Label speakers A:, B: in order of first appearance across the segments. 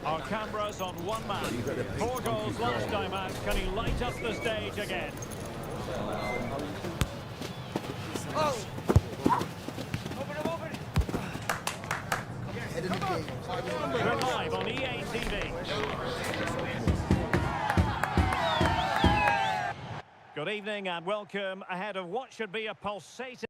A: Our cameras on one man. 4 goals last time out. Can he light up the stage again? We're live on EA TV. Good evening and welcome ahead of what should be a pulsating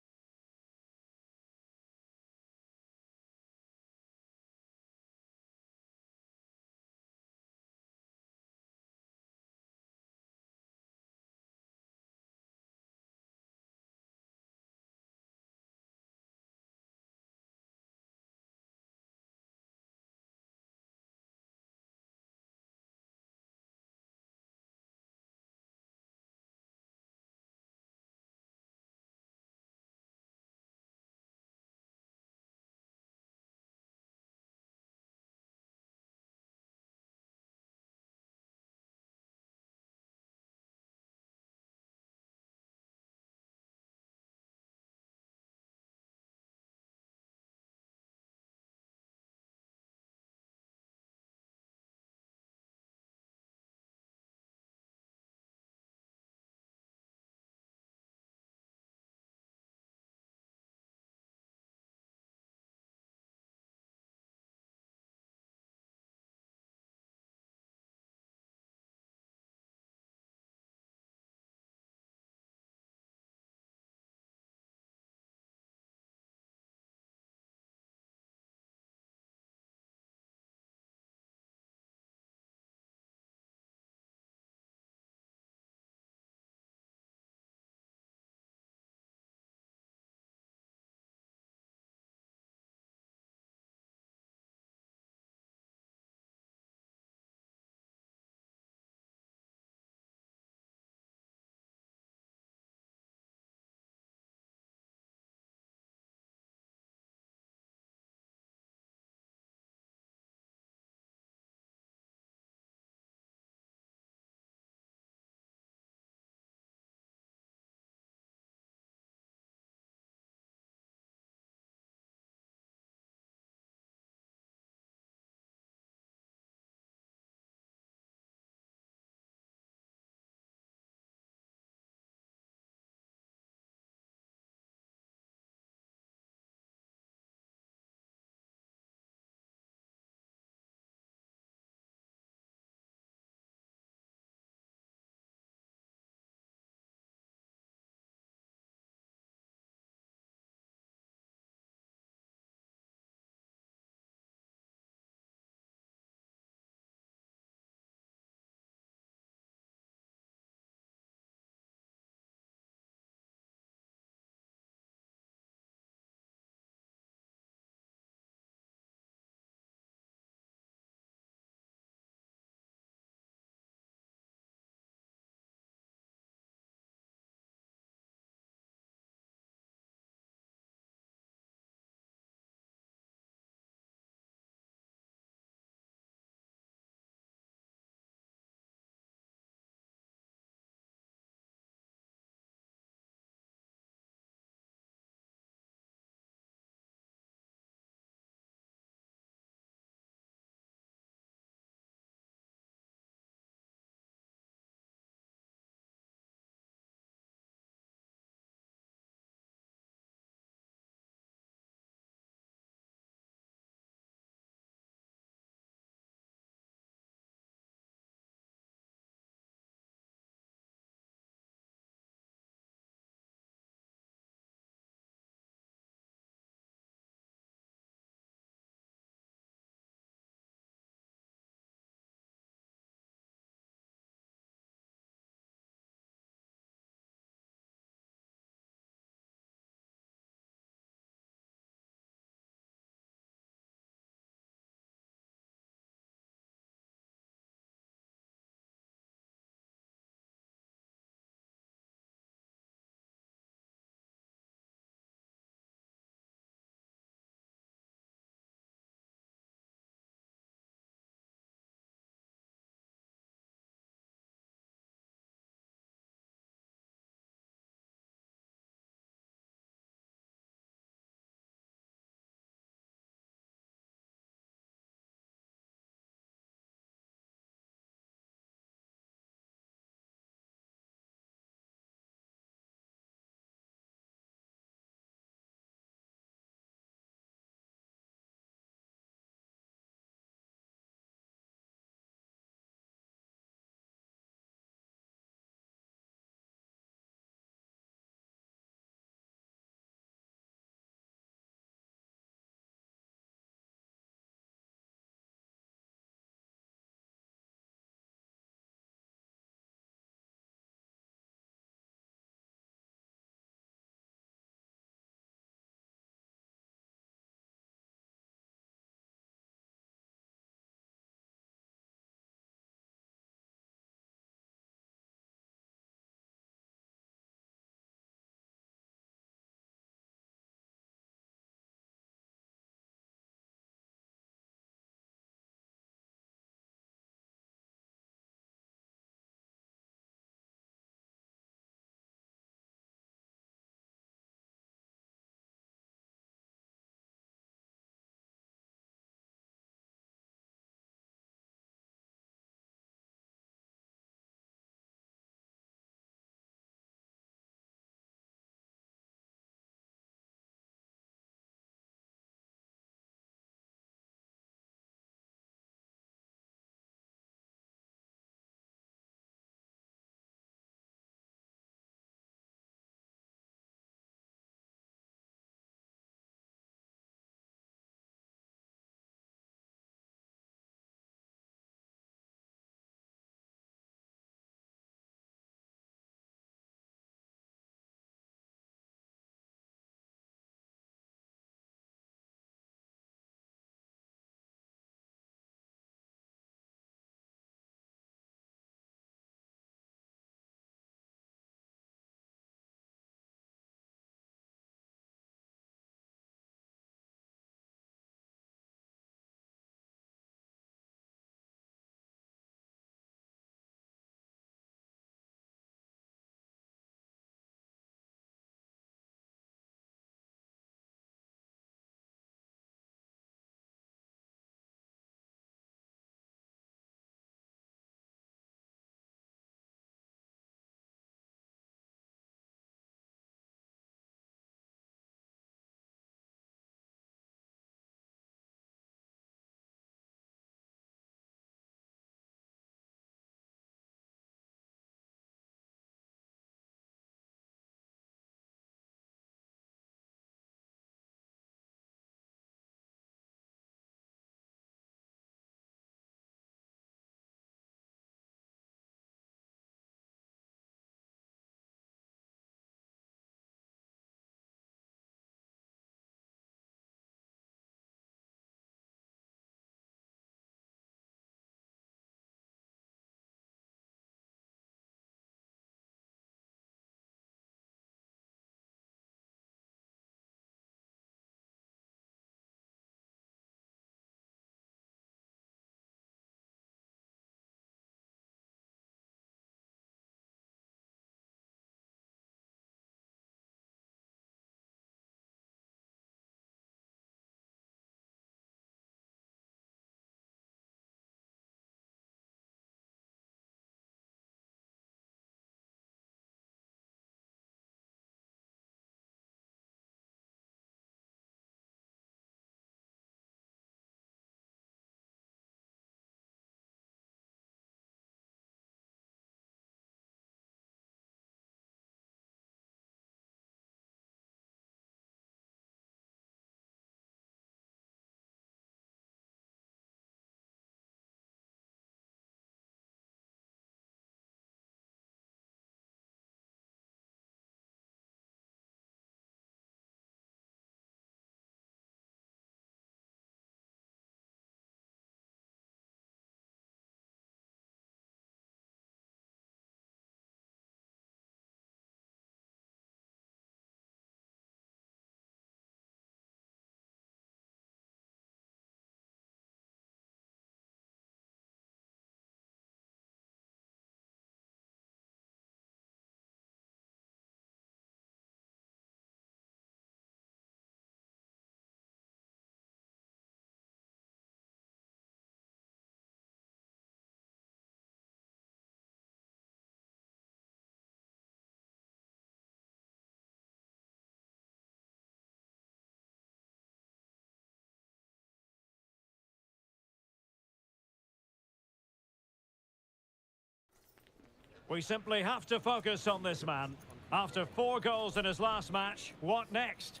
A: We simply have to focus on this man. After 4 goals in his last match, what next?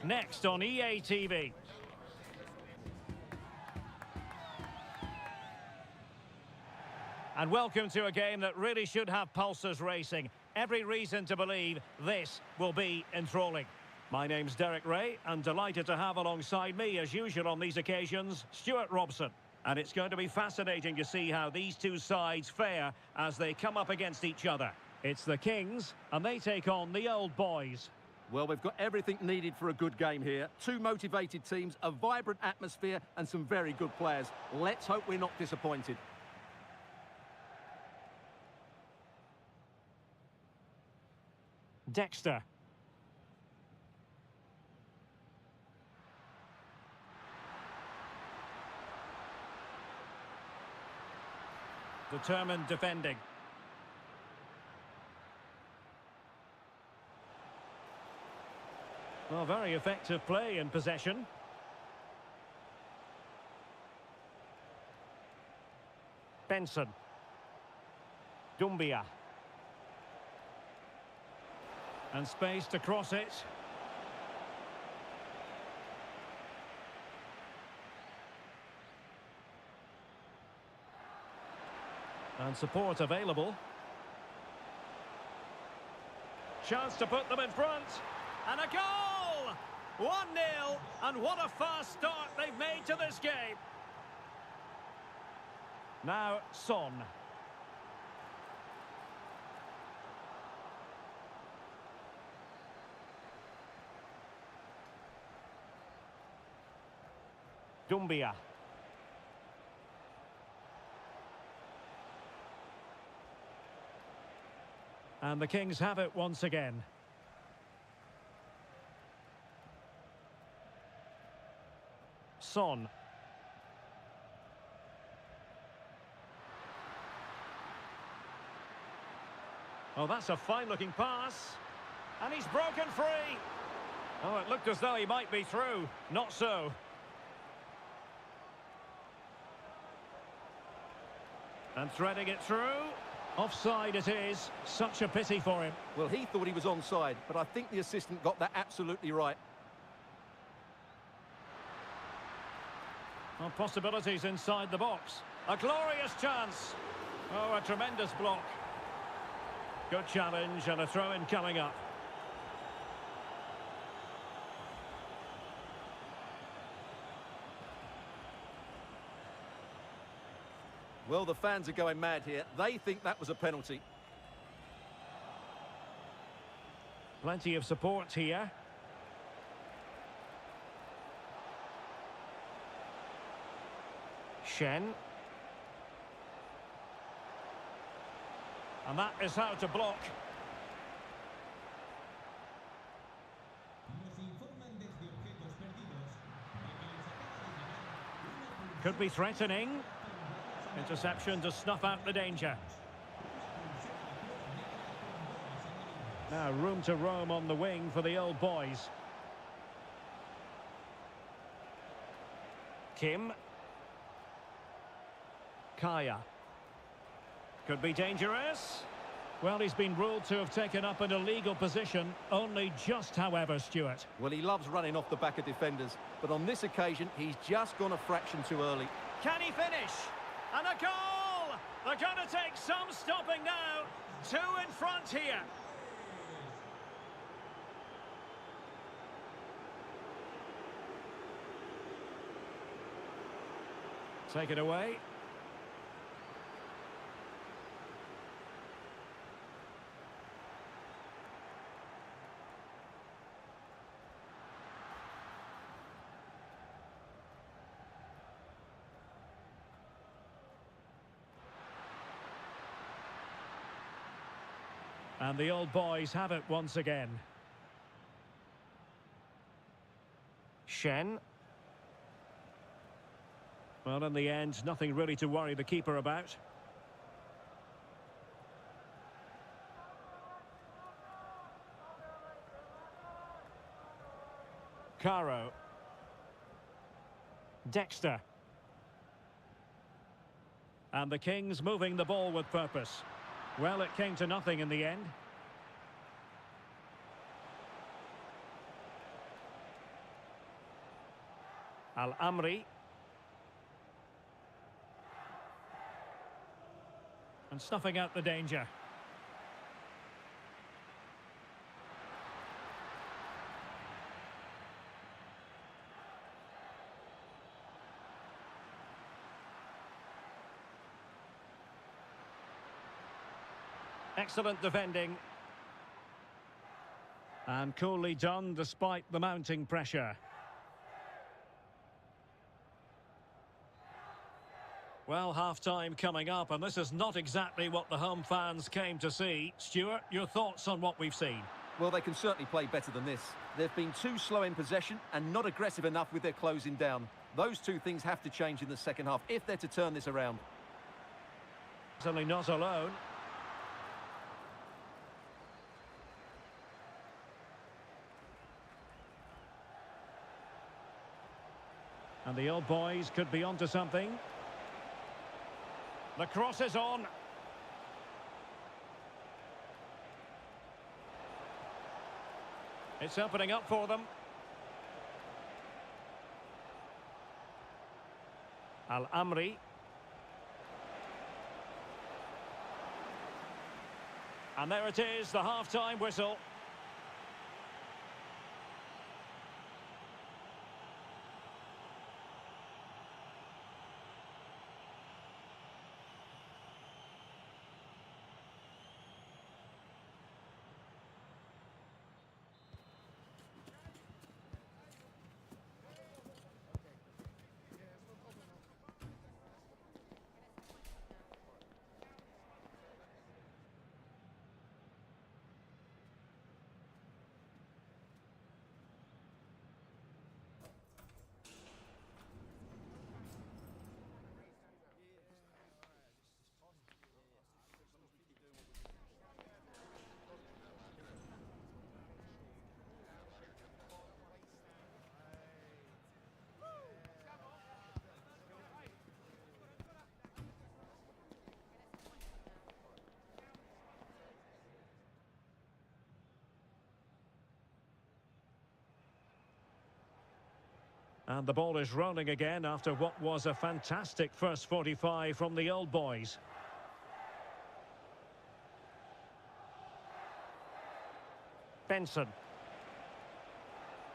A: Next on EA TV. And welcome to a game that really should have pulses racing. Every reason to believe this will be enthralling. My name's Derek Ray, and delighted to have alongside me, as usual on these occasions, Stuart Robson. And it's going to be fascinating to see how these two sides fare as they come up against each other. It's the Kings, and they take on the Old Boys.
B: Well, we've got everything needed for a good game here. Two motivated teams, a vibrant atmosphere, and some very good players. Let's hope we're not disappointed.
A: Dexter. Determined defending. Well, very effective play in possession. Benson. Doumbia. And space to cross it. And support available. Chance to put them in front. And a goal! 1-0. And what a fast start they've made to this game. Now, Son. Doumbia. And the Kings have it once again. Son. Oh, that's a fine-looking pass. And he's broken free. Oh, it looked as though he might be through. Not so. And threading it through. Offside it is. Such a pity for him.
B: Well, he thought he was onside, but I think the assistant got that absolutely right.
A: Well, possibilities inside the box. A glorious chance. Oh, a tremendous block. Good challenge and a throw-in coming up.
B: Well, the fans are going mad here. They think that was a penalty.
A: Plenty of support here. Shen. And that is how to block. Could be threatening. Interception to snuff out the danger. Now room to roam on the wing for the Old Boys. Kim. Kaya. Could be dangerous. Well, he's been ruled to have taken up an illegal position. Only just, however, Stuart.
B: Well, he loves running off the back of defenders, but on this occasion, he's just gone a fraction too early.
A: Can he finish? And a goal! They're going to take some stopping now. 2 in front here. Take it away. And the Old Boys have it once again. Shen. Well, in the end, nothing really to worry the keeper about. Caro. Dexter. And the Kings moving the ball with purpose. Well, it came to nothing in the end. Al-Amri. And snuffing out the danger. Excellent defending. And coolly done despite the mounting pressure. Well, half-time coming up, and this is not exactly what the home fans came to see. Stuart, your thoughts on what we've seen?
B: Well, they can certainly play better than this. They've been too slow in possession and not aggressive enough with their closing down. Those two things have to change in the second half if they're to turn this around.
A: Certainly not alone. And the old boys could be onto something. The cross is on. It's opening up for them. Al-Amri. And there it is, the half-time whistle. And the ball is rolling again after what was a fantastic first 45 from the old boys. Benson.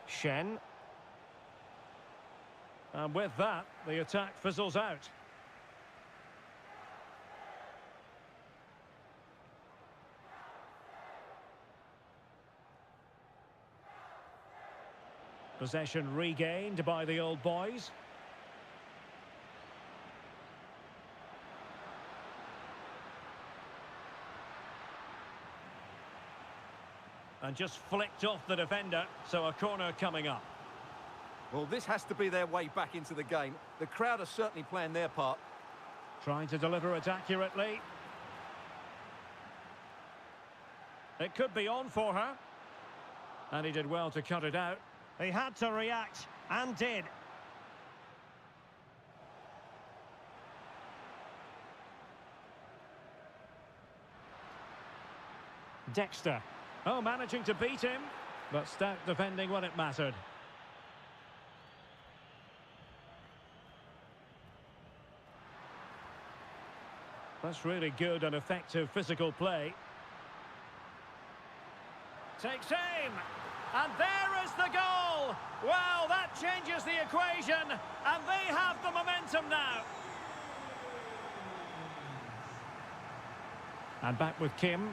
A: Shen. And with that, the attack fizzles out. Possession regained by the old boys. And just flicked off the defender, so a corner coming up.
B: Well, this has to be their way back into the game. The crowd are certainly playing their part.
A: Trying to deliver it accurately. It could be on for her. And he did well to cut it out. He had to react, and did. Dexter. Oh, managing to beat him, but stout defending when it mattered. That's really good and effective physical play. Takes aim, and there is the goal! Well, that changes the equation, and they have the momentum now. And back with Kim.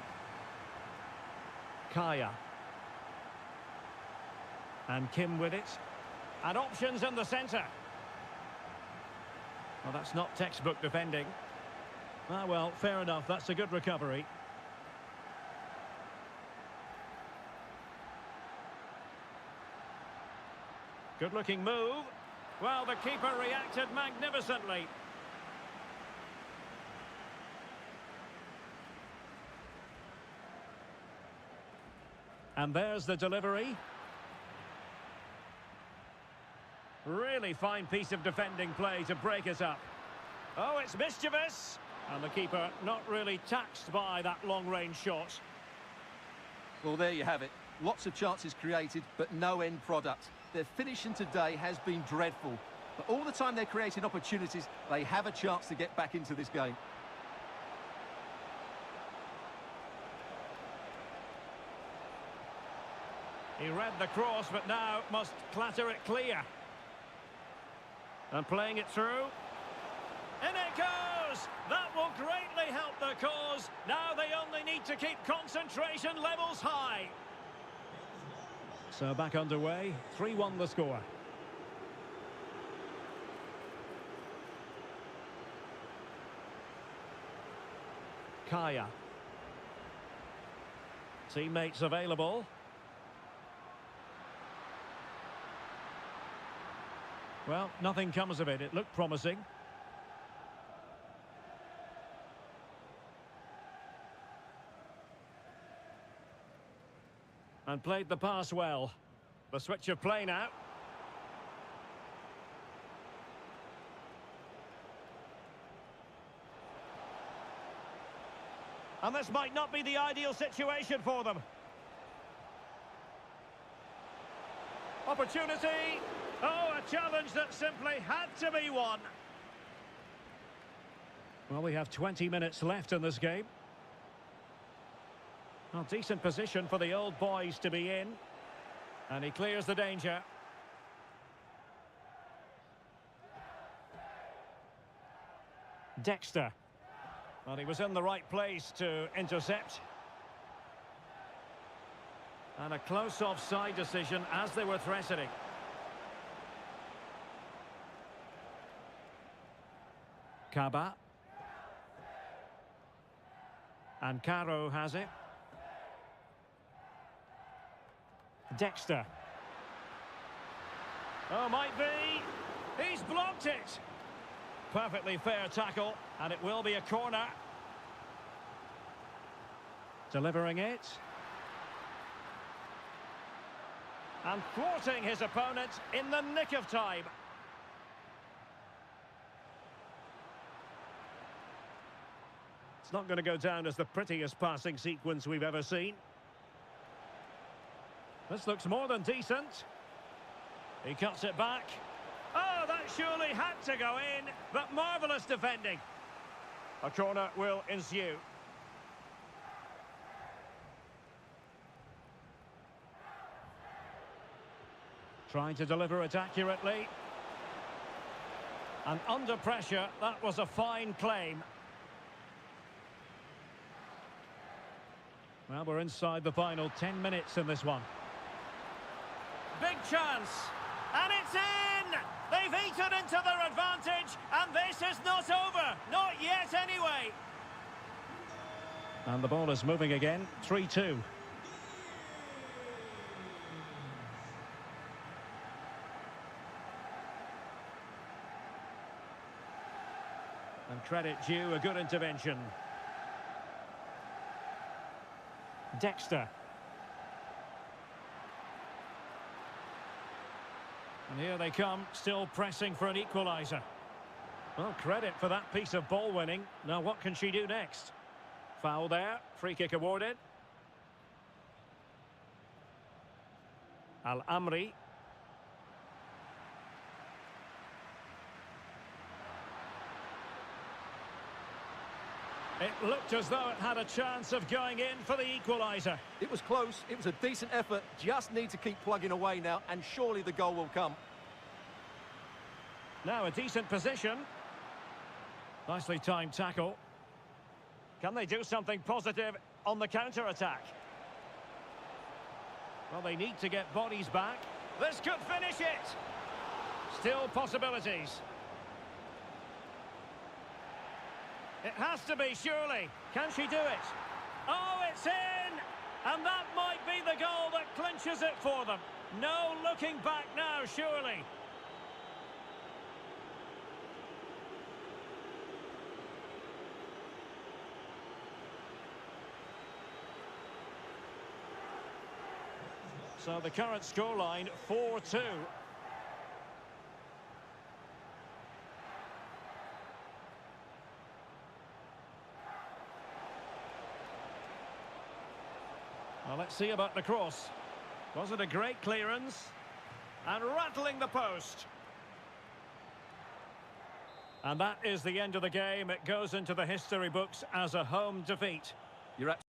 A: Kaya. And Kim with it. And options in the centre. Well, that's not textbook defending. Ah, well, fair enough. That's a good recovery. Good-looking move. Well, the keeper reacted magnificently. And there's the delivery. Really fine piece of defending play to break it up. Oh, it's mischievous. And the keeper not really taxed by that long-range shot.
B: Well, there you have it. Lots of chances created, but no end product. Their finishing today has been dreadful. But all the time they're creating opportunities, they have a chance to get back into this game.
A: He read the cross, but now must clatter it clear. And playing it through. In it goes! That will greatly help the cause. Now they only need to keep concentration levels high. So back underway, 3-1 the score. Kaya. Teammates available. Well, nothing comes of it. It looked promising. And played the pass well. The switch of play now. And this might not be the ideal situation for them. Opportunity. Oh, a challenge that simply had to be won. Well, we have 20 minutes left in this game. Well, decent position for the old boys to be in. And he clears the danger. Dexter. Well, he was in the right place to intercept. And a close offside decision as they were threatening. Kaba. And Caro has it. Dexter. Oh, might be. He's blocked it. Perfectly fair tackle, and it will be a corner. Delivering it. And thwarting his opponent in the nick of time. It's not going to go down as the prettiest passing sequence we've ever seen. This looks more than decent. He cuts it back. Oh, that surely had to go in, but marvellous defending. A corner will ensue. Trying to deliver it accurately. And under pressure, that was a fine claim. Well, we're inside the final 10 minutes in this one. Big chance, and it's in! They've eaten into their advantage, and this is not over. Not yet, anyway. And the ball is moving again, 3-2. And credit due, a good intervention. Dexter. And here they come, still pressing for an equaliser. Well, credit for that piece of ball winning. Now what can she do next? Foul there, free kick awarded. Al-Amri. It looked as though it had a chance of going in for the equaliser.
B: It was close, it was a decent effort, just need to keep plugging away now, and surely the goal will come.
A: Now a decent position. Nicely timed tackle. Can they do something positive on the counter-attack? Well, they need to get bodies back. This could finish it. Still possibilities. It has to be, surely. Can she do it? Oh, it's in! And that might be the goal that clinches it for them. No looking back now, surely. So the current scoreline, 4-2. Let's see about the cross. Was it a great clearance? And rattling the post. And that is the end of the game. It goes into the history books as a home defeat.
B: You're absolutely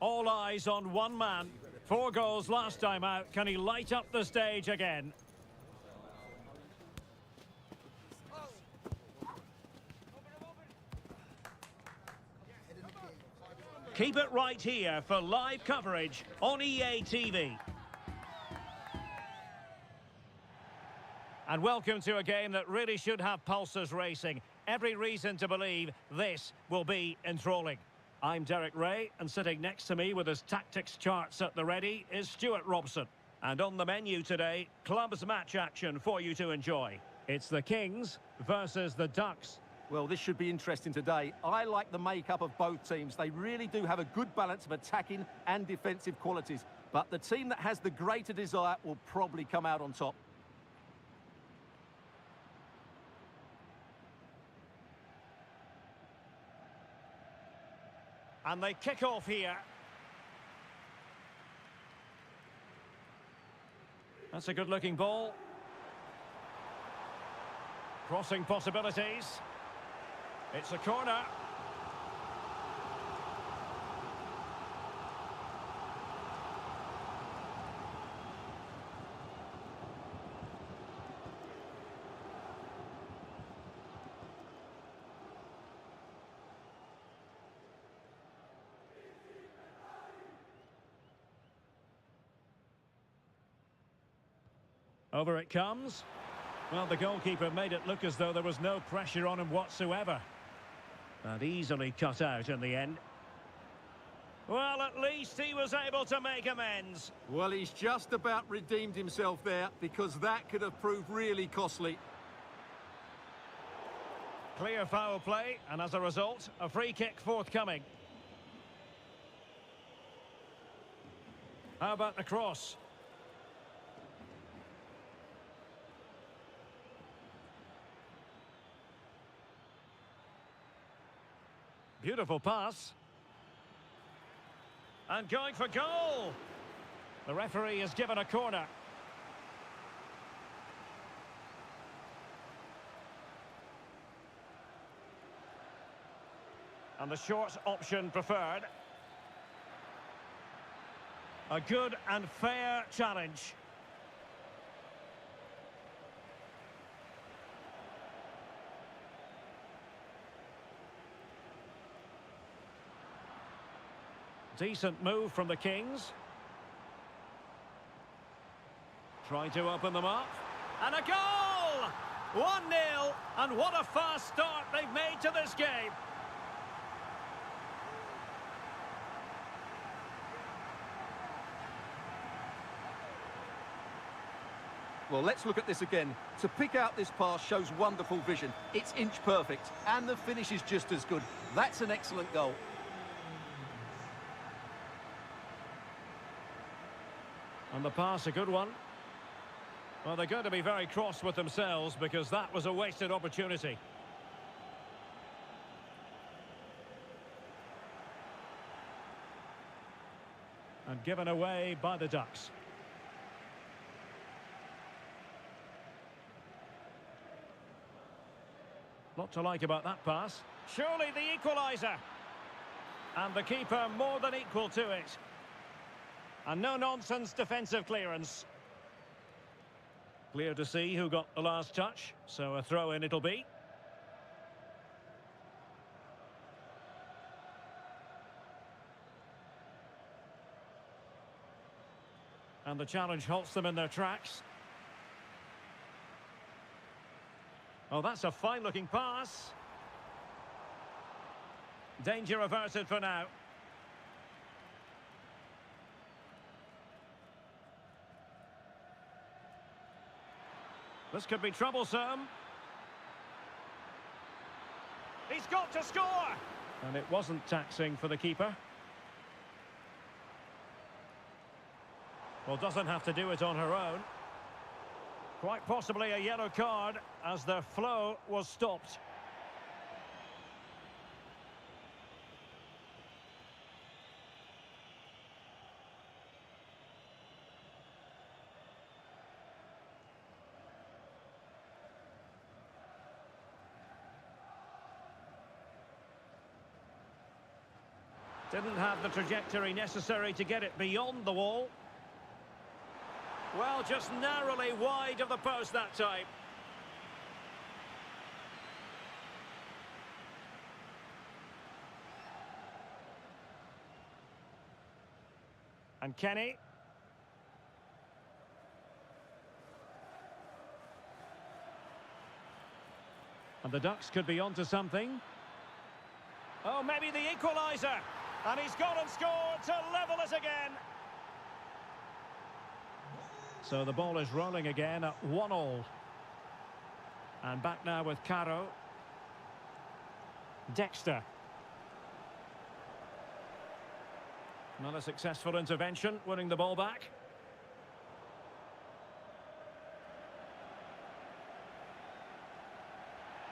A: All eyes on one man. 4 goals last time out. Can he light up the stage again? Keep it right here for live coverage on EA TV. And welcome to a game that really should have pulses racing. Every reason to believe this will be enthralling. I'm Derek Ray, and sitting next to me with his tactics charts at the ready is Stuart Robson. And on the menu today, clubs match action for you to enjoy. It's the Kings versus the Ducks.
B: Well, this should be interesting today. I like the makeup of both teams. They really do have a good balance of attacking and defensive qualities. But the team that has the greater desire will probably come out on top.
A: And they kick off here. That's a good-looking ball. Crossing possibilities. It's a corner. Over it comes. Well, the goalkeeper made it look as though there was no pressure on him whatsoever. And easily cut out in the end. Well, at least he was able to make amends.
B: Well, he's just about redeemed himself there, because that could have proved really costly.
A: Clear foul play, and as a result, a free kick forthcoming. How about the cross? Beautiful pass. And going for goal. The referee has given a corner. And the short option preferred. A good and fair challenge. Decent move from the Kings. Trying to open them up. And a goal! 1-0. And what a fast start they've made to this game.
B: Well, let's look at this again. To pick out this pass shows wonderful vision. It's inch perfect, and the finish is just as good. That's an excellent goal.
A: And the pass, a good one. Well, they're going to be very cross with themselves because that was a wasted opportunity. And given away by the Ducks. Lot to like about that pass. Surely the equaliser. And the keeper more than equal to it. And no-nonsense defensive clearance. Clear to see who got the last touch, so a throw-in it'll be. And the challenge halts them in their tracks. Oh, that's a fine-looking pass. Danger averted for now. This could be troublesome. He's got to score! And it wasn't taxing for the keeper. Well, doesn't have to do it on her own. Quite possibly a yellow card as their flow was stopped. Didn't have the trajectory necessary to get it beyond the wall. Well, just narrowly wide of the post that time. And Kenny. And the Ducks could be onto something. Oh, maybe the equaliser. And he's gone and scored to level it again. So the ball is rolling again at 1-1. And back now with Caro. Dexter. Another successful intervention, winning the ball back.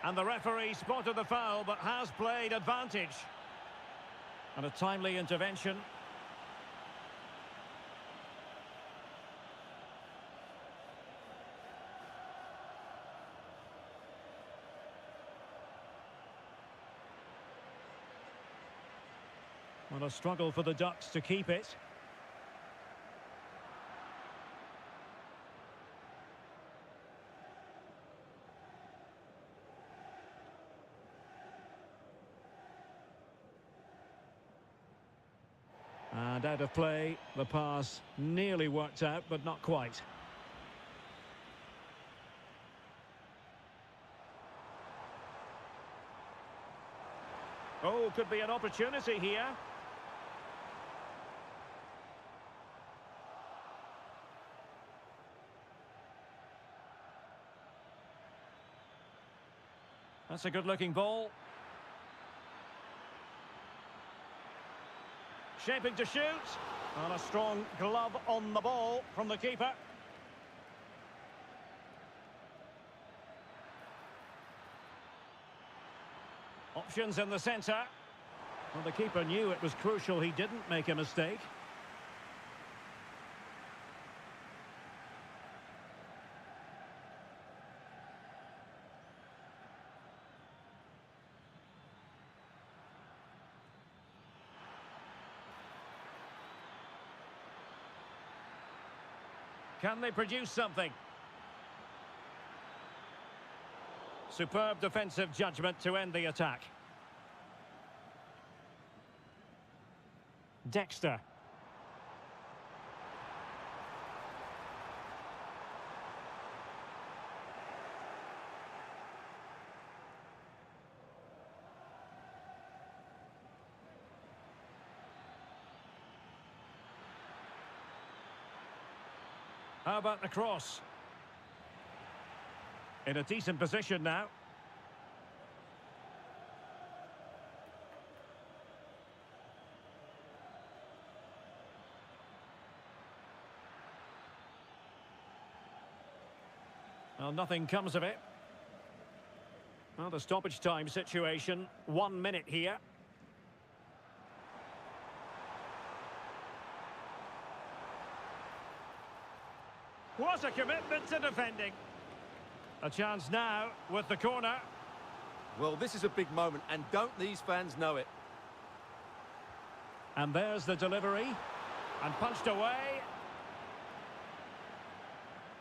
A: And the referee spotted the foul, but has played advantage. And a timely intervention. Well, a struggle for the Ducks to keep it. And out of play, the pass nearly worked out, but not quite. Oh, could be an opportunity here. That's a good-looking ball. Shaping to shoot. And a strong glove on the ball from the keeper. Options in the centre. Well, the keeper knew it was crucial he didn't make a mistake. Can they produce something? Superb defensive judgment to end the attack. Dexter. How about the cross? In a decent position now. Well, nothing comes of it. Well, the stoppage time situation, 1 minute here. What a commitment to defending. A chance now with the corner.
B: Well, this is a big moment, and don't these fans know it?
A: And there's the delivery. And punched away.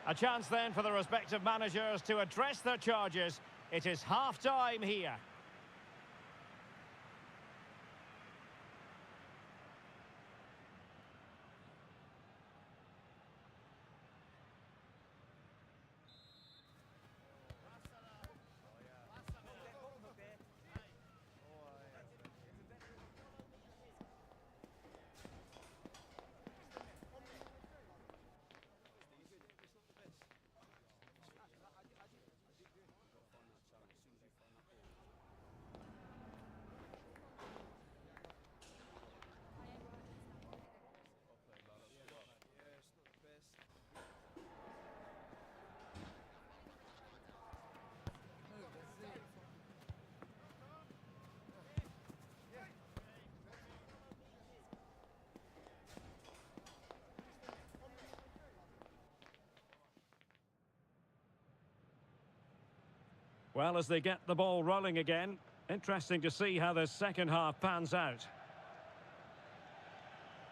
A: A chance then for the respective managers to address their charges. It is half-time here. Well, as they get the ball rolling again, interesting to see how the second half pans out.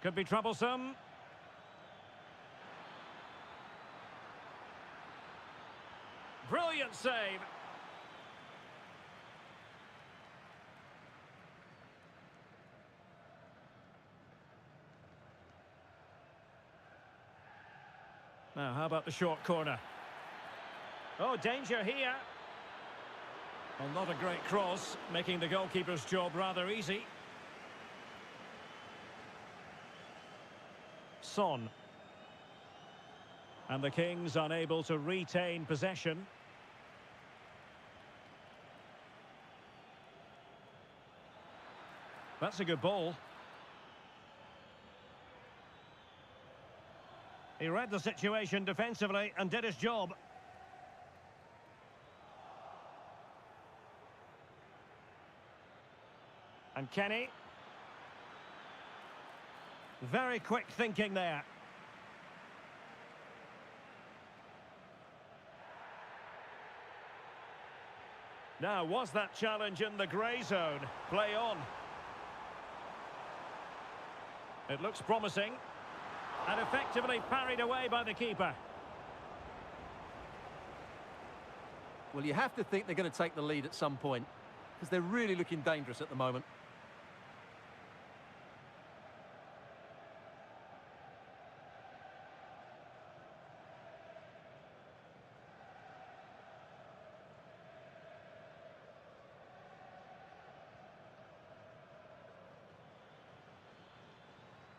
A: Could be troublesome. Brilliant save. Now, how about the short corner? Oh, danger here. Well, not a great cross, making the goalkeeper's job rather easy. Son. And the Kings unable to retain possession. That's a good ball. He read the situation defensively and did his job. And Kenny. Very quick thinking there. Now, was that challenge in the grey zone? Play on. It looks promising. And effectively parried away by the keeper.
B: Well, you have to think they're going to take the lead at some point, because they're really looking dangerous at the moment.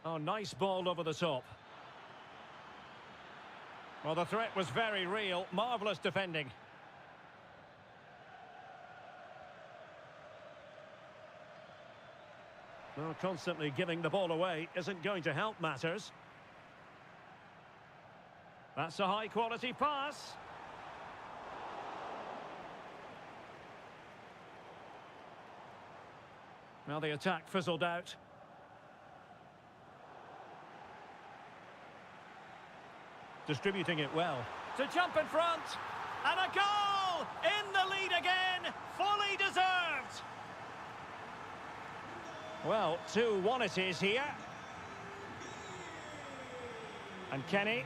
A: Oh, nice ball over the top. Well, the threat was very real. Marvellous defending. Well, constantly giving the ball away isn't going to help matters. That's a high-quality pass. Well, the attack fizzled out. Distributing it well. To jump in front. And a goal! In the lead again. Fully deserved. Well, 2-1 it is here. And Kenny.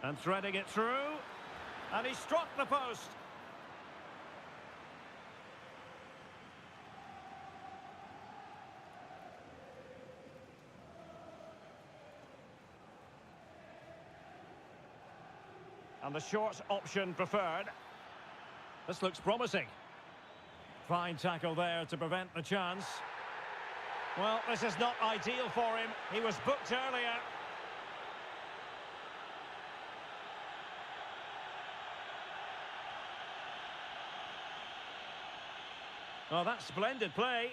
A: And threading it through. And he struck the post. And the short option preferred. This looks promising. Fine tackle there to prevent the chance. Well, this is not ideal for him. He was booked earlier. Oh, that's splendid play.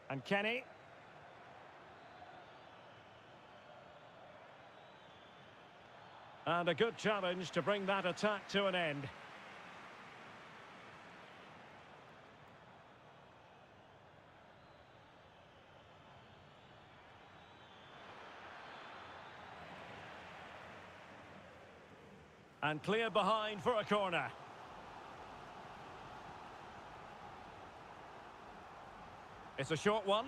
A: And Kenny. And a good challenge to bring that attack to an end. And clear behind for a corner. It's a short one.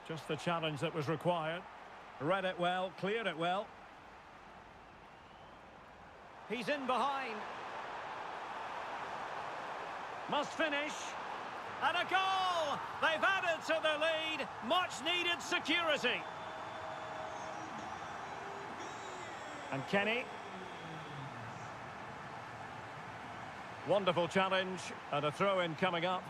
A: Just the challenge that was required. Read it well, cleared it well. He's in behind. Must finish. And a goal! They've added to the lead. Much needed security. And Kenny. Wonderful challenge. And a throw-in coming up.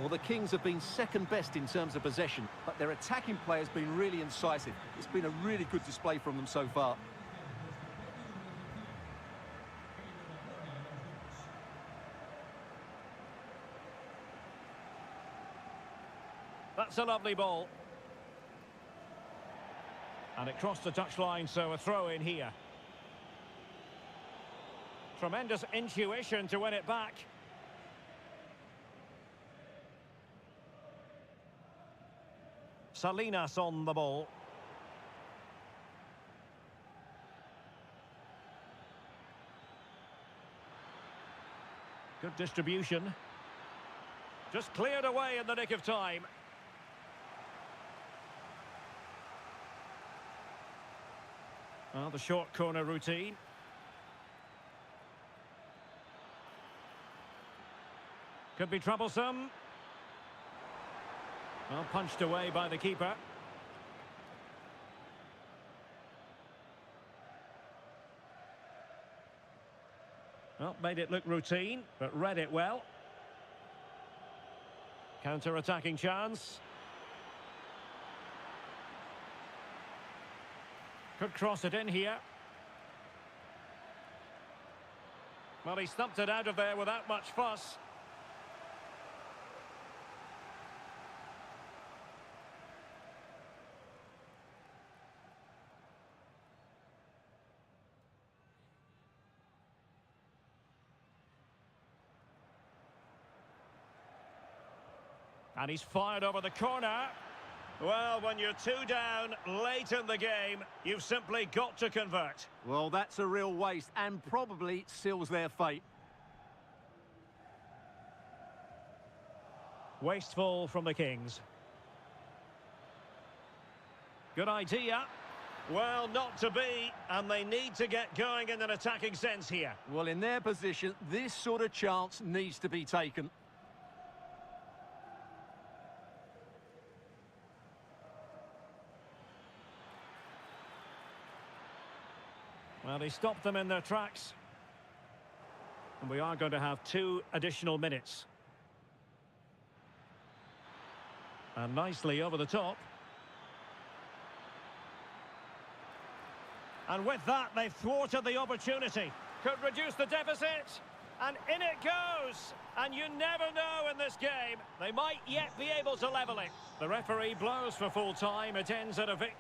B: Well, the Kings have been second best in terms of possession, but their attacking play has been really incisive. It's been a really good display from them so far.
A: That's a lovely ball. And it crossed the touchline, so a throw in here. Tremendous intuition to win it back. Salinas on the ball. Good distribution. Just cleared away in the nick of time. Well, the short corner routine. Could be troublesome. Well, punched away by the keeper. Well, made it look routine, but read it well. Counter-attacking chance. Could cross it in here. Well, he stumped it out of there without much fuss. And he's fired over the corner. Well, when you're 2 down late in the game, you've simply got to convert.
B: Well, that's a real waste and probably seals their fate.
A: Wasteful from the Kings. Good idea. Well, not to be, and they need to get going in an attacking sense here.
B: Well, in their position, this sort of chance needs to be taken.
A: Well, he stopped them in their tracks. And we are going to have 2 additional minutes. And nicely over the top. And with that, they've thwarted the opportunity. Could reduce the deficit. And in it goes. And you never know in this game. They might yet be able to level it. The referee blows for full time. It ends at a victory.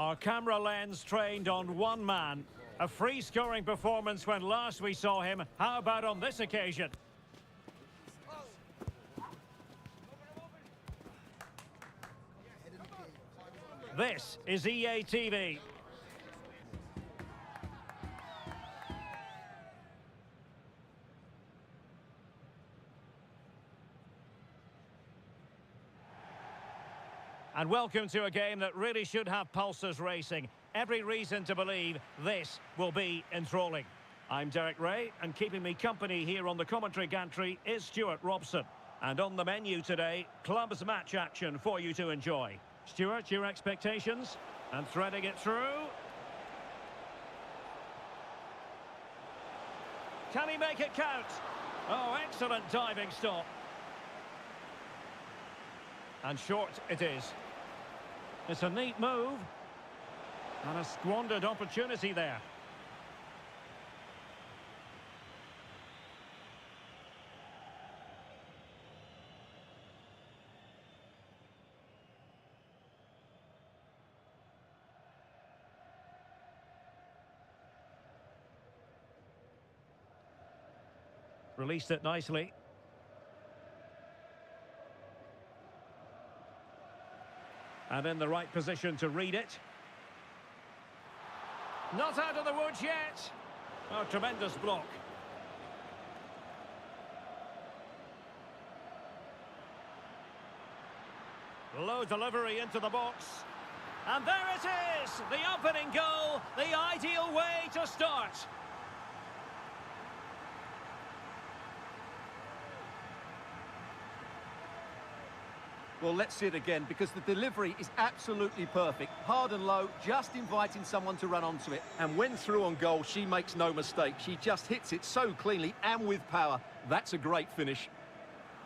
A: Our camera lens trained on one man. A free-scoring performance when last we saw him. How about on this occasion? This is EA TV. And welcome to a game that really should have pulses racing. Every reason to believe this will be enthralling. I'm Derek Ray, and keeping me company here on the commentary gantry is Stuart Robson. And on the menu today, clubs match action for you to enjoy. Stuart, your expectations? And threading it through. Can he make it count? Oh, excellent diving stop. And short it is. It's a neat move. And a squandered opportunity there. Released it nicely. And in the right position to read it. Not out of the woods yet. Oh, tremendous block. Low delivery into the box. And there it is! The opening goal, the ideal way to start.
B: Well, let's see it again, because the delivery is absolutely perfect. Hard and low, just inviting someone to run onto it. And when through on goal, she makes no mistake. She just hits it so cleanly and with power. That's a great finish.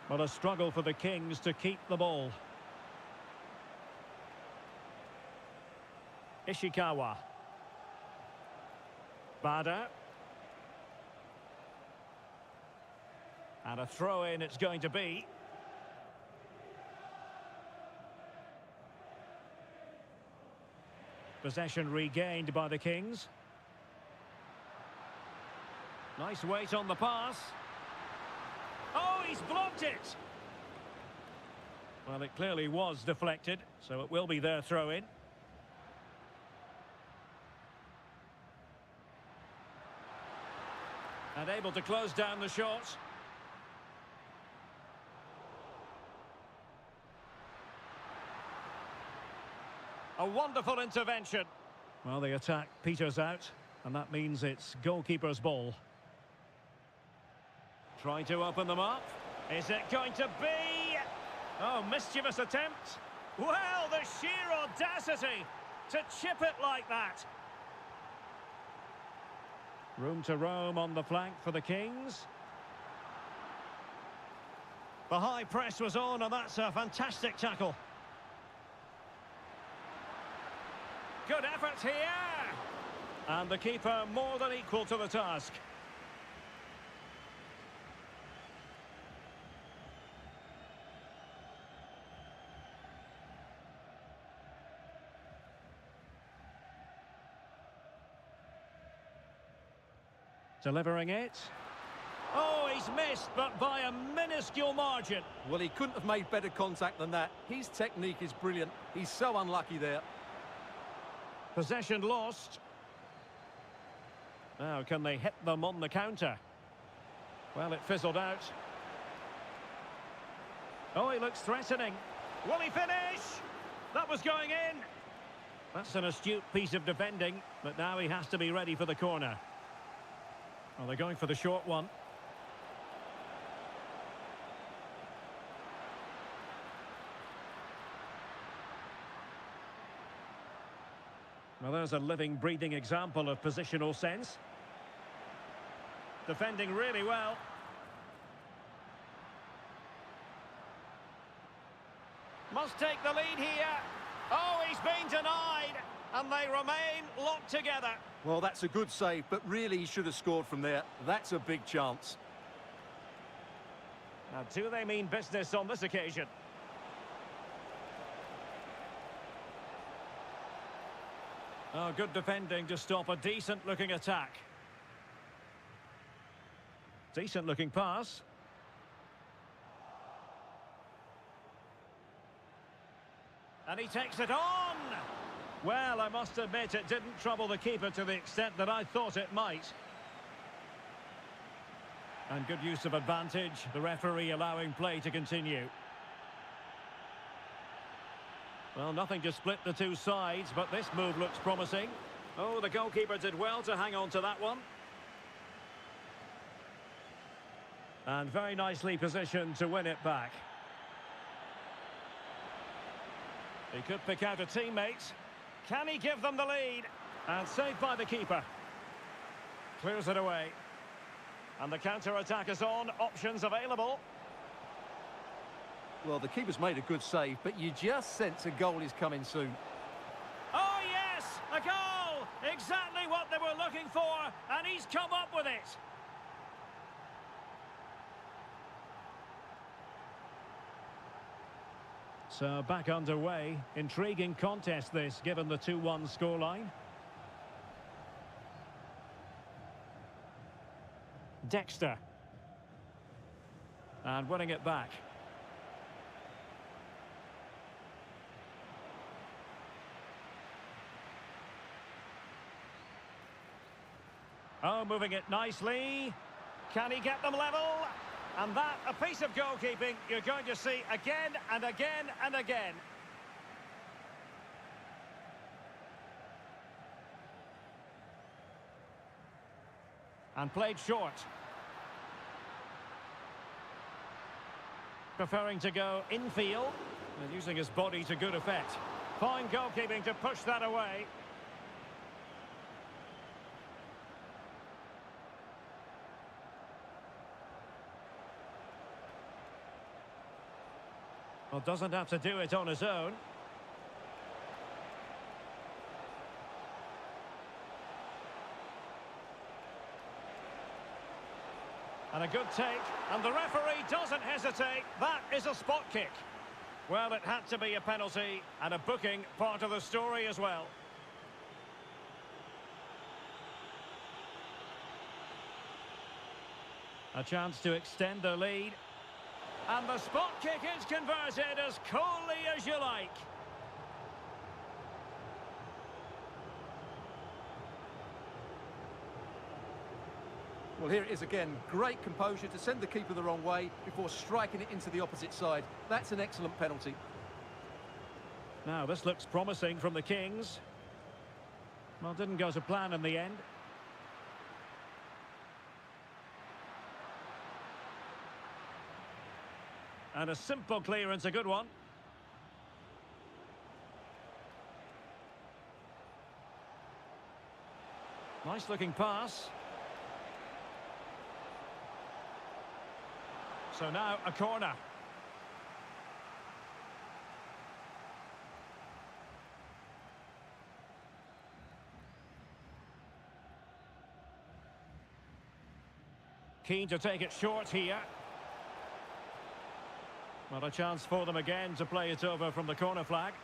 A: Well, a struggle for the Kings to keep the ball. Ishikawa. Bada. And a throw-in it's going to be. Possession regained by the Kings. Nice weight on the pass. Oh, he's blocked it! Well, it clearly was deflected, so it will be their throw-in. And able to close down the shot. A wonderful intervention. Well, the attack peters out, and that means it's goalkeeper's ball. Trying to open them up. Is it going to be? Oh, mischievous attempt. Well, the sheer audacity to chip it like that. Room to roam on the flank for the Kings. The high press was on, and that's a fantastic tackle. Good effort here. And the keeper more than equal to the task. Delivering it. Oh, he's missed, but by a minuscule margin.
B: Well, he couldn't have made better contact than that. His technique is brilliant. He's so unlucky there.
A: Possession lost. Now, can they hit them on the counter? Well, it fizzled out. Oh, he looks threatening. Will he finish? That was going in. That's an astute piece of defending, but now he has to be ready for the corner. Well, they're going for the short one. Well, there's a living, breathing example of positional sense. Defending really well. Must take the lead here. Oh, he's been denied. And they remain locked together.
B: Well, that's a good save, but really he should have scored from there. That's a big chance.
A: Now, do they mean business on this occasion? Oh, good defending to stop a decent-looking attack. Decent-looking pass. And he takes it on! Well, I must admit it didn't trouble the keeper to the extent that I thought it might. And good use of advantage, the referee allowing play to continue. Well, nothing to split the two sides, but this move looks promising. Oh, the goalkeeper did well to hang on to that one. And very nicely positioned to win it back. He could pick out a teammate. Can he give them the lead? And saved by the keeper. Clears it away. And the counter-attack is on. Options available.
B: Well, the keeper's made a good save, but you just sense a goal is coming soon.
A: Oh, yes! A goal! Exactly what they were looking for, and he's come up with it. So back underway. Intriguing contest this, given the 2-1 scoreline. Dexter. And winning it back. Oh, moving it nicely. Can he get them level? And that, a piece of goalkeeping you're going to see again and again and again. And played short. Preferring to go infield and using his body to good effect. Fine goalkeeping to push that away. Well, doesn't have to do it on his own. And a good take, and the referee doesn't hesitate. That is a spot kick. Well, it had to be a penalty, and a booking part of the story as well. A chance to extend the lead. And the spot kick is converted as coolly as you like.
B: Well, here it is again. Great composure to send the keeper the wrong way before striking it into the opposite side. That's an excellent penalty.
A: Now, this looks promising from the Kings. Well, didn't go to plan in the end. And a simple clearance, a good one. Nice looking pass. So now a corner. Keen to take it short here. Well, a chance for them again to play it over from the corner flag.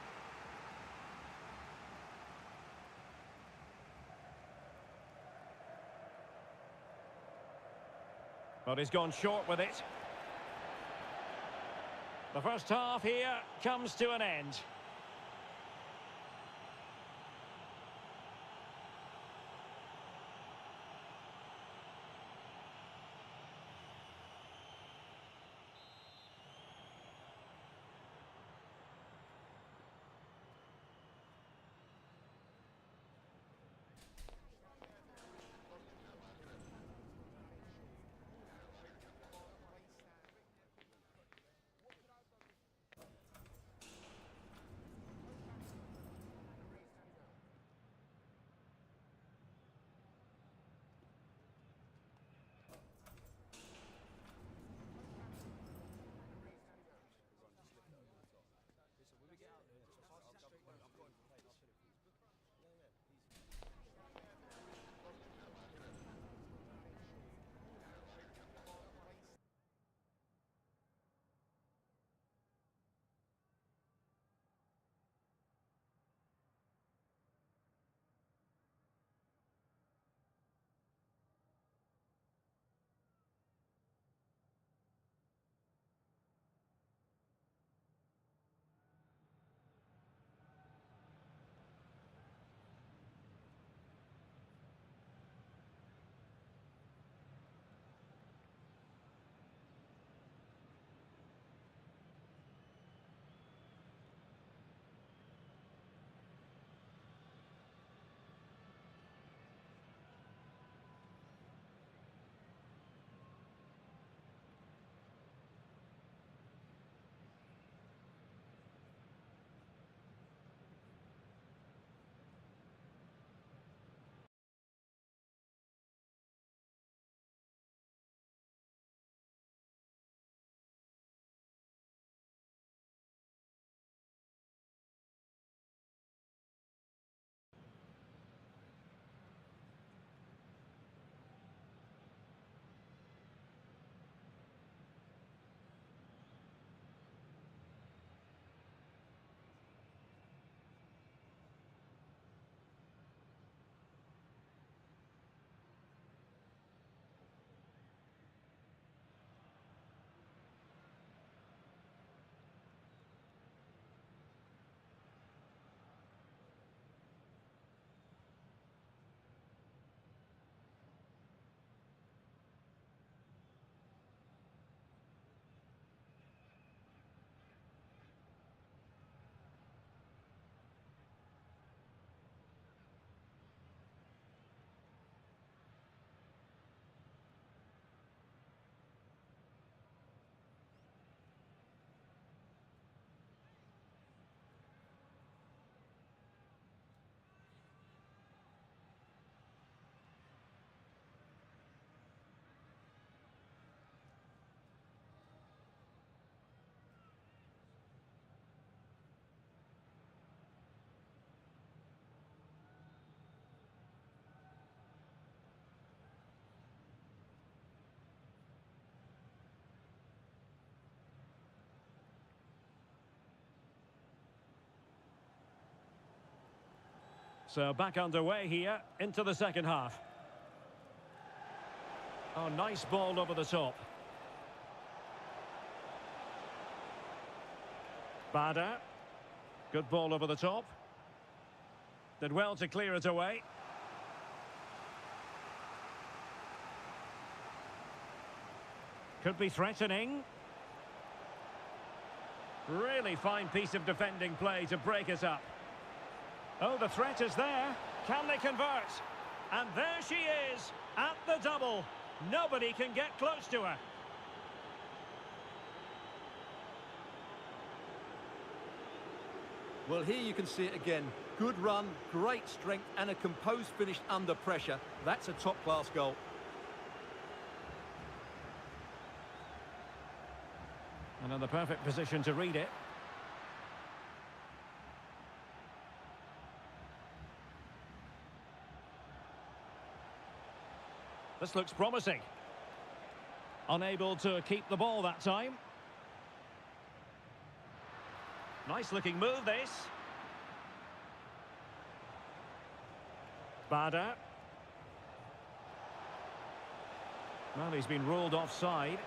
A: But he's gone short with it. The first half here comes to an end. So back underway here into the second half. Oh, nice ball over the top. Bada. Good ball over the top. Did well to clear it away. Could be threatening. Really fine piece of defending play to break it up. Oh, the threat is there. Can they convert? And there she is at the double. Nobody can get close to her.
B: Well, here you can see it again. Good run, great strength, and a composed finish under pressure. That's a top-class goal.
A: And in the perfect position to read it. This looks promising. Unable to keep the ball that time. Nice looking move, this. Bada. Well, he's been ruled offside.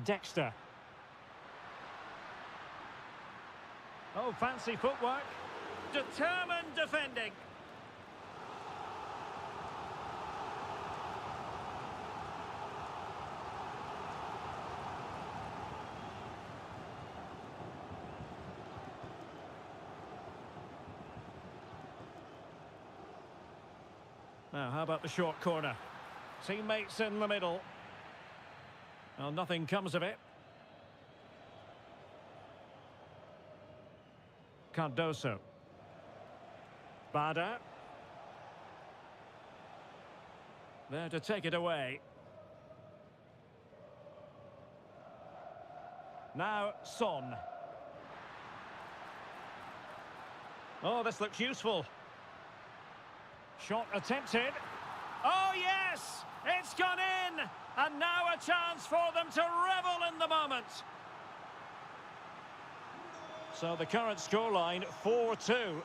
A: Dexter. Oh, fancy footwork. Determined defending. Now, how about the short corner? Teammates in the middle. Well, nothing comes of it. Cardoso. Bada. There to take it away. Now, Son. Oh, this looks useful. Shot attempted. Oh, yes! It's gone in! And now a chance for them to revel in the moment. So the current scoreline, 4-2.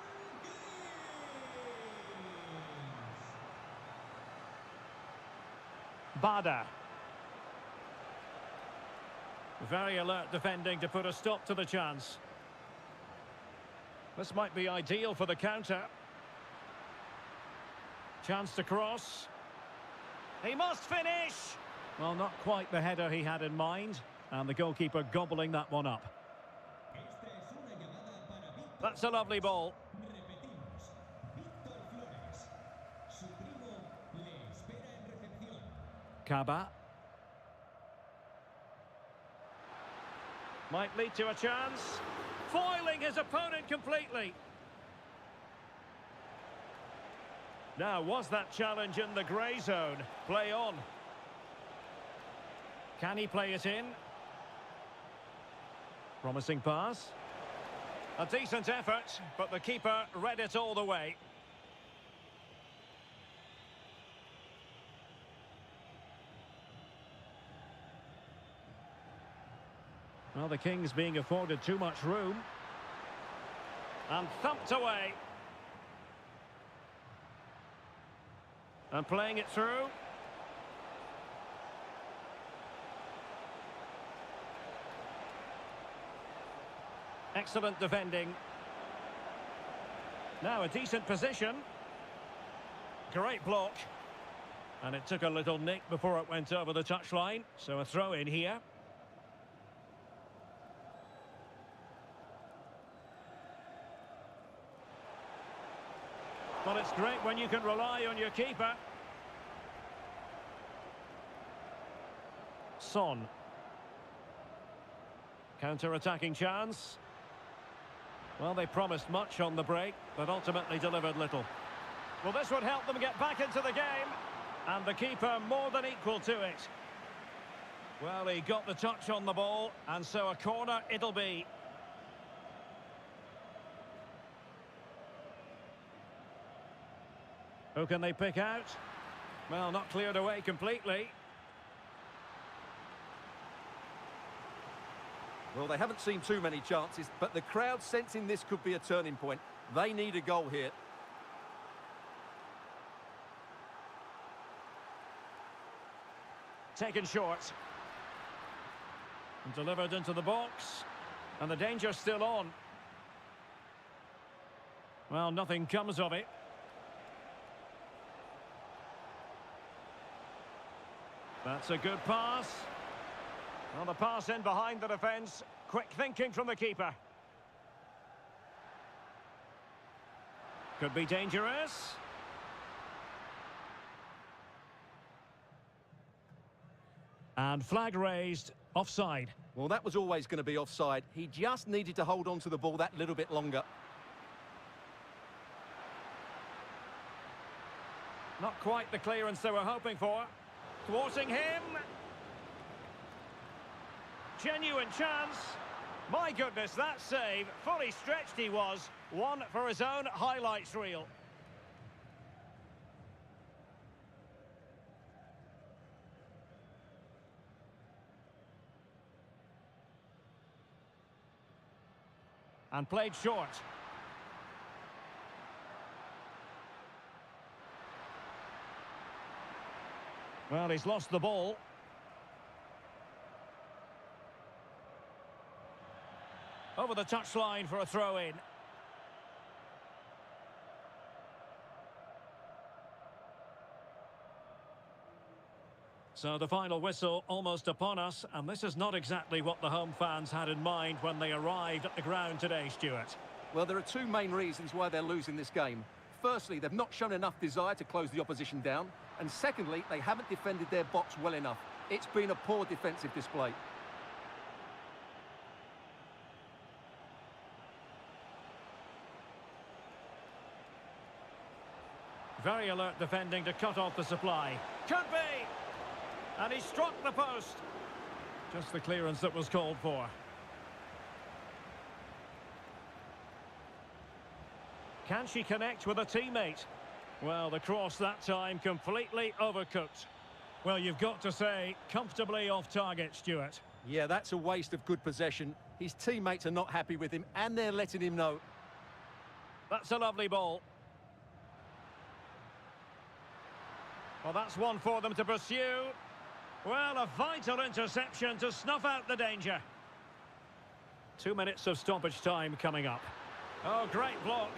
A: Bada. Very alert defending to put a stop to the chance. This might be ideal for the counter. Chance to cross. He must finish! Well, not quite the header he had in mind. And the goalkeeper gobbling that one up. That's a lovely ball. Kaba. Might lead to a chance. Foiling his opponent completely. Now, was that challenge in the grey zone? Play on. Can he play it in? Promising pass. A decent effort, but the keeper read it all the way. Well, the Kings being afforded too much room. And thumped away. And playing it through. Excellent defending. Now a decent position. Great block. And it took a little nick before it went over the touchline. So a throw in here. Well, it's great when you can rely on your keeper. Son. Counter-attacking chance. Well, they promised much on the break, but ultimately delivered little. Well, this would help them get back into the game. And the keeper more than equal to it. Well, he got the touch on the ball, and so a corner it'll be. Who can they pick out? Well, not cleared away completely.
B: Well, they haven't seen too many chances, but the crowd sensing this could be a turning point. They need a goal here.
A: Taken short. And delivered into the box. And the danger's still on. Well, nothing comes of it. That's a good pass. Well, the pass in behind the defence. Quick thinking from the keeper. Could be dangerous. And flag raised, offside.
B: Well, that was always going to be offside. He just needed to hold on to the ball that little bit longer.
A: Not quite the clearance they were hoping for. Thwarting him. Genuine chance. My goodness, that save. Fully stretched he was. One for his own highlights reel. And played short. Well, he's lost the ball. Over the touchline for a throw-in. So the final whistle almost upon us, and this is not exactly what the home fans had in mind when they arrived at the ground today, Stuart.
B: Well, there are two main reasons why they're losing this game. Firstly, they've not shown enough desire to close the opposition down. And secondly, they haven't defended their box well enough. It's been a poor defensive display.
A: Very alert defending to cut off the supply. Could be! And he struck the post. Just the clearance that was called for. Can she connect with a teammate? Well, the cross that time completely overcooked. Well, you've got to say, comfortably off target, Stuart.
B: Yeah, that's a waste of good possession. His teammates are not happy with him, and they're letting him know.
A: That's a lovely ball. Well, that's one for them to pursue. Well, a vital interception to snuff out the danger. 2 minutes of stoppage time coming up. Oh, great block.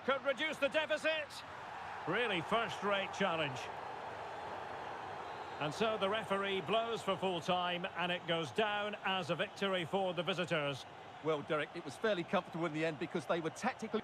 A: Could reduce the deficit. Really first-rate challenge. And so the referee blows for full time, and it goes down as a victory for the visitors.
B: Well, Derek, it was fairly comfortable in the end because they were tactically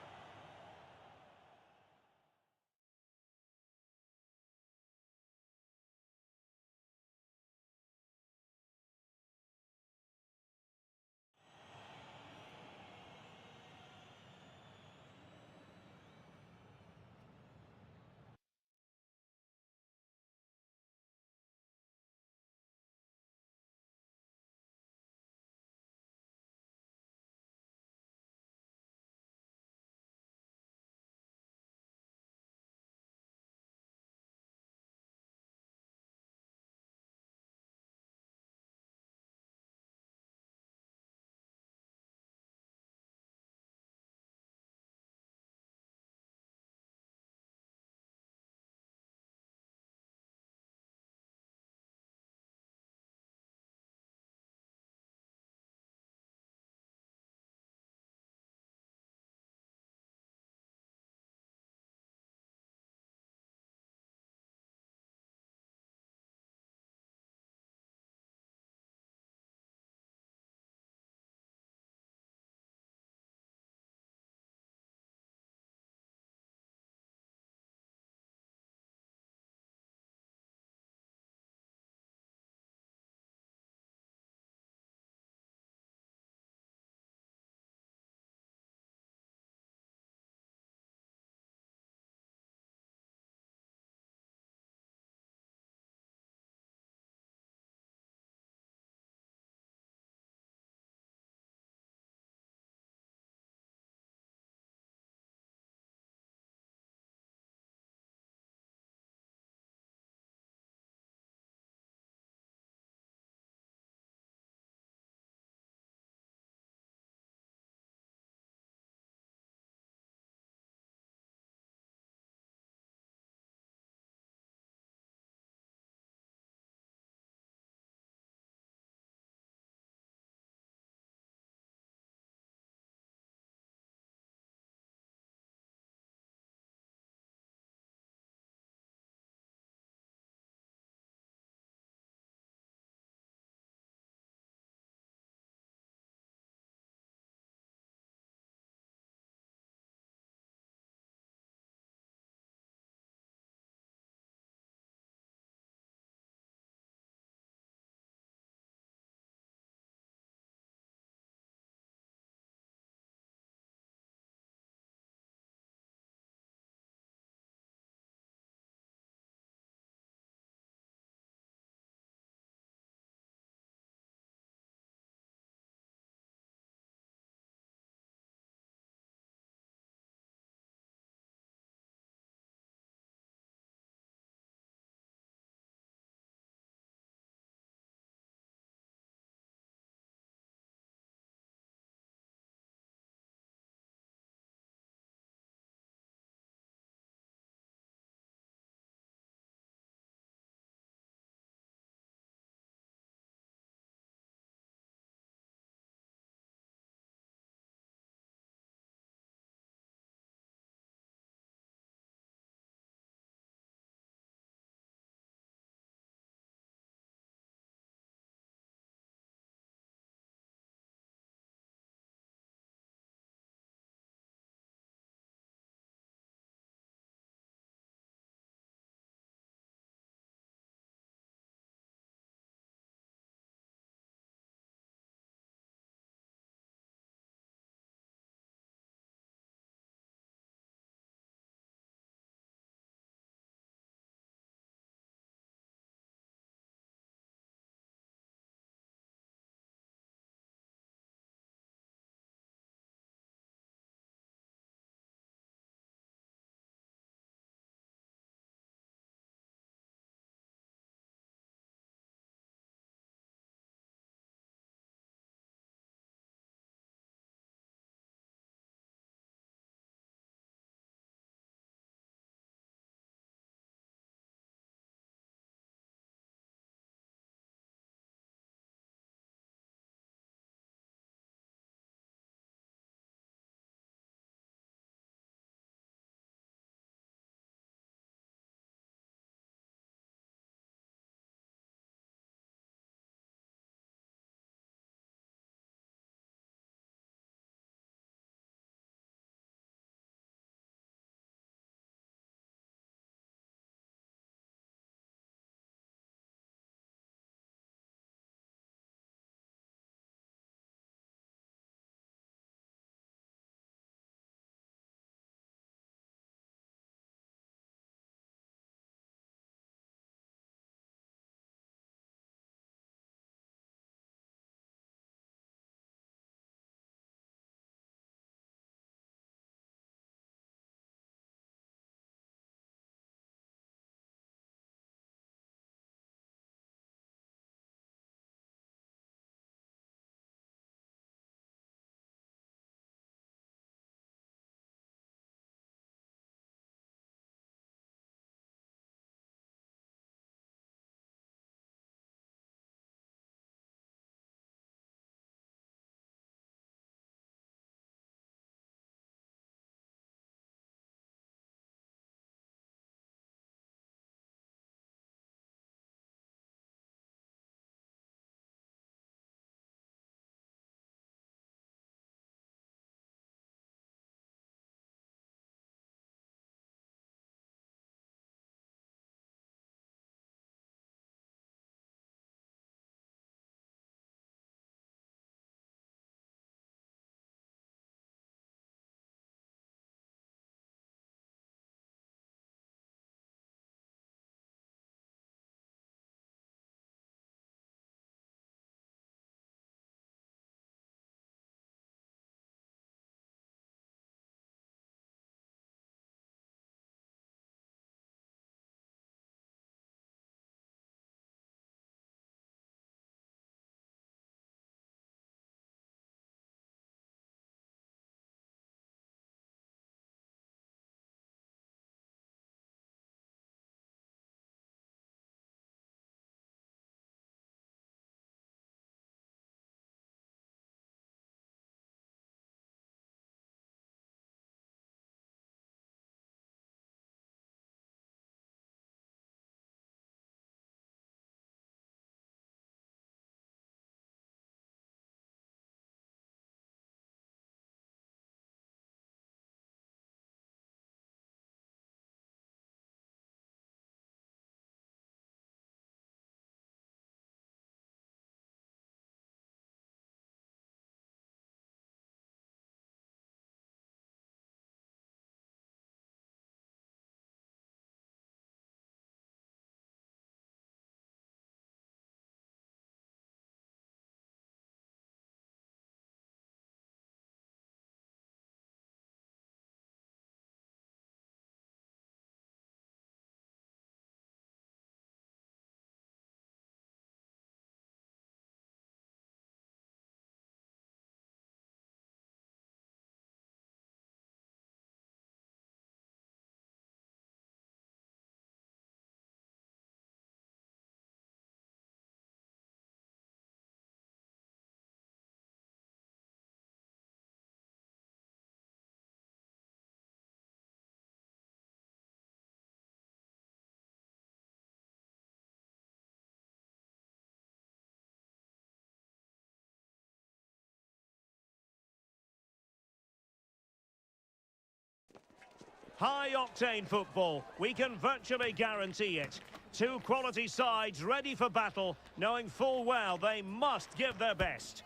A: High-octane football, we can virtually guarantee it. Two quality sides ready for battle, knowing full well they must give their best.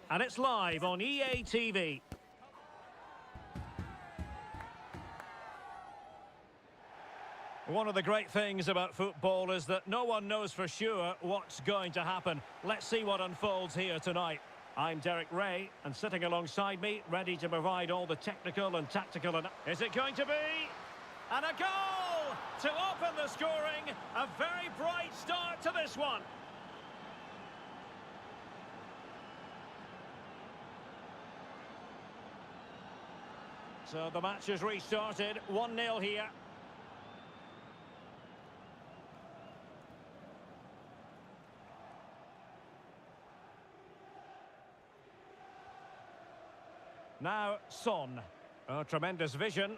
A: And it's live on EA TV. One of the great things about football is that no one knows for sure what's going to happen. Let's see what unfolds here tonight. I'm Derek Ray, and sitting alongside me, ready to provide all the technical and tactical... Is it going to be? And a goal to open the scoring. A very bright start to this one. So the match has restarted, 1-0 here. Now, Son. Oh, tremendous vision.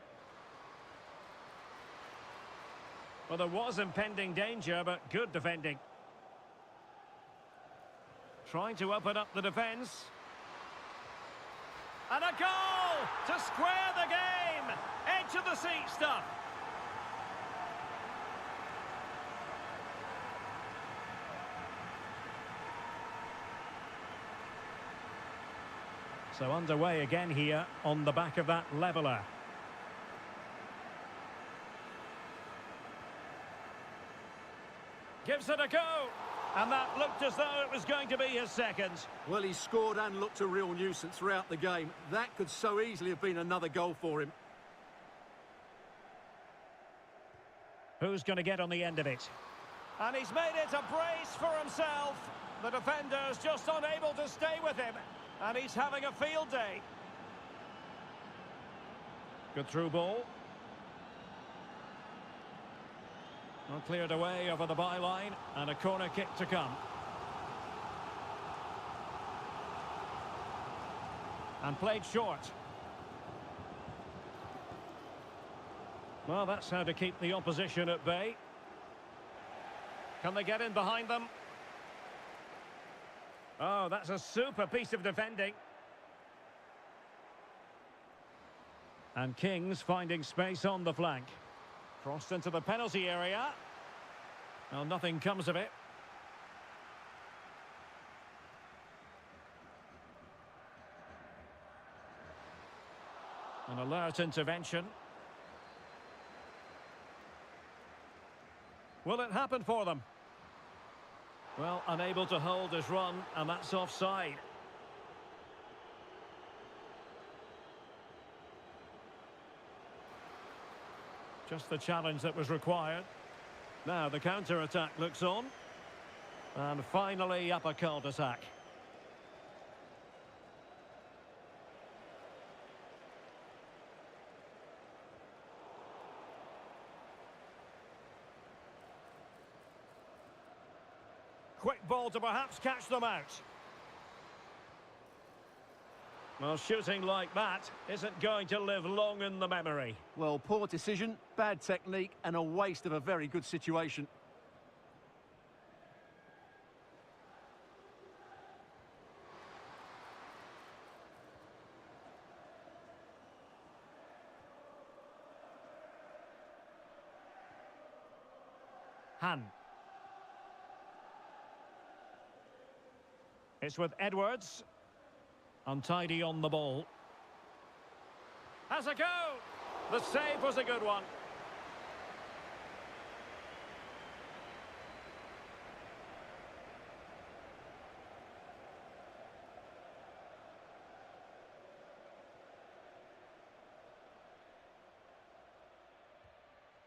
A: Well, there was impending danger, but good defending. Trying to open up the defence. And a goal to square the game. Edge of the seat stuff. So underway again here on the back of that leveller. Gives it a go. And that looked as though it was going to be his second.
B: Well, he scored and looked a real nuisance throughout the game. That could so easily have been another goal for him.
A: Who's going to get on the end of it? And he's made it a brace for himself. The defender's just unable to stay with him. And he's having a field day. Good through ball. Well, cleared away over the byline, and a corner kick to come. And played short. Well, that's how to keep the opposition at bay. Can they get in behind them? Oh, that's a super piece of defending. And Kings finding space on the flank. Crossed into the penalty area. Well, nothing comes of it. An alert intervention. Will it happen for them? Well, unable to hold his run, and that's offside. Just the challenge that was required. Now the counter-attack looks on. And finally up a cul-de-sac. Quick ball to perhaps catch them out. Well, shooting like that isn't going to live long in the memory.
B: Well, poor decision, bad technique, and a waste of a very good situation.
A: Han. It's with Edwards. Untidy on the ball. Has a go! The save was a good one.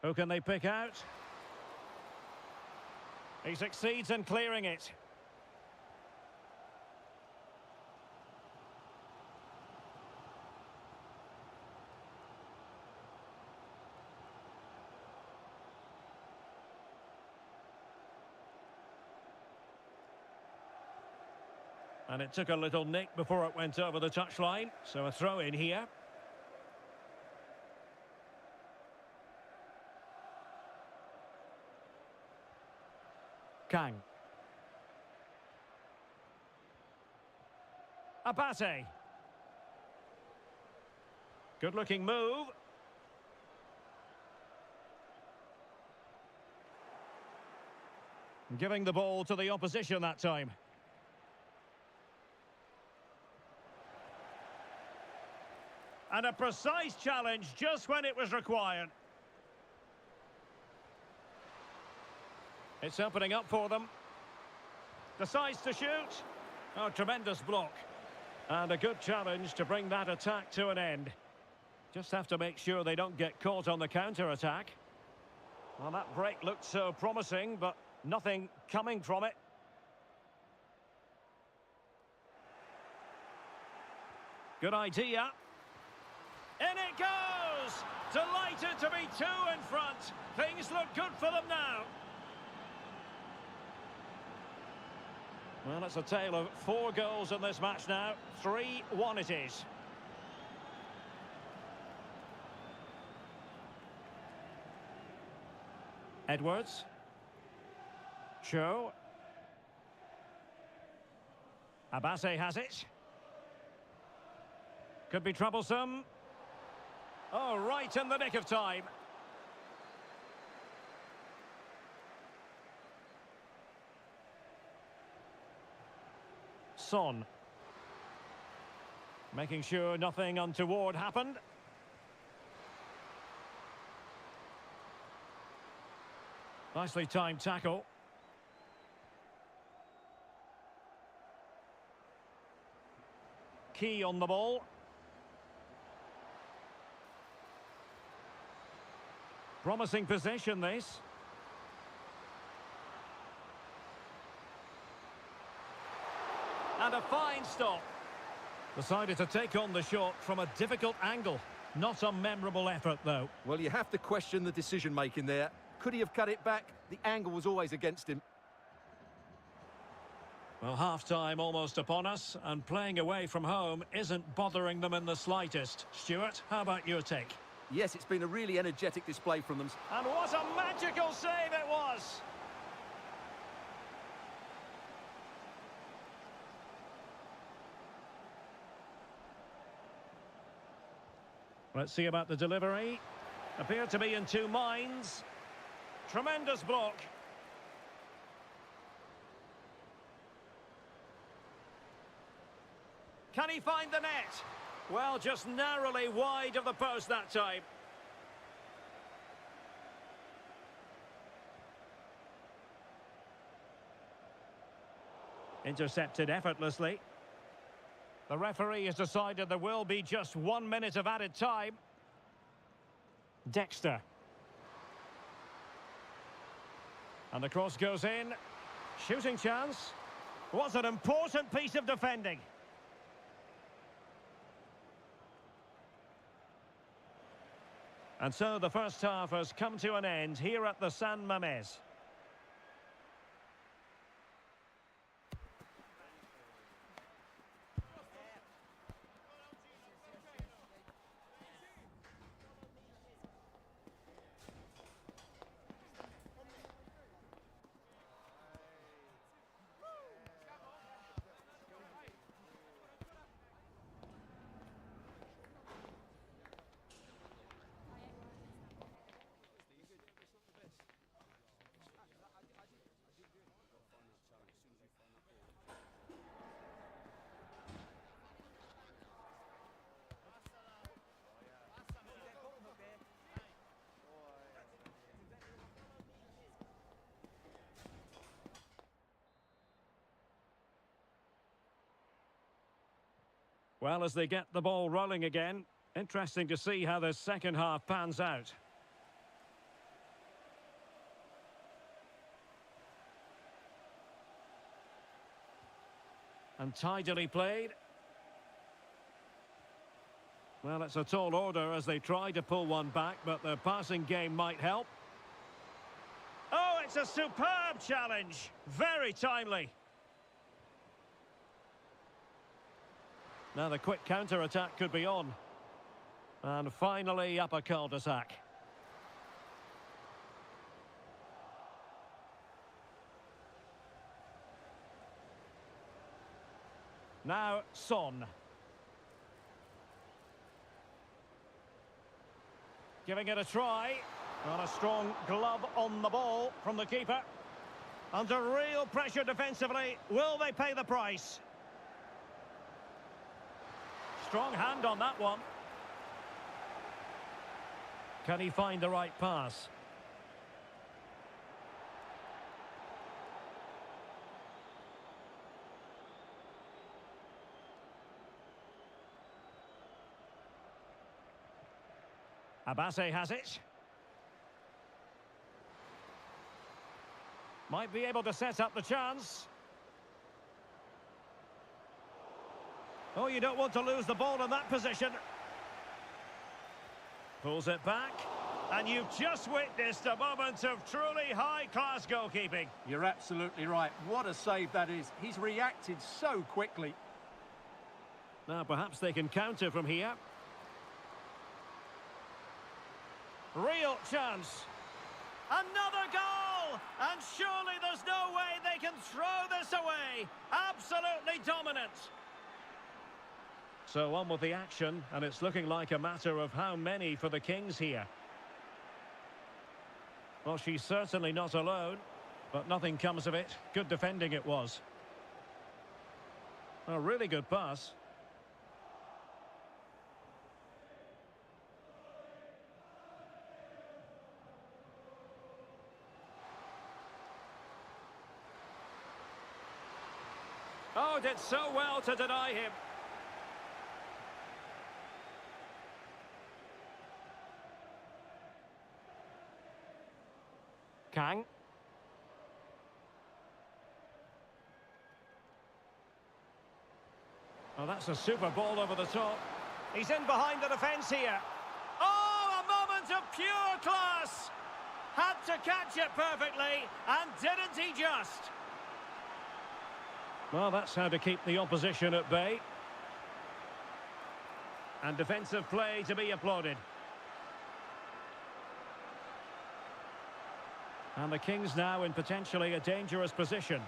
A: Who can they pick out? He succeeds in clearing it. And it took a little nick before it went over the touchline. So a throw in here. Kang. Abate. Good looking move. Giving the ball to the opposition that time. And a precise challenge just when it was required. It's opening up for them. Decides to shoot. Oh, tremendous block. And a good challenge to bring that attack to an end. Just have to make sure they don't get caught on the counter-attack. Well, that break looked so promising, but nothing coming from it. Good idea. In it goes! Delighted to be two in front. Things look good for them now. Well, it's a tale of 4 goals in this match now. 3-1 it is. Edwards. Cho. Abase has it. Could be troublesome. Oh, right in the nick of time. Son. Making sure nothing untoward happened. Nicely timed tackle. Key on the ball. Promising possession, this. And a fine stop. Decided to take on the shot from a difficult angle. Not a memorable effort, though.
B: Well, you have to question the decision-making there. Could he have cut it back? The angle was always against him.
A: Well, half-time almost upon us, and playing away from home isn't bothering them in the slightest. Stuart, how about your take?
B: Yes, it's been a really energetic display from them.
A: And what a magical save it was! Let's see about the delivery. Appear to be in two minds. Tremendous block. Can he find the net? Well, just narrowly wide of the post that time. Intercepted effortlessly. The referee has decided there will be just 1 minute of added time. Dexter. And the cross goes in. Shooting chance. Was an important piece of defending. And so the first half has come to an end here at the San Mamés. Well, as they get the ball rolling again, interesting to see how the second half pans out. And tidily played. Well, it's a tall order as they try to pull one back, but the passing game might help. Oh, it's a superb challenge. Very timely. Now the quick counter-attack could be on. And finally up a cul-de-sac. Now Son. Giving it a try. Not a strong glove on the ball from the keeper. Under real pressure defensively. Will they pay the price? Strong hand on that one. Can he find the right pass? Abase has it. Might be able to set up the chance. Oh, you don't want to lose the ball in that position. Pulls it back. And you've just witnessed a moment of truly high-class goalkeeping.
B: You're absolutely right. What a save that is. He's reacted so quickly.
A: Now, perhaps they can counter from here. Real chance. Another goal! And surely there's no way they can throw this away. Absolutely dominant. So on with the action, and it's looking like a matter of how many for the Kings here. Well, she's certainly not alone, but nothing comes of it. Good defending it was. A really good pass. Oh, did so well to deny him. Kang. Oh, that's a super ball over the top. He's in behind the defence here. Oh, a moment of pure class. Had to catch it perfectly, and didn't he just? Well, that's how to keep the opposition at bay. And defensive play to be applauded. And the Kings now in potentially a dangerous position.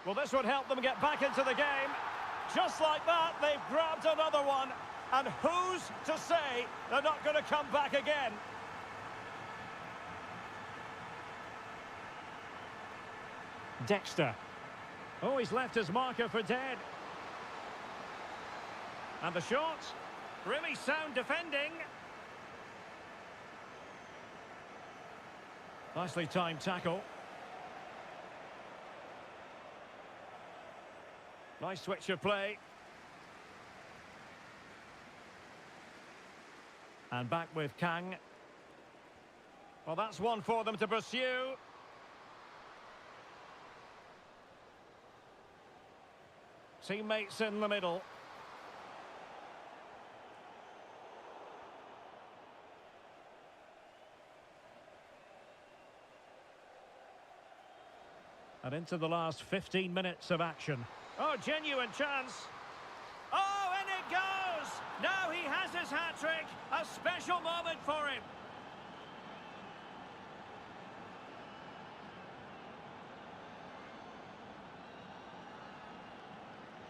A: Well, this would help them get back into the game. Just like that, they've grabbed another one. And who's to say they're not going to come back again? Dexter. Oh, he's left his marker for dead. And the shot. Really sound defending. Nicely timed tackle. Nice switch of play. And back with Kang. Well, that's one for them to pursue. Teammates in the middle. And into the last 15 minutes of action. Oh, genuine chance. Oh, and it goes! Now he has his hat-trick. A special moment for him.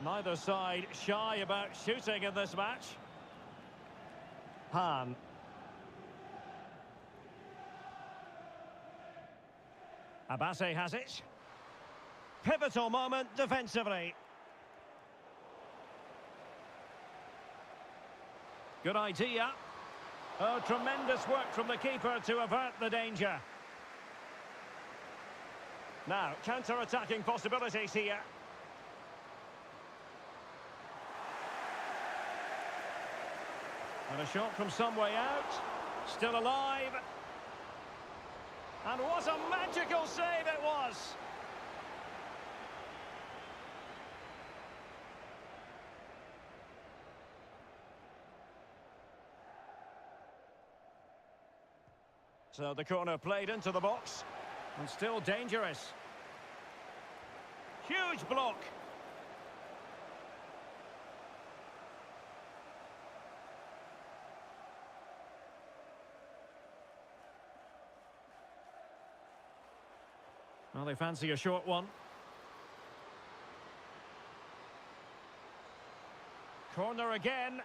A: Neither side shy about shooting in this match. Hahn. Abase has it. Pivotal moment defensively. Good idea. Oh, tremendous work from the keeper to avert the danger. Now, counter-attacking possibilities here. And a shot from some way out. Still alive. And what a magical save it was. So the corner played into the box. And still dangerous. Huge block. Well, they fancy a short one. Corner again.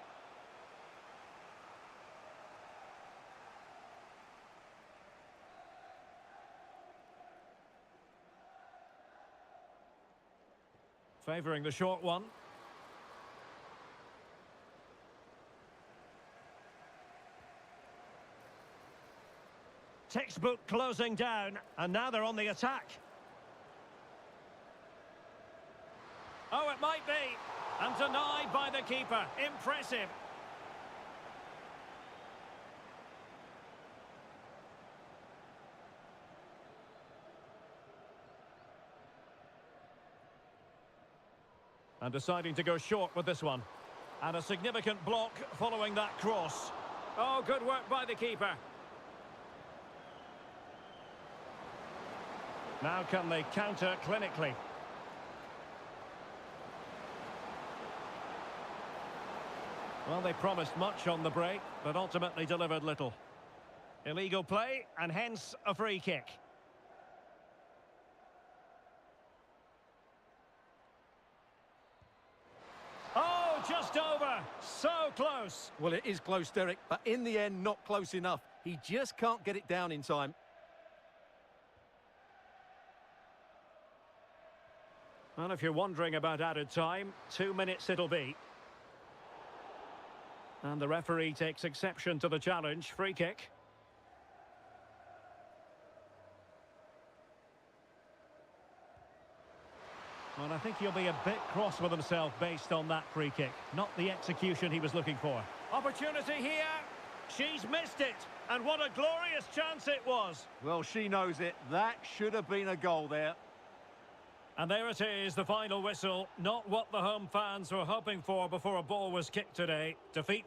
A: Favouring the short one. Textbook closing down, and now they're on the attack. Oh, it might be. And denied by the keeper. Impressive. And deciding to go short with this one. And a significant block following that cross. Oh, good work by the keeper. Now can they counter clinically? Well, they promised much on the break, but ultimately delivered little. Illegal play, and hence a free kick. Oh, just over. So close.
B: Well, it is close, Derek, but in the end, not close enough. He just can't get it down in time.
A: Well, if you're wondering about added time, 2 minutes it'll be. And the referee takes exception to the challenge. Free kick. Well, I think he'll be a bit cross with himself based on that free kick. Not the execution he was looking for. Opportunity here. She's missed it. And what a glorious chance it was.
B: Well, she knows it. That should have been a goal there.
A: And there it is, the final whistle. Not what the home fans were hoping for before a ball was kicked today. Defeat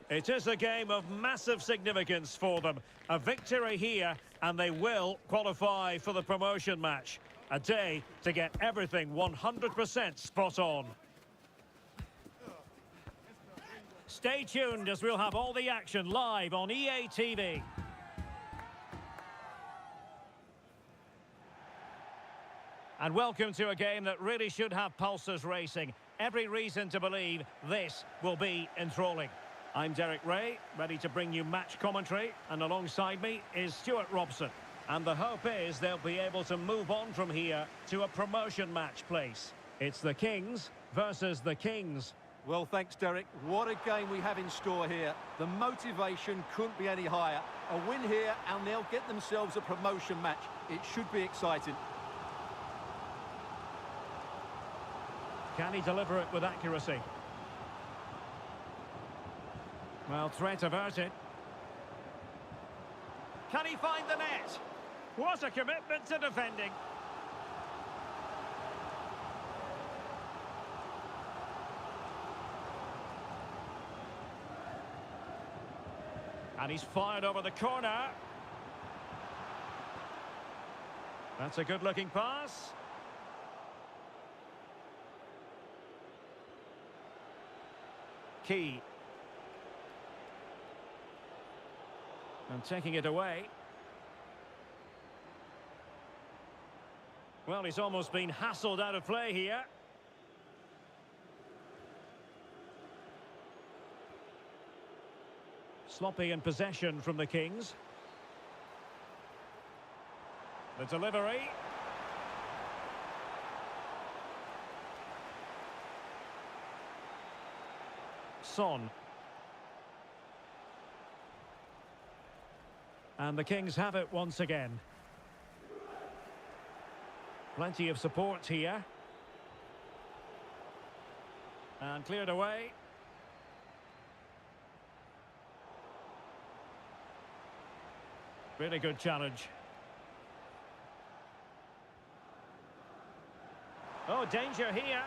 A: It is a game of massive significance for them. A victory here, and they will qualify for the promotion match. A day to get everything 100% spot on. Stay tuned as we'll have all the action live on EA TV. And welcome to a game that really should have pulses racing. Every reason to believe this will be enthralling. I'm Derek Ray, ready to bring you match commentary, and alongside me is Stuart Robson. And the hope is they'll be able to move on from here to a promotion match place. It's the Kings versus the Kings.
B: Well, thanks, Derek. What a game we have in store here. The motivation couldn't be any higher. A win here, and they'll get themselves a promotion match. It should be exciting.
A: Can he deliver it with accuracy? Well, threat averted. Can he find the net? What a commitment to defending. And he's fired over the corner. That's a good-looking pass. Key. And taking it away. Well, he's almost been hassled out of play here. Sloppy in possession from the Kings. The delivery. Son. And the Kings have it once again. Plenty of support here. And cleared away. Really good challenge. Oh, danger here.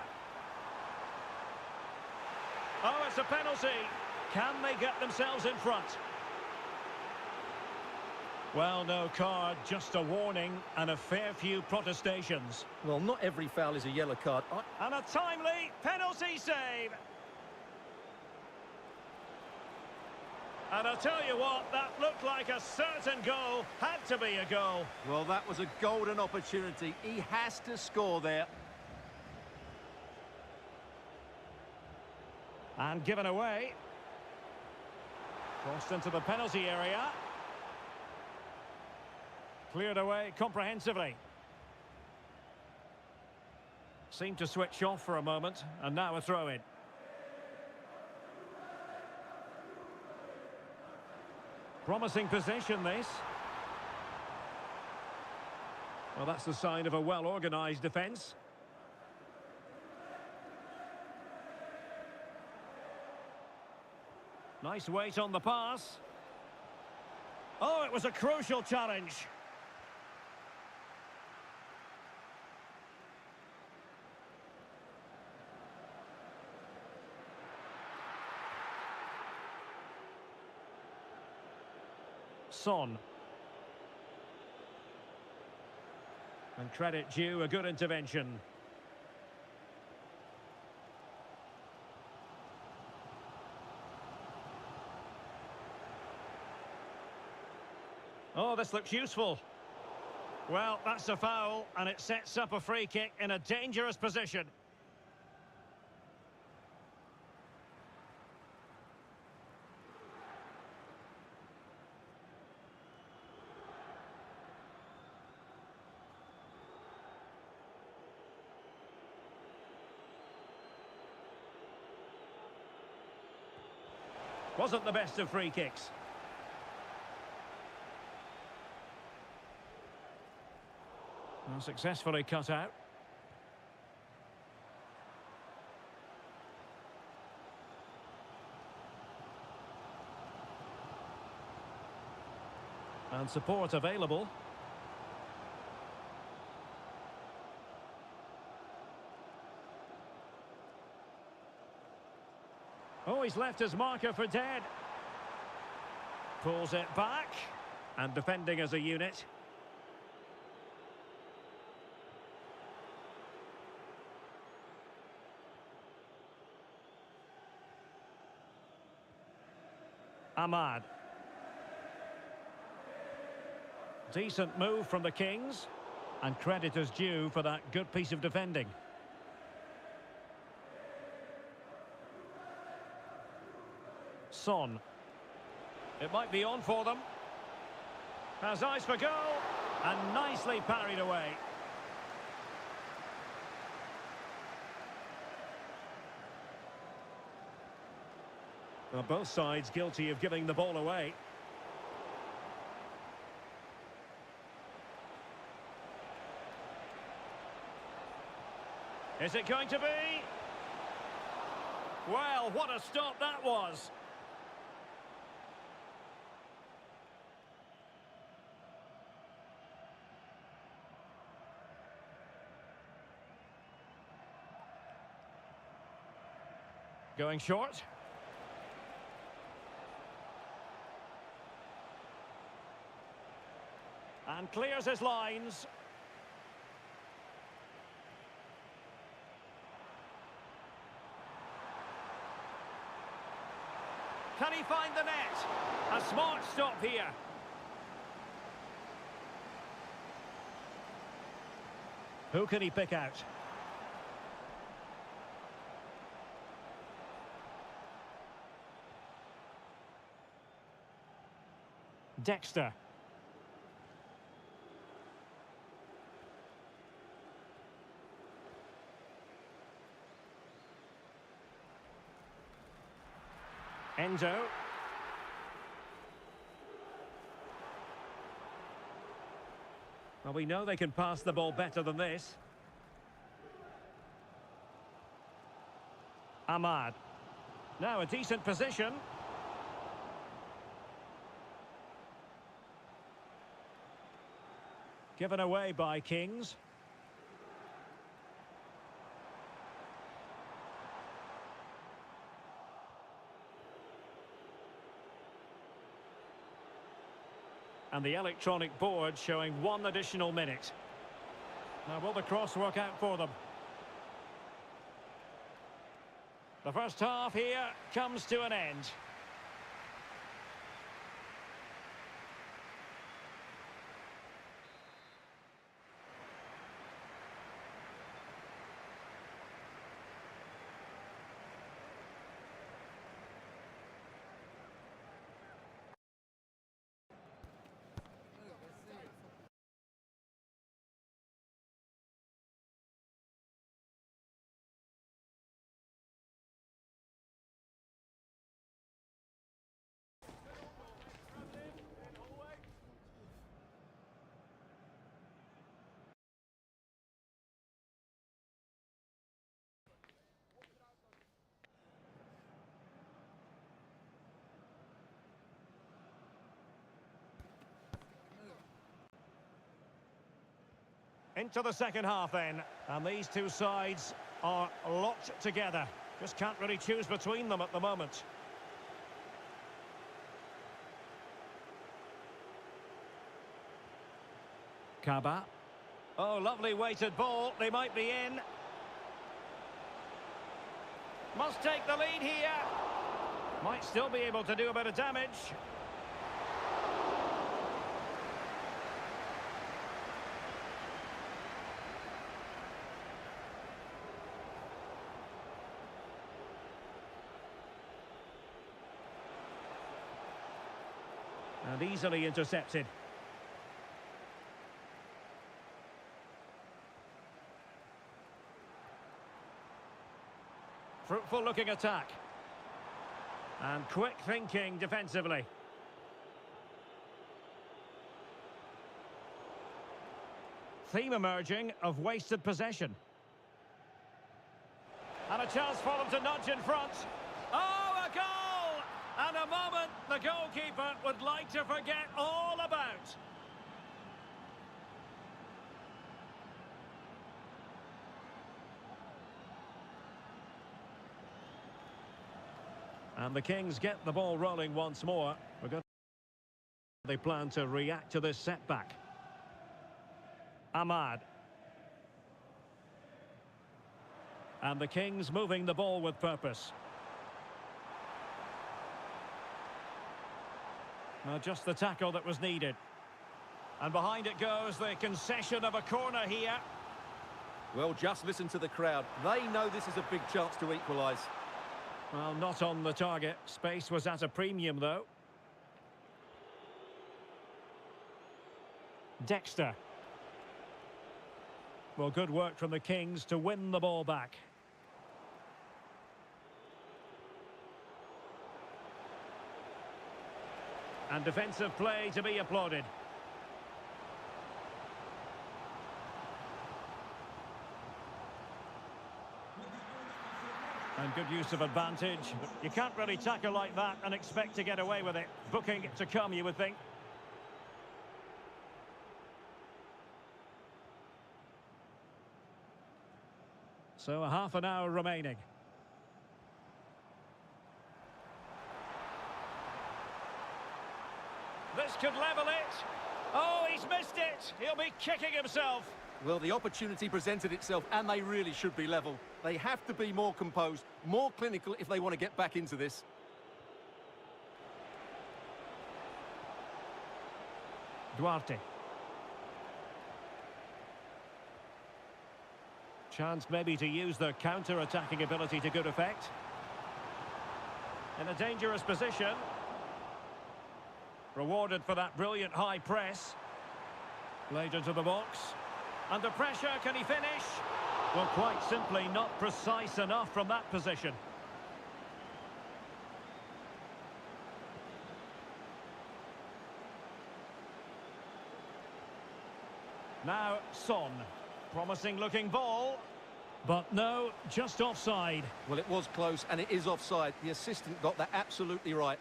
A: Oh, it's a penalty. Can they get themselves in front? Well, no card, just a warning and a fair few protestations.
B: Well, not every foul is a yellow card.
A: And a timely penalty save. And I'll tell you what, that looked like a certain goal. Had to be a goal.
B: Well, that was a golden opportunity. He has to score there.
A: And given away. Crossed into the penalty area. Cleared away comprehensively. Seemed to switch off for a moment, and now a throw-in. Promising position, this. Well, that's the sign of a well-organised defence. Nice weight on the pass. Oh, it was a crucial challenge. Son. And credit due, a good intervention. Oh, this looks useful. Well, that's a foul, and it sets up a free kick in a dangerous position. Wasn't the best of free kicks. Well, successfully cut out. And support available. Oh, he's left his marker for dead. Pulls it back. And defending as a unit. Ahmad. Decent move from the Kings. And credit is due for that good piece of defending. Son. It might be on for them. Has eyes for goal. And nicely parried away. Well, both sides guilty of giving the ball away. Is it going to be? Well, what a stop that was. Going short. And clears his lines. Can he find the net? A smart stop here. Who can he pick out? Dexter. Enzo. Well, we know they can pass the ball better than this. Ahmad. Now a decent position. Given away by Kings. And the electronic board showing 1 additional minute. Now, will the cross work out for them? The first half here comes to an end. Into the second half then, and these two sides are locked together. Just can't really choose between them at the moment. Kaba. Oh, lovely weighted ball. They might be in. Must take the lead here. Might still be able to do a bit of damage. And easily intercepted. Fruitful looking attack. And quick thinking defensively. Theme emerging of wasted possession. And a chance for them to nudge in front. Oh, a goal! And a moment the goalkeeper would like to forget all about. And the Kings get the ball rolling once more. We're going They plan to react to this setback. Ahmad. And the Kings moving the ball with purpose. Now just the tackle that was needed. And behind it goes the concession of a corner here.
B: Well, just listen to the crowd. They know this is a big chance to equalise.
A: Well, not on the target. Space was at a premium, though. Dexter. Well, good work from the Kings to win the ball back. And defensive play to be applauded. And good use of advantage. You can't really tackle like that and expect to get away with it. Booking to come, you would think. So a half an hour remaining. This could level it. Oh, he's missed it. He'll be kicking himself.
B: Well, the opportunity presented itself, and they really should be level. They have to be more composed, more clinical if they want to get back into this.
A: Duarte. Chance maybe to use their counter-attacking ability to good effect. In a dangerous position. Rewarded for that brilliant high press. Played into the box. Under pressure, can he finish? Well, quite simply not precise enough from that position. Now, Son. Promising looking ball. But no, just offside.
B: Well, it was close, and it is offside. The assistant got that absolutely right.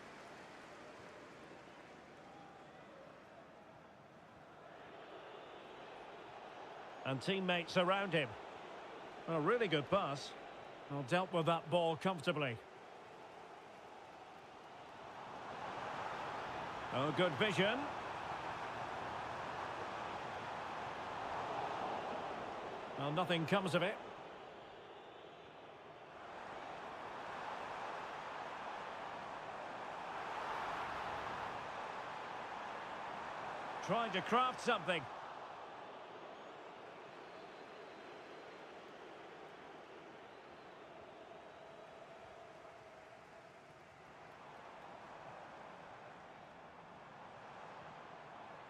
A: And teammates around him. A really good pass. Well, dealt with that ball comfortably. Oh, good vision. Well, nothing comes of it. Trying to craft something.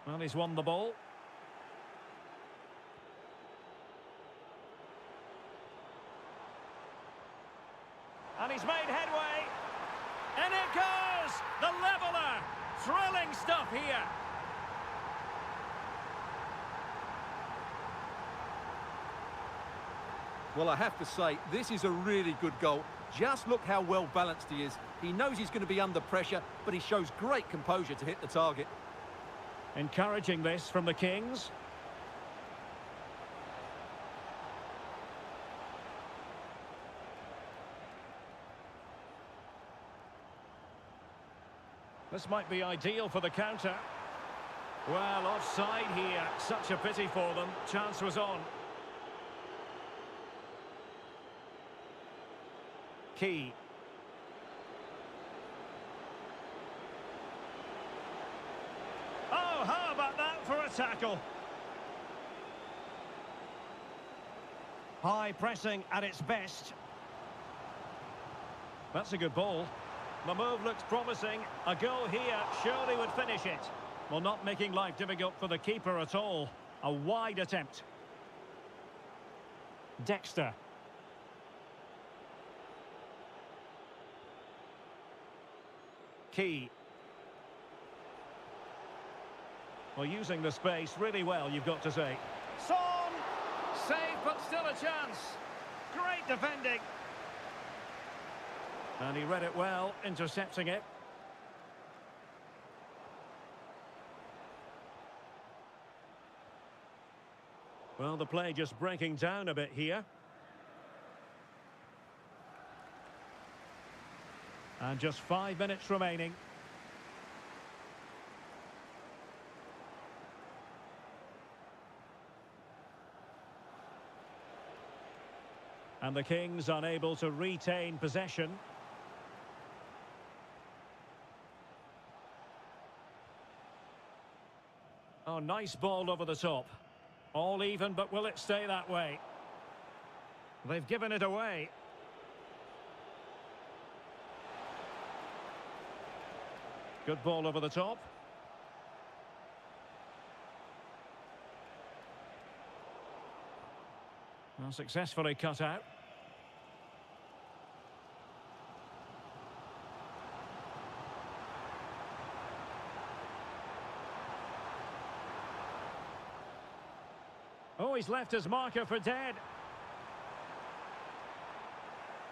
A: Well, he's won the ball. And he's made headway. And it goes! The leveller! Thrilling stuff here.
B: Well, I have to say, this is a really good goal. Just look how well balanced he is. He knows he's going to be under pressure, but he shows great composure to hit the target.
A: Encouraging this from the Kings. This might be ideal for the counter. Well, offside here. Such a pity for them. Chance was on. Key. Oh, how about that for a tackle? High pressing at its best. That's a good ball. The move looks promising. A goal here surely would finish it. Well, not making life difficult for the keeper at all. A wide attempt. Dexter. Key. Well, using the space really well, you've got to say. Son! Save, but still a chance. Great defending. And he read it well, intercepting it. Well, the play just breaking down a bit here. And just 5 minutes remaining. And the Kings unable to retain possession. Oh, nice ball over the top. All even, but will it stay that way? They've given it away. Good ball over the top. Well, successfully cut out. Oh, he's left his marker for dead.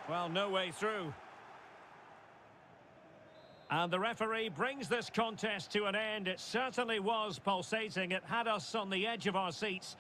A: Well, no way through. And the referee brings this contest to an end. It certainly was pulsating. It had us on the edge of our seats.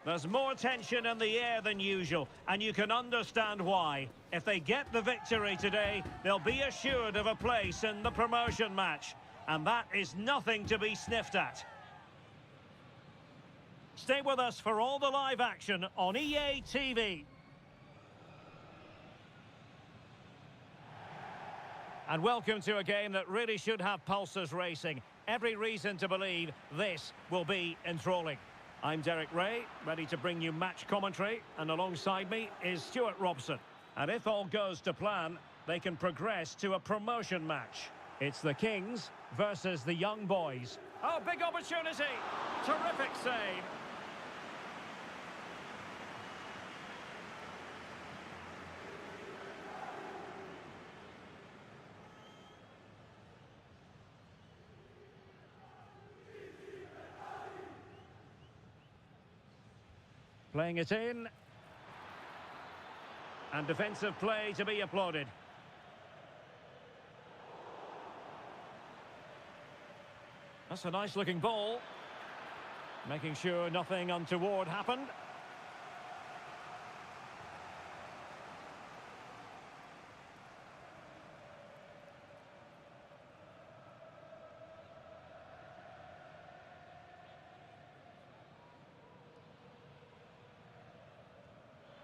A: There's more tension in the air than usual, and you can understand why. If they get the victory today, they'll be assured of a place in the promotion match. And that is nothing to be sniffed at. Stay with us for all the live action on EA TV. And welcome to a game that really should have pulses racing. Every reason to believe this will be enthralling. I'm Derek Ray, ready to bring you match commentary, and alongside me is Stuart Robson. And if all goes to plan, they can progress to a promotion match. It's the Kings versus the Young Boys. Oh, big opportunity! Terrific save! Playing it in. And defensive play to be applauded. That's a nice looking ball. Making sure nothing untoward happened.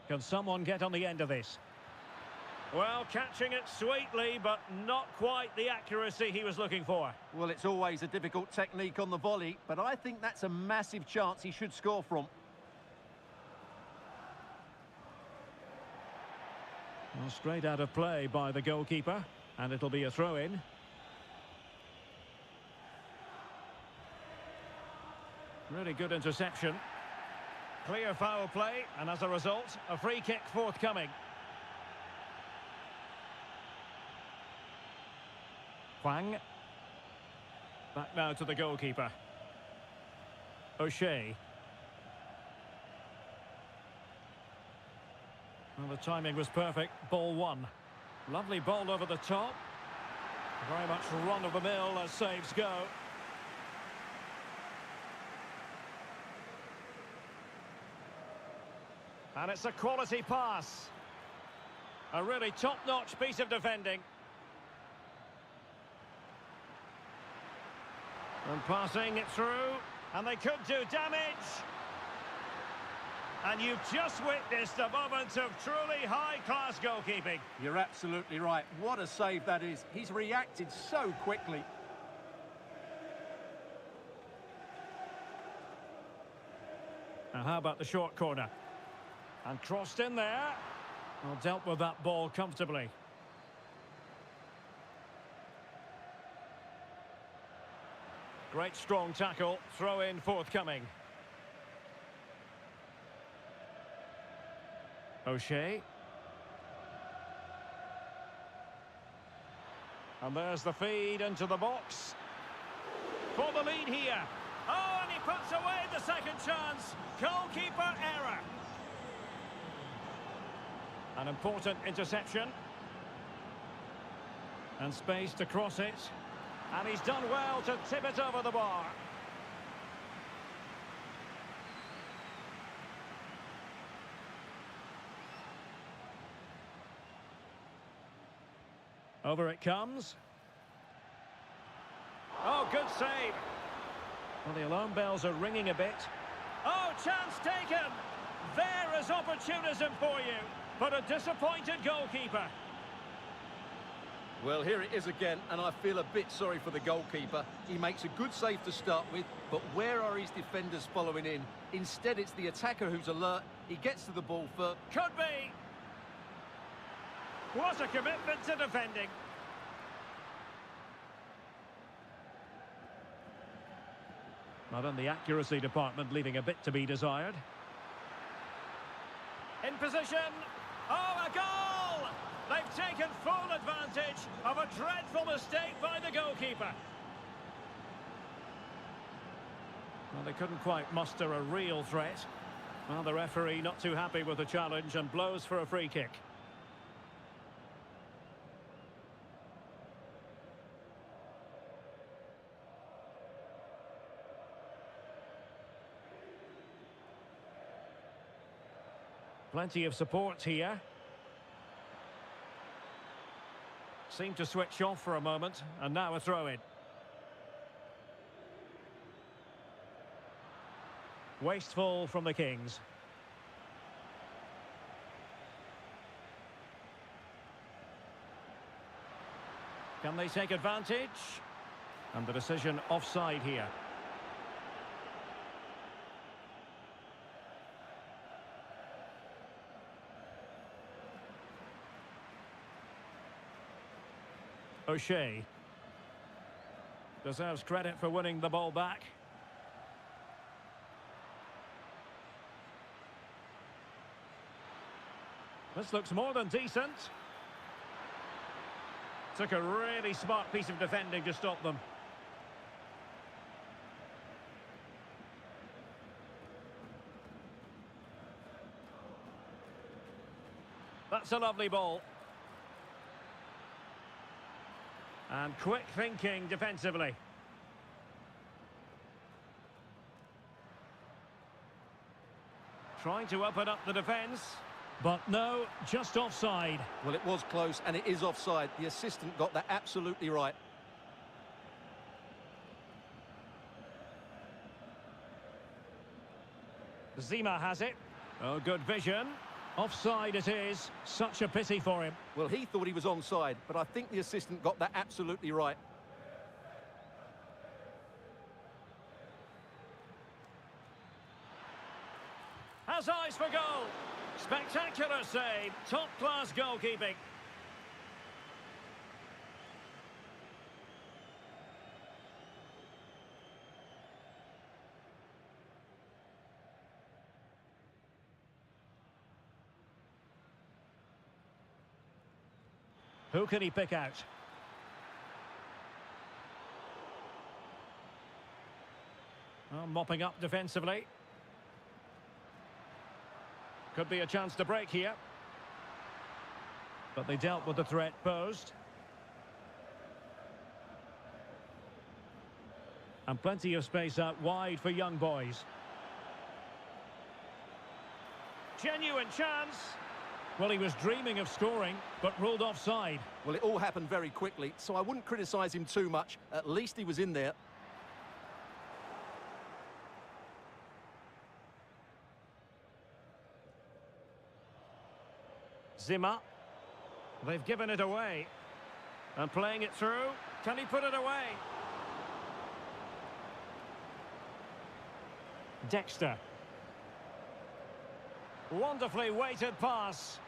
A: Can someone get on the end of this? Well, catching it sweetly, but not quite the accuracy he was looking for.
B: Well, it's always a difficult technique on the volley, but I think that's a massive chance he should score from.
A: Well, straight out of play by the goalkeeper, and it'll be a throw-in. Really good interception. Clear foul play, and as a result, a free kick forthcoming. Hwang. Back now to the goalkeeper. O'Shea. Well, the timing was perfect. Ball one. Lovely ball over the top. Very much run-of-the-mill as saves go. And it's a quality pass. A really top-notch piece of defending. And passing it through. And they could do damage. And you've just witnessed a moment of truly high-class goalkeeping.
B: You're absolutely right. What a save that is. He's reacted so quickly.
A: Now, how about the short corner? And crossed in there. Well, dealt with that ball comfortably. Great strong tackle. Throw in forthcoming. O'Shea. And there's the feed into the box. For the lead here. Oh, and he puts away the second chance. Goalkeeper error. An important interception. And space to cross it. And he's done well to tip it over the bar. Over it comes. Oh, good save. Well, the alarm bells are ringing a bit. Oh, chance taken. There is opportunism for you. But a disappointed goalkeeper.
B: Well, here it is again, and I feel a bit sorry for the goalkeeper. He makes a good save to start with, but where are his defenders following in? Instead, it's the attacker who's alert. He gets to the ball first.
A: Could be. What a commitment to defending. Not in the accuracy department, leaving a bit to be desired. In position. Oh, a goal! They've taken full advantage of a dreadful mistake by the goalkeeper. Well, they couldn't quite muster a real threat. Well, the referee not too happy with the challenge and blows for a free kick. Plenty of support here. Seemed to switch off for a moment, and now a throw-in. Wasteful from the Kings. Can they take advantage? And the decision offside here. O'Shea deserves credit for winning the ball back. This looks more than decent. Took a really smart piece of defending to stop them. That's a lovely ball. And quick thinking defensively. Trying to open up the defence. But no, just offside.
B: Well, it was close, and it is offside. The assistant got that absolutely right.
A: Zima has it. Oh, good vision. Offside it is. Such a pity for him.
B: Well, he thought he was onside, but I think the assistant got that absolutely right.
A: Has eyes for goal. Spectacular save. Top-class goalkeeping. Who can he pick out? Well, mopping up defensively. Could be a chance to break here. But they dealt with the threat posed. And plenty of space out wide for young boys. Genuine chance. Well, he was dreaming of scoring, but ruled offside.
B: Well, it all happened very quickly, so I wouldn't criticise him too much. At least he was in there.
A: Zima. They've given it away. And playing it through. Can he put it away? Dexter. Wonderfully weighted pass.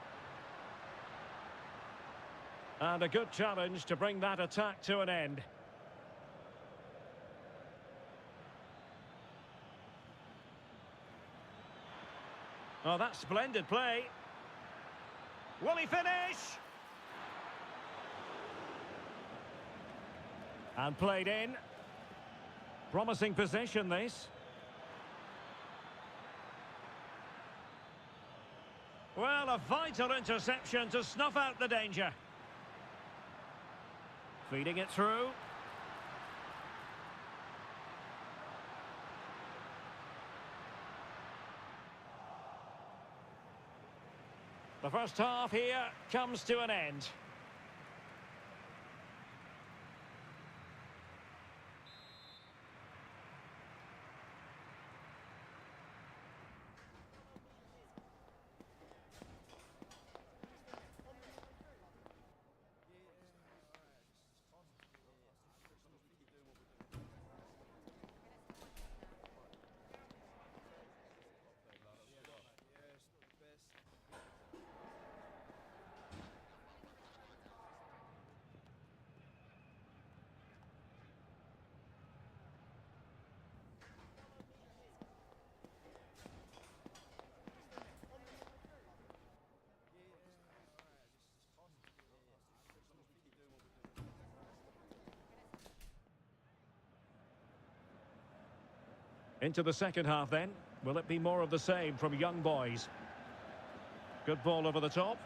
A: And a good challenge to bring that attack to an end. Oh, that's splendid play. Will he finish? And played in. Promising possession, this. Well, a vital interception to snuff out the danger. Feeding it through. The first half here comes to an end. Into the second half then. Will it be more of the same from young boys? Good ball over the top.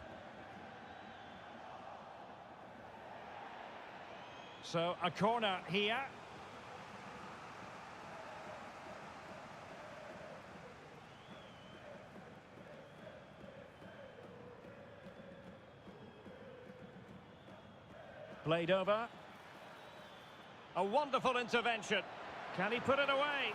A: So a corner here. Played over. A wonderful intervention. Can he put it away?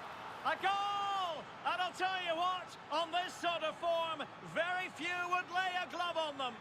A: A goal! And I'll tell you what, on this sort of form, very few would lay a glove on them.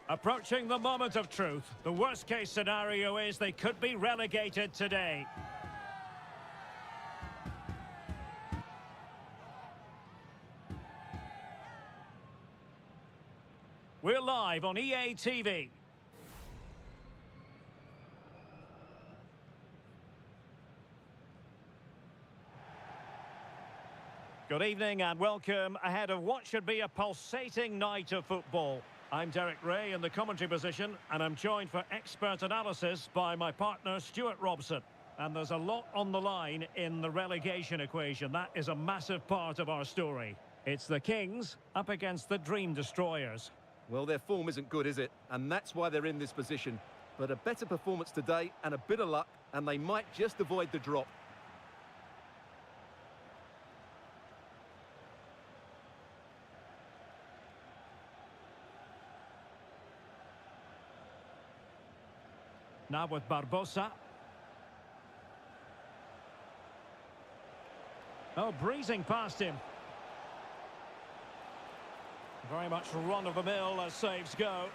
A: Approaching the moment of truth. The worst case scenario is they could be relegated today. We're live on EA TV. Good evening and welcome ahead of what should be a pulsating night of football. I'm Derek Ray in the commentary position, and I'm joined for expert analysis by my partner Stuart Robson. And there's a lot on the line in the relegation equation. That is a massive part of our story. It's the Kings up against the Dream Destroyers.
B: Well, their form isn't good, is it? And that's why they're in this position. But a better performance today and a bit of luck, and they might just avoid the drop.
A: Now with Barbosa. Oh, breezing past him. Very much run-of-the-mill as saves go.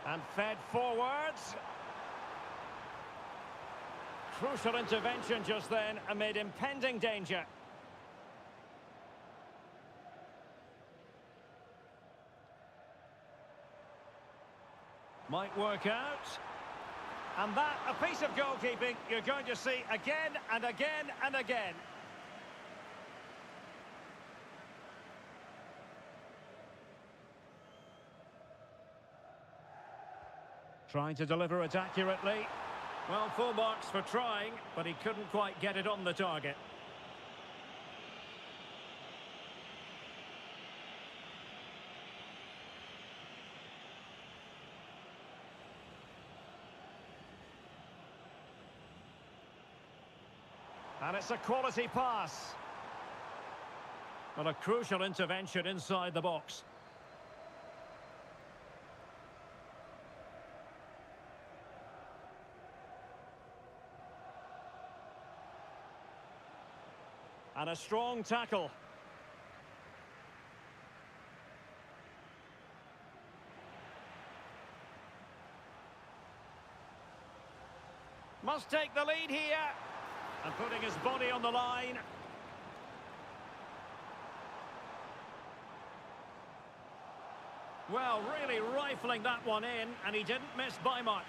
A: And fed forwards. Crucial intervention just then amid impending danger. Might work out. And that, a piece of goalkeeping you're going to see again and again and again. Trying to deliver it accurately. Well, full marks for trying, but he couldn't quite get it on the target. And it's a quality pass. Well, a crucial intervention inside the box. And a strong tackle. Must take the lead here. And putting his body on the line. Well, really rifling that one in, and he didn't miss by much.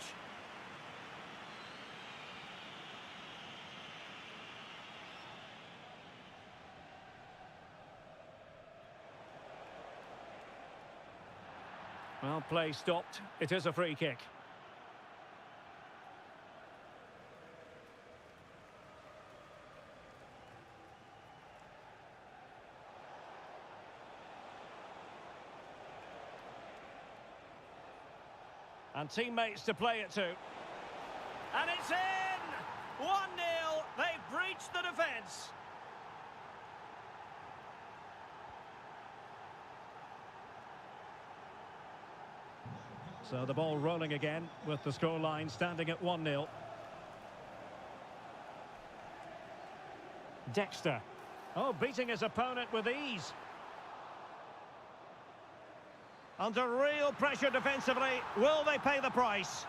A: Well, play stopped. It is a free kick. And teammates to play it to. And it's in! 1-0. They've breached the defence. So the ball rolling again with the scoreline standing at 1-0. Dexter. Oh, beating his opponent with ease. Under real pressure defensively, will they pay the price?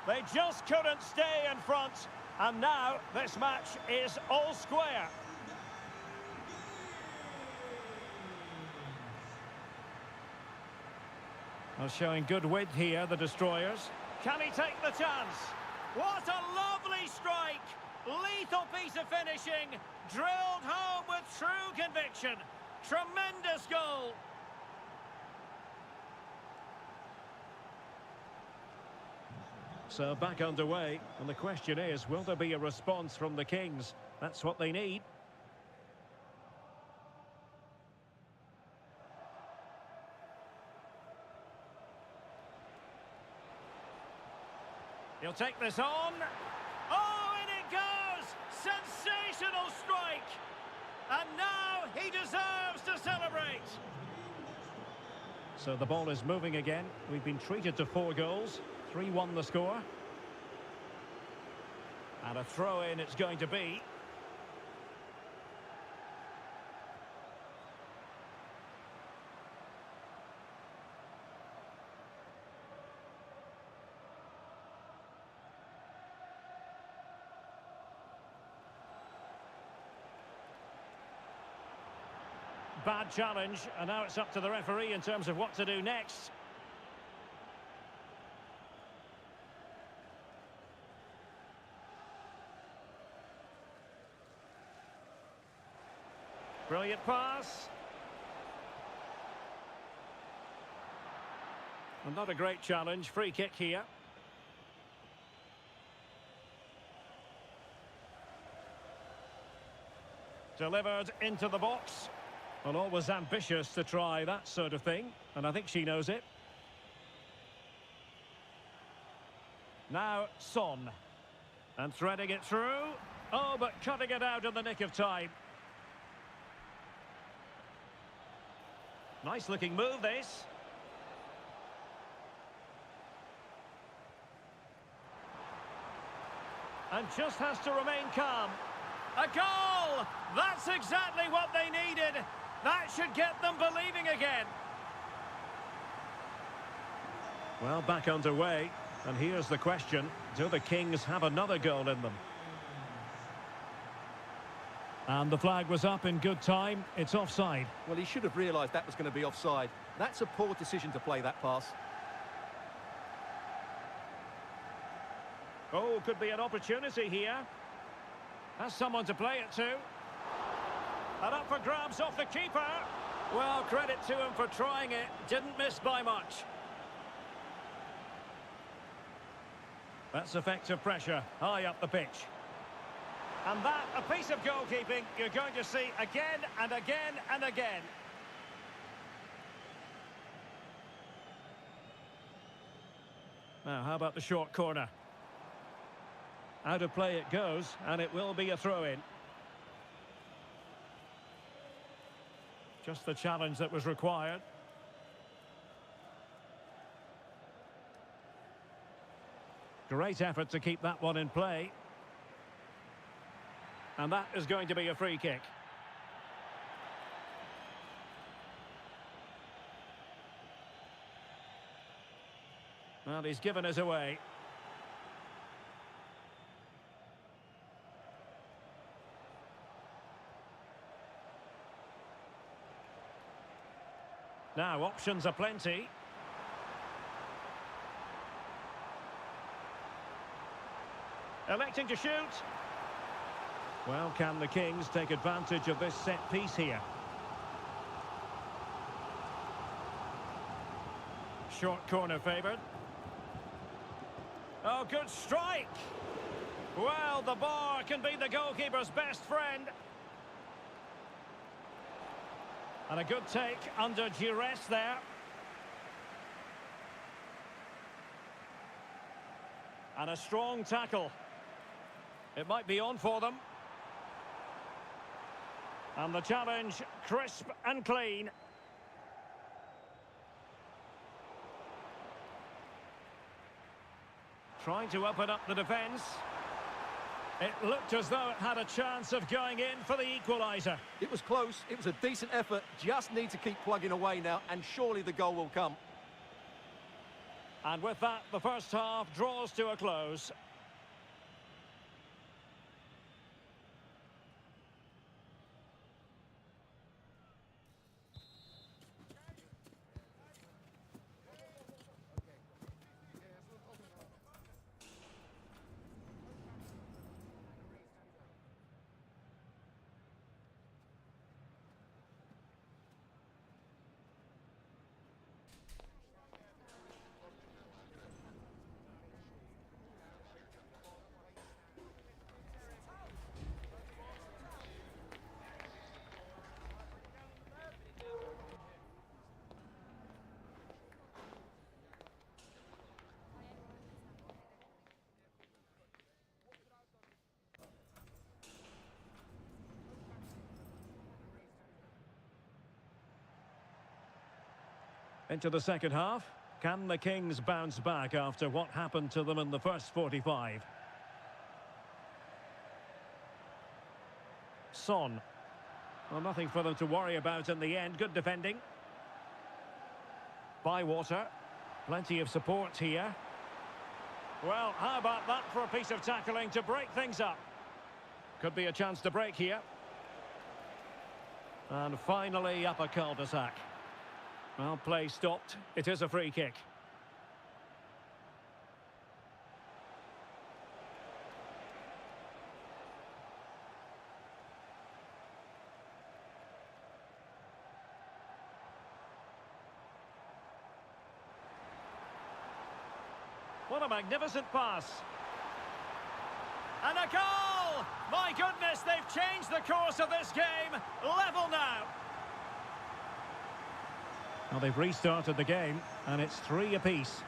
A: They just couldn't stay in front, and now this match is all square. Well, showing good width here, the Destroyers. Can he take the chance? What a lovely strike! Lethal piece of finishing, drilled home with true conviction. Tremendous goal. So back underway, and the question is, will there be a response from the Kings? That's what they need. He'll take this on. Oh, and it goes! Sensational strike! And now he deserves to celebrate. So the ball is moving again. We've been treated to 4 goals. 3-1 the score. And a throw-in it's going to be. bad challenge, and now it's up to the referee in terms of what to do next. Brilliant pass. And not a great challenge. Free kick here. Delivered into the box. Well, always ambitious to try that sort of thing, and I think she knows it. Now Son. And threading it through. Oh, but cutting it out in the nick of time. Nice looking move, this. And just has to remain calm. A goal! That's exactly what they needed. That should get them believing again. Well, back underway. And here's the question. Do the Kings have another goal in them? And the flag was up in good time. It's offside.
B: Well, he should have realised that was going to be offside. That's a poor decision to play that pass.
A: Oh, could be an opportunity here. Has someone to play it to. And up for grabs off the keeper. Well, credit to him for trying it. Didn't miss by much. That's effective pressure high up the pitch. And that, a piece of goalkeeping you're going to see again and again and again. Now, how about the short corner? Out of play it goes, and it will be a throw-in. Just the challenge that was required. Great effort to keep that one in play. And that is going to be a free kick. Well, he's given us away. Now, options are plenty. Electing to shoot. Well, can the Kings take advantage of this set piece here? Short corner favoured. Oh, good strike! Well, the bar can be the goalkeeper's best friend. And a good take under duress there. And a strong tackle. It might be on for them. And the challenge, crisp and clean. Trying to open up the defence. It looked as though it had a chance of going in for the equaliser.
B: It was close, it was a decent effort, just need to keep plugging away now, and surely the goal will come.
A: And with that, the first half draws to a close. Into the second half. Can the Kings bounce back after what happened to them in the first 45? Son. Well, nothing for them to worry about in the end. Good defending. Bywater. Plenty of support here. Well, how about that for a piece of tackling to break things up? Could be a chance to break here. And finally up a cul-de-sac. Well, play stopped. It is a free kick. What a magnificent pass. And a goal! My goodness, they've changed the course of this game. Level now. Well, they've restarted the game, and it's 3 apiece.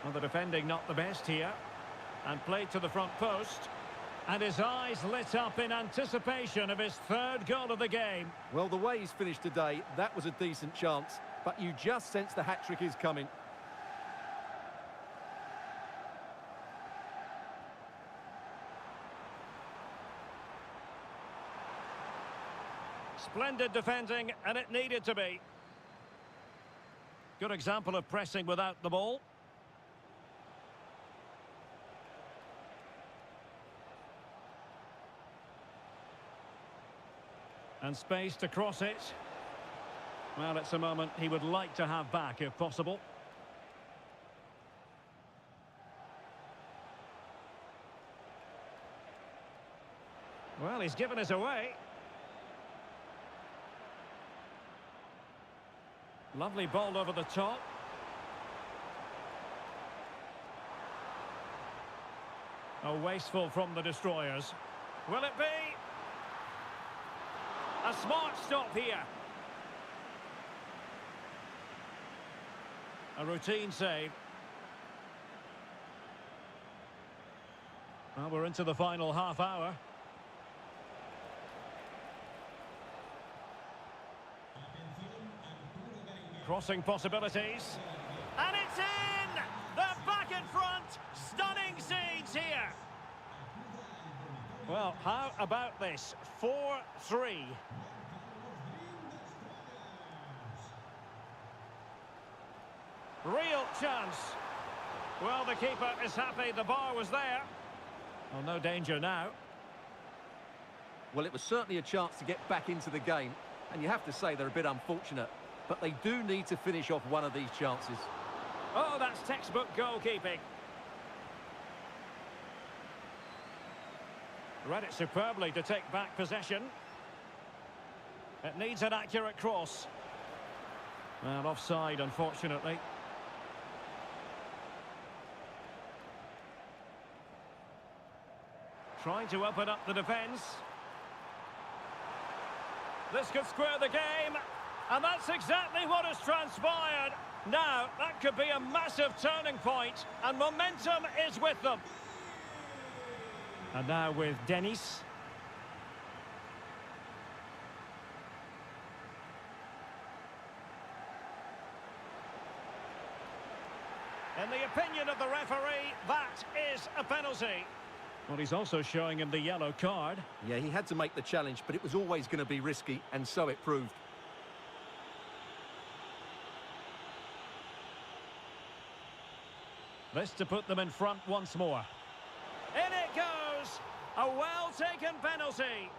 A: Well, the defending not the best here. And played to the front post. And his eyes lit up in anticipation of his 3rd goal of the game.
B: Well, the way he's finished today, that was a decent chance. But you just sense the hat-trick is coming.
A: Splendid defending, and it needed to be. Good example of pressing without the ball. And space to cross it. Well, it's a moment he would like to have back if possible. Well, he's given us away. Lovely ball over the top. Oh, wasteful from the destroyers. Will it be? A smart stop here. A routine save. Well, we're into the final half hour. Crossing possibilities. And it's in! They're back in front! Stunning scenes here! Well, how about this? 4-3. Real chance. Well, the keeper is happy the bar was there. Well, no danger now.
B: Well, it was certainly a chance to get back into the game. And you have to say they're a bit unfortunate. But they do need to finish off one of these chances.
A: Oh, that's textbook goalkeeping. Read it superbly to take back possession. It needs an accurate cross. Well, offside, unfortunately. Trying to open up the defence. This could square the game. And that's exactly what has transpired. Now, that could be a massive turning point, and momentum is with them. And now with Dennis. In the opinion of the referee, that is a penalty. Well, he's also showing him the yellow card.
B: Yeah, he had to make the challenge, but it was always going to be risky, and so it proved.
A: This to put them in front once more. In it goes! A well-taken penalty.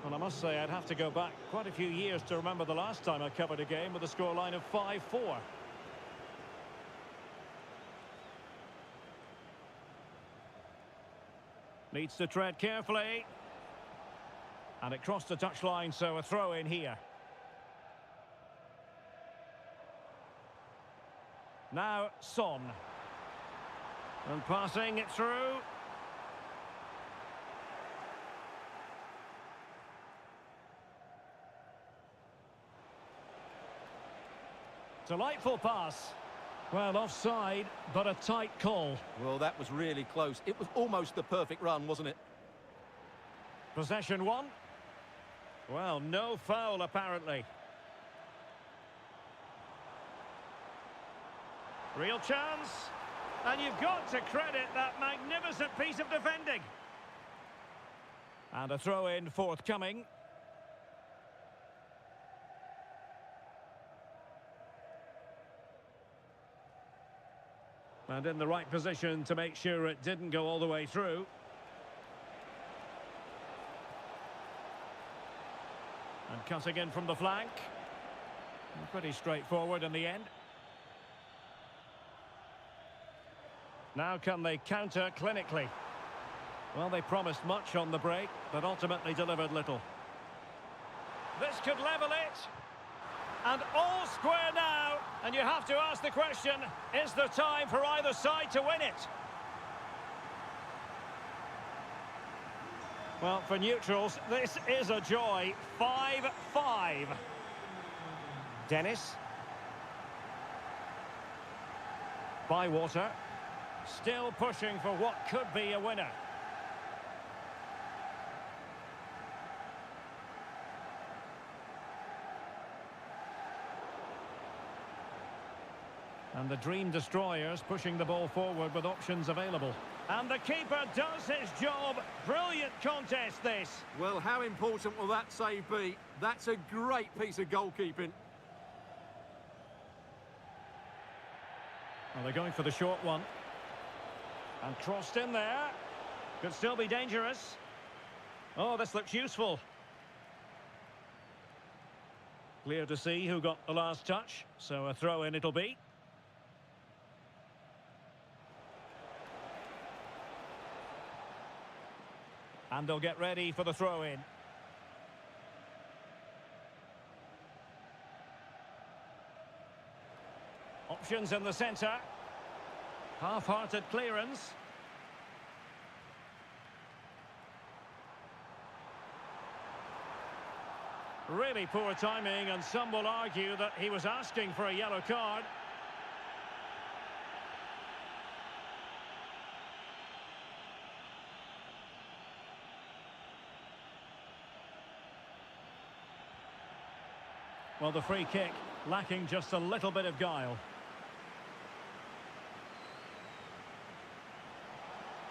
A: Well, I must say, I'd have to go back quite a few years to remember the last time I covered a game with a scoreline of 5-4. Needs to tread carefully. And it crossed the touchline, so a throw in here. Now, Son. And passing it through. Delightful pass. Well, offside, but a tight call.
B: Well, that was really close. It was almost the perfect run, wasn't it?
A: Possession one. Well, no foul, apparently. Real chance. And you've got to credit that magnificent piece of defending. And a throw-in forthcoming. And in the right position to make sure it didn't go all the way through. And cutting in from the flank. Pretty straightforward in the end. Now can they counter clinically? Well, they promised much on the break, but ultimately delivered little. This could level it. And all square now. And you have to ask the question, is there time for either side to win it? Well, for neutrals, this is a joy. 5-5. Dennis. Bywater. Still pushing for what could be a winner. And the Dream Destroyers pushing the ball forward with options available. And the keeper does his job. Brilliant contest, this.
B: Well, how important will that save be? That's a great piece of goalkeeping.
A: Well, they're going for the short one. And crossed in there. Could still be dangerous. Oh, this looks useful. Clear to see who got the last touch. So a throw in it'll be. And they'll get ready for the throw-in. Options in the centre. Half-hearted clearance. Really poor timing, and some will argue that he was asking for a yellow card. Well, the free kick lacking just a little bit of guile.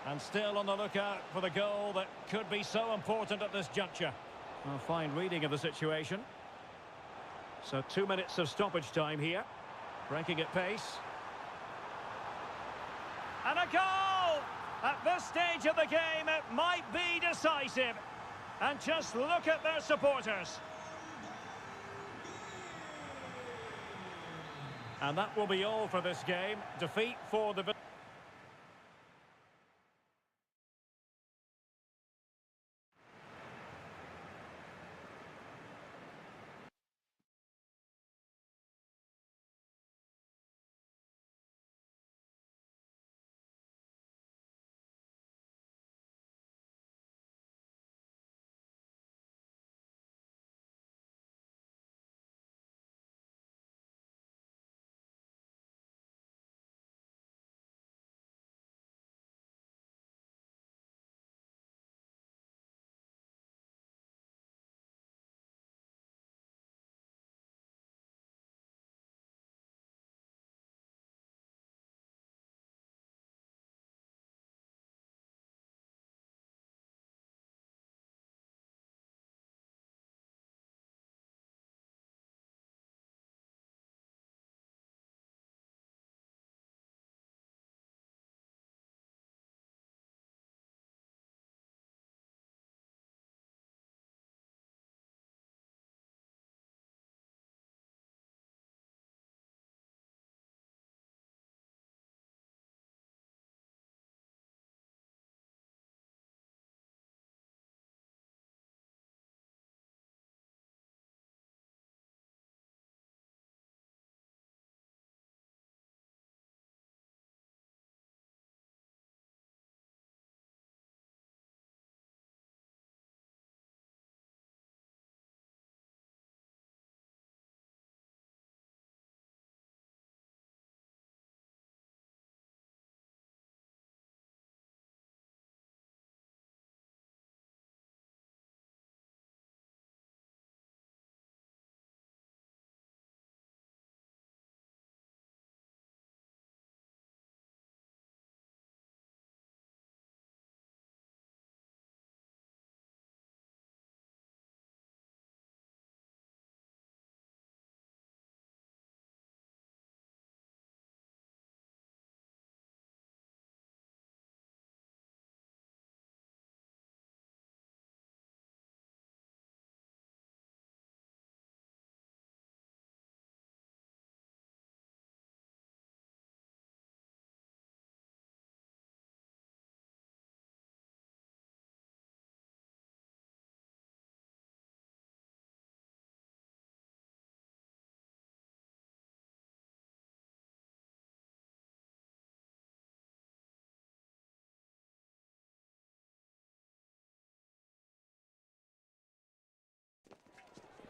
A: And still on the lookout for the goal that could be so important at this juncture. A fine reading of the situation. So 2 minutes of stoppage time here. Breaking at pace. And a goal! At this stage of the game, it might be decisive. And just look at their supporters. And that will be all for this game. Defeat for the...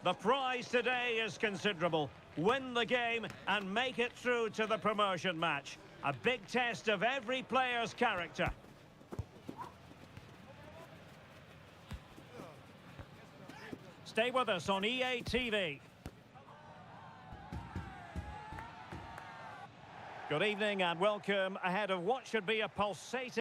A: The prize today is considerable. Win the game and make it through to the promotion match. A big test of every player's character. Stay with us on EA TV. Good evening and welcome ahead of what should be a pulsating...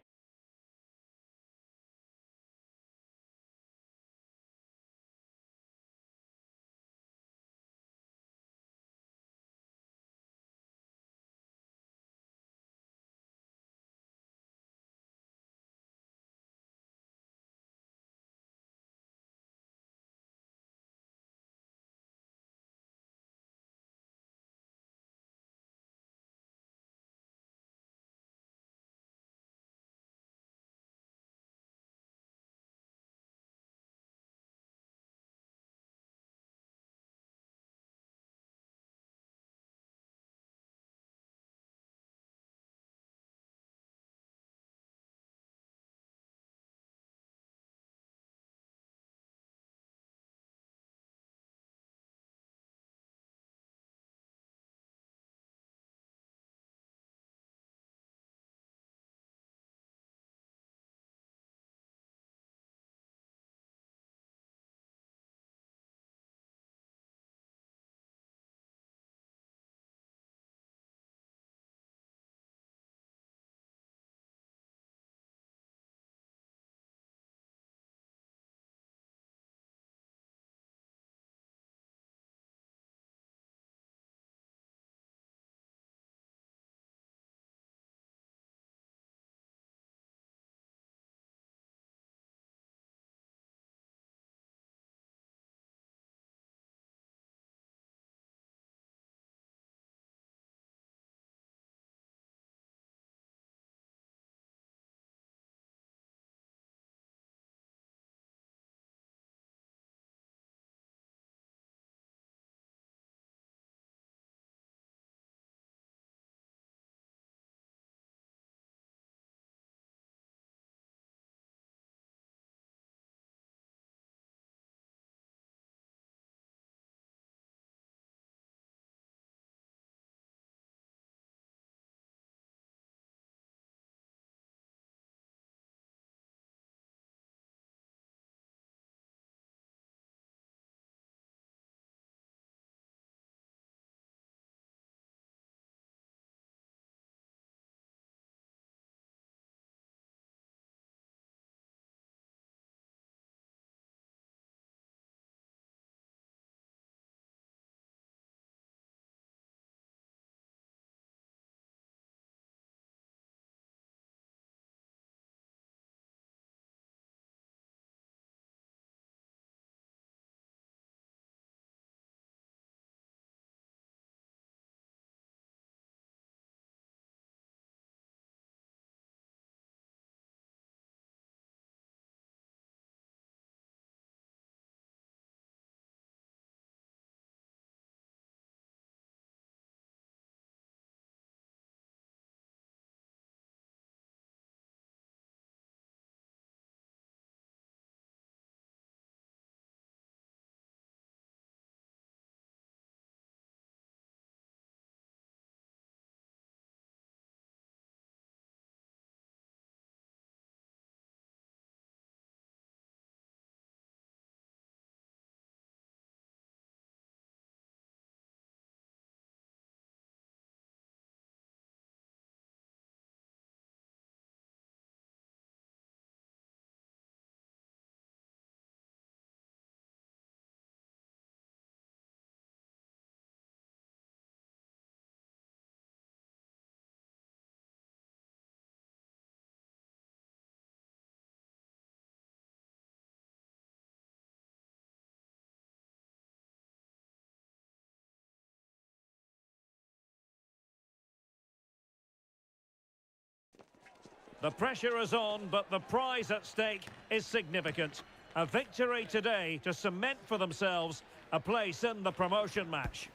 A: The pressure is on, but the prize at stake is significant. A victory today to cement for themselves a place in the promotion match.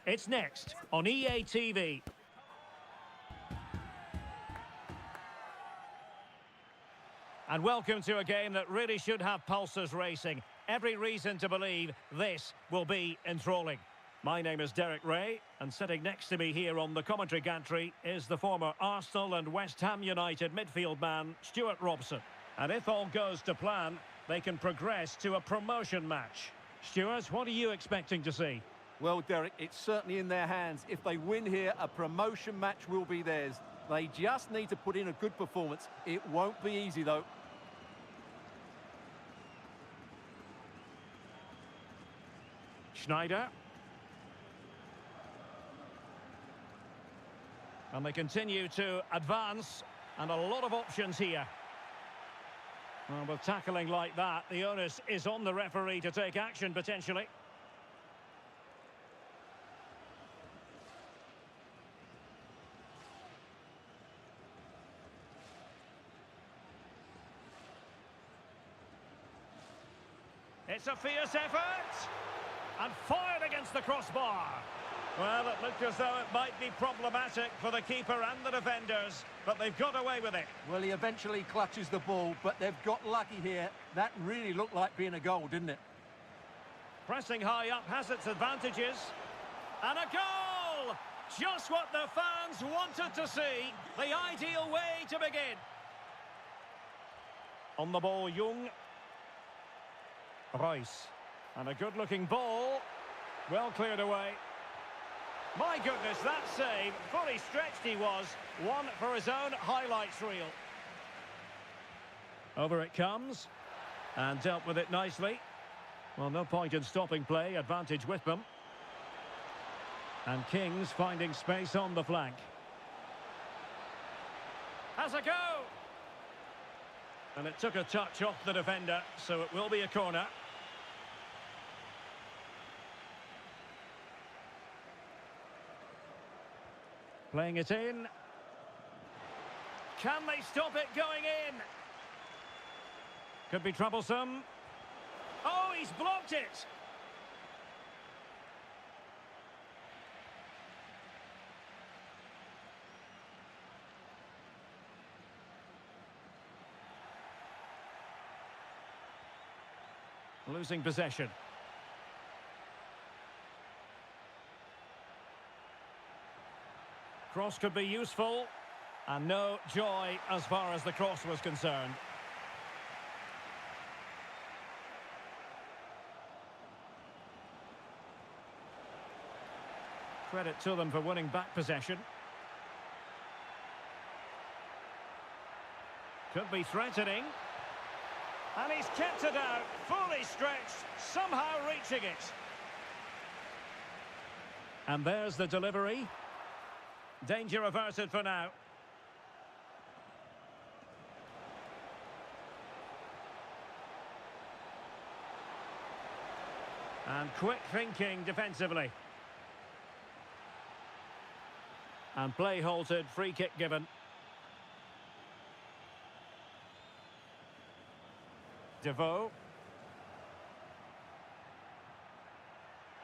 A: It's next on EA TV. And welcome to a game that really should have pulses racing. Every reason to believe this will be enthralling. My name is Derek Ray, and sitting next to me here on the commentary gantry is the former Arsenal and West Ham United midfield man, Stuart Robson. And if all goes to plan, they can progress to a promotion match. Stuart, what are you expecting to see?
B: Well, Derek, it's certainly in their hands. If they win here, a promotion match will be theirs. They just need to put in a good performance. It won't be easy, though.
A: Schneider. And they continue to advance, and a lot of options here. Well, with tackling like that, the onus is on the referee to take action, potentially. It's a fierce effort, and fired against the crossbar. Well, it looked as though it might be problematic for the keeper and the defenders, but they've got away with it.
B: Well, he eventually clutches the ball, but they've got lucky here. That really looked like being a goal, didn't it?
A: Pressing high up has its advantages. And a goal! Just what the fans wanted to see. The ideal way to begin. On the ball, Jung. Reus. And a good-looking ball. Well cleared away. My goodness, that save. Fully stretched he was. One for his own highlights reel. Over it comes. And dealt with it nicely. Well, no point in stopping play. Advantage with them. And Kings finding space on the flank. Has a go! And it took a touch off the defender, so it will be a corner. Playing it in. Can they stop it going in? Could be troublesome. Oh, he's blocked it! Losing possession. Cross could be useful. And no joy as far as the cross was concerned. Credit to them for winning back possession. Could be threatening. And he's kept it out, fully stretched, somehow reaching it. And there's the delivery. Danger averted for now. And quick thinking defensively. And play halted, free kick given. Devoe.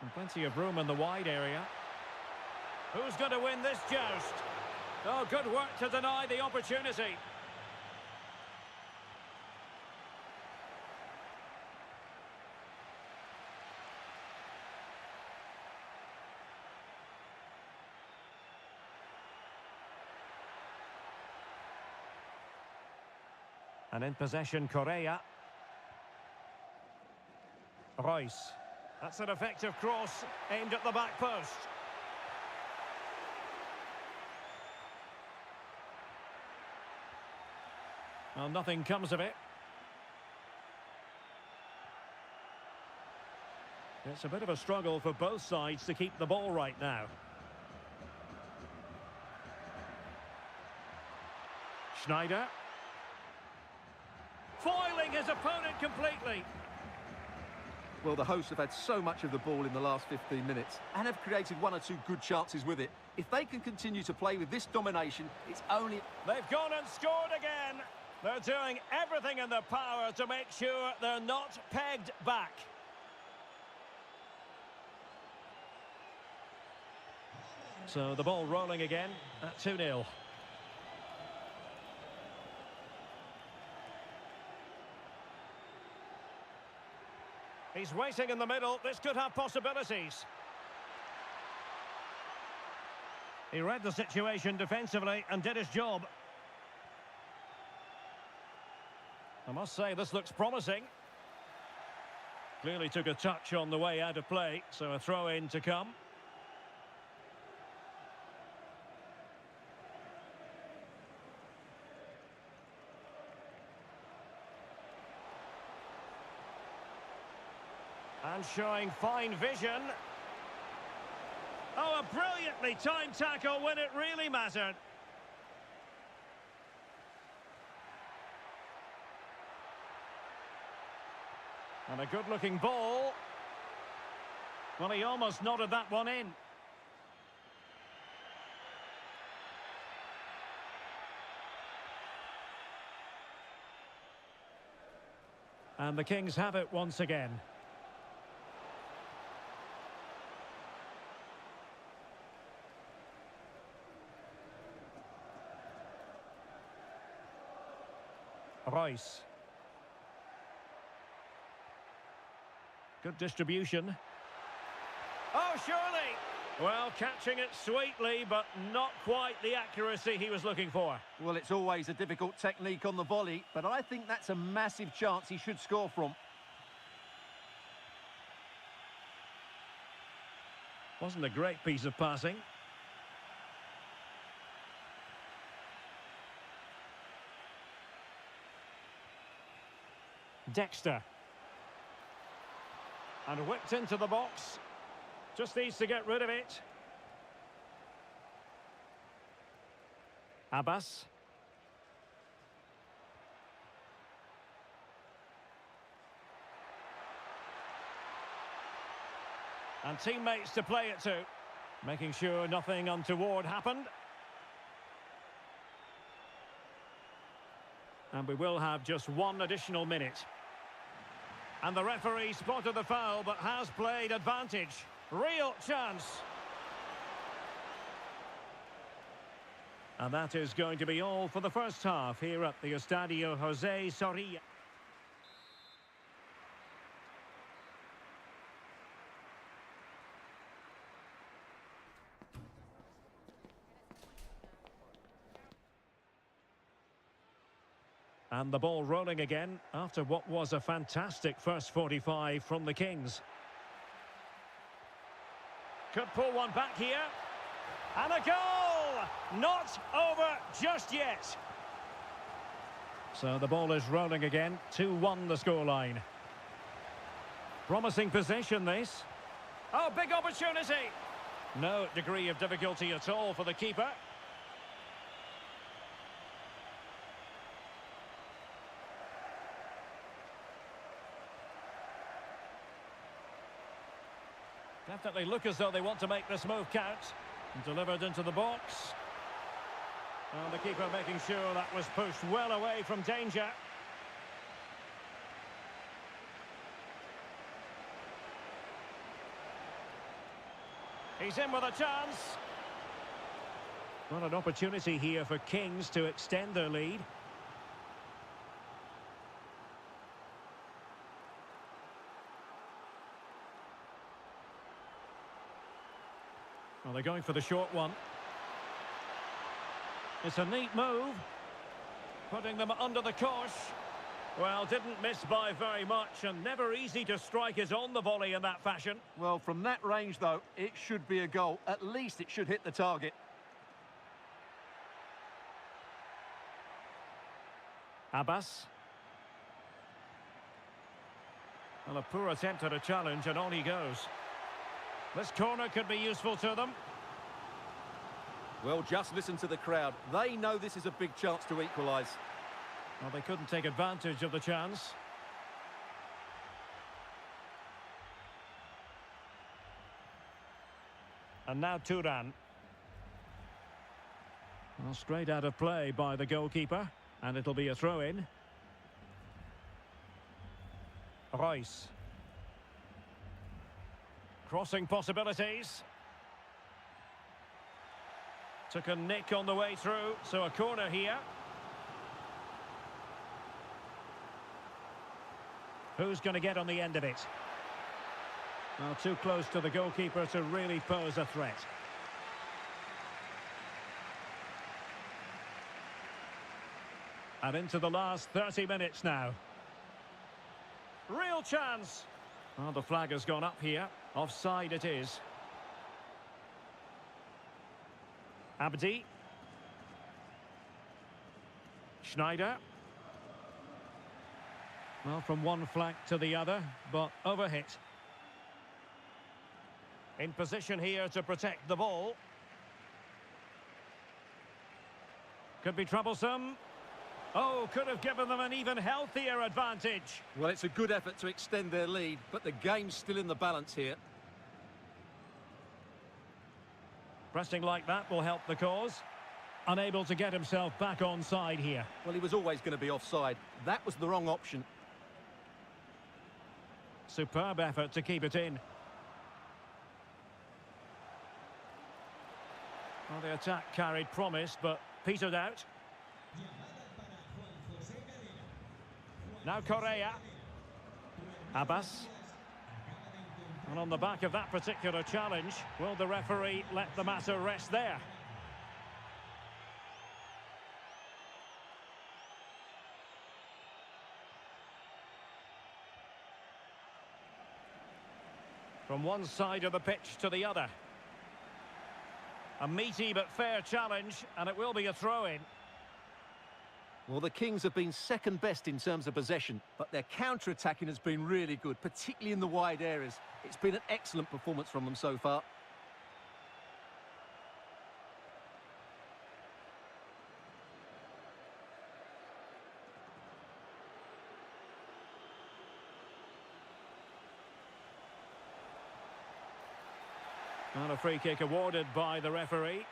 A: And plenty of room in the wide area. Who's going to win this joust? Oh, good work to deny the opportunity. And in possession, Correa. Reus. That's an effective cross aimed at the back post. Well, nothing comes of it. It's a bit of a struggle for both sides to keep the ball right now. Schneider. Foiling his opponent completely.
B: Well, the hosts have had so much of the ball in the last 15 minutes and have created one or two good chances with it. If they can continue to play with this domination, it's only...
A: They've gone and scored again. They're doing everything in their power to make sure they're not pegged back. So the ball rolling again at 2-0. He's waiting in the middle. This could have possibilities. He read the situation defensively and did his job. I must say, this looks promising. Clearly took a touch on the way out of play, so a throw-in to come. And showing fine vision. Oh, a brilliantly timed tackle when it really mattered. And a good-looking ball. Well, he almost nodded that one in. And the Kings have it once again. Royce. Good distribution. Oh, surely! Well, catching it sweetly, but not quite the accuracy he was looking for.
B: Well, it's always a difficult technique on the volley, but I think that's a massive chance he should score from.
A: Wasn't a great piece of passing. Dexter. And whipped into the box. Just needs to get rid of it. Abbas. And teammates to play it to. Making sure nothing untoward happened. And we will have just one additional minute. And the referee spotted the foul, but has played advantage. Real chance. And that is going to be all for the first half here at the Estadio José Zorrilla. And the ball rolling again after what was a fantastic first 45 from the Kings. Could pull one back here. And a goal! Not over just yet. So the ball is rolling again. 2-1 the scoreline. Promising possession this. Oh, big opportunity. No degree of difficulty at all for the keeper. Definitely look as though they want to make this move count. Delivered into the box. And the keeper making sure that was pushed well away from danger. He's in with a chance. Well, an opportunity here for Kings to extend their lead. Well, they're going for the short one. It's a neat move. Putting them under the cosh. Well, didn't miss by very much, and never easy to strike his on the volley in that fashion.
B: Well, from that range, though, it should be a goal. At least it should hit the target.
A: Abbas. Well, a poor attempt at a challenge, and on he goes. This corner could be useful to them.
B: Well, just listen to the crowd. They know this is a big chance to equalise.
A: Well, they couldn't take advantage of the chance. And now Turan. Well, straight out of play by the goalkeeper. And it'll be a throw-in. Royce. Crossing possibilities. Took a nick on the way through, so a corner here. Who's going to get on the end of it? Well, too close to the goalkeeper to really pose a threat. And into the last 30 minutes now. Real chance. Oh, the flag has gone up here. Offside it is. Abdi. Schneider. Well, from one flank to the other, but overhit. In position here to protect the ball. Could be troublesome. Oh, could have given them an even healthier advantage.
B: Well, it's a good effort to extend their lead, but the game's still in the balance here.
A: Pressing like that will help the cause. Unable to get himself back on side here.
B: Well, he was always going to be offside. That was the wrong option.
A: Superb effort to keep it in. Well, the attack carried promise, but petered out. Now Correa. Abbas. And on the back of that particular challenge, will the referee let the matter rest there? From one side of the pitch to the other. A meaty but fair challenge, and it will be a throw-in.
B: Well, the Kings have been second best in terms of possession, but their counter-attacking has been really good, particularly in the wide areas. It's been an excellent performance from them so far.
A: And a free kick awarded by the referee.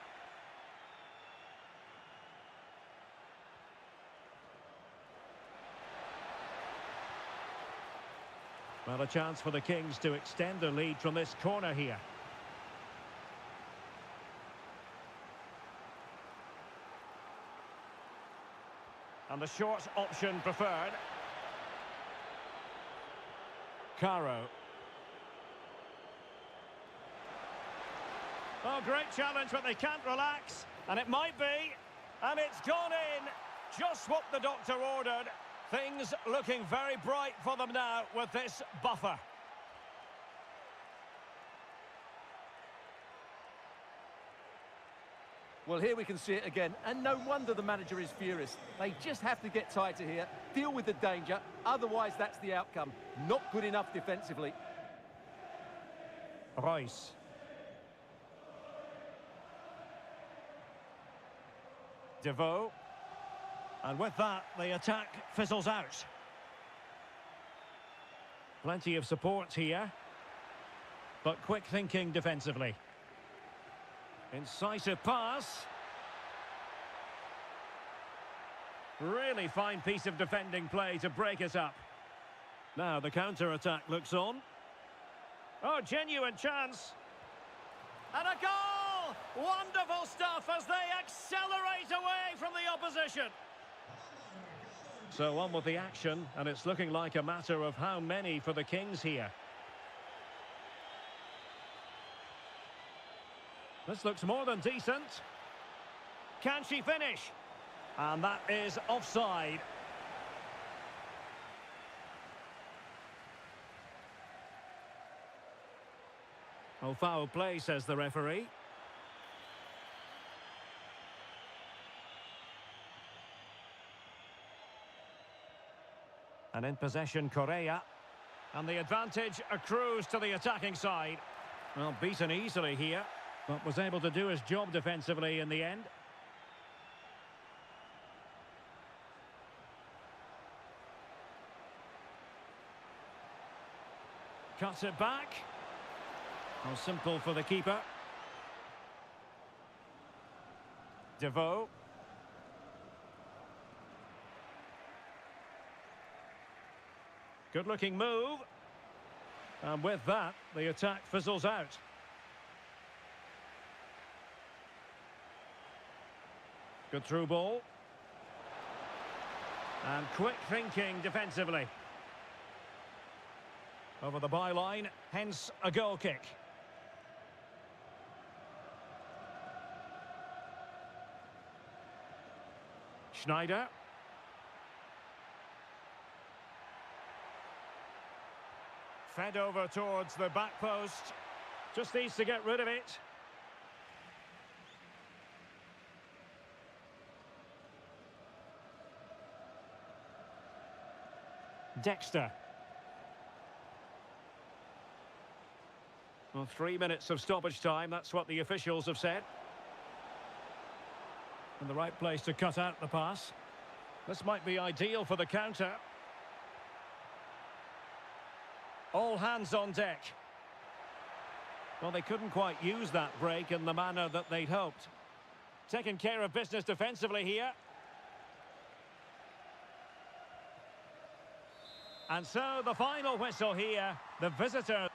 A: Well, a chance for the Kings to extend their lead from this corner here. And the short option preferred. Caro. Oh, great challenge, but they can't relax. And it might be. And it's gone in. Just what the doctor ordered. Things looking very bright for them now with this buffer.
B: Well, here we can see it again, and no wonder the manager is furious. They just have to get tighter here, deal with the danger, otherwise that's the outcome. Not good enough defensively.
A: Royce. Devoe. And with that, the attack fizzles out. Plenty of support here. But quick thinking defensively. Incisive pass. Really fine piece of defending play to break it up. Now the counter-attack looks on. Oh, genuine chance. And a goal! Wonderful stuff as they accelerate away from the opposition. So on with the action, and it's looking like a matter of how many for the Kings here. This looks more than decent. Can she finish? And that is offside. Oh, foul play, says the referee. And in possession, Correa. And the advantage accrues to the attacking side. Well, beaten easily here, but was able to do his job defensively in the end. Cuts it back. Oh, simple for the keeper. Devoe. Good-looking move. And with that, the attack fizzles out. Good through ball. And quick thinking defensively. Over the byline, hence a goal kick. Schneider. Fed over towards the back post. Just needs to get rid of it. Dexter. Well, 3 minutes of stoppage time, that's what the officials have said. And the right place to cut out the pass. This might be ideal for the counter. All hands on deck. Well, they couldn't quite use that break in the manner that they'd hoped. Taking care of business defensively here. And so the final whistle here, the visitor.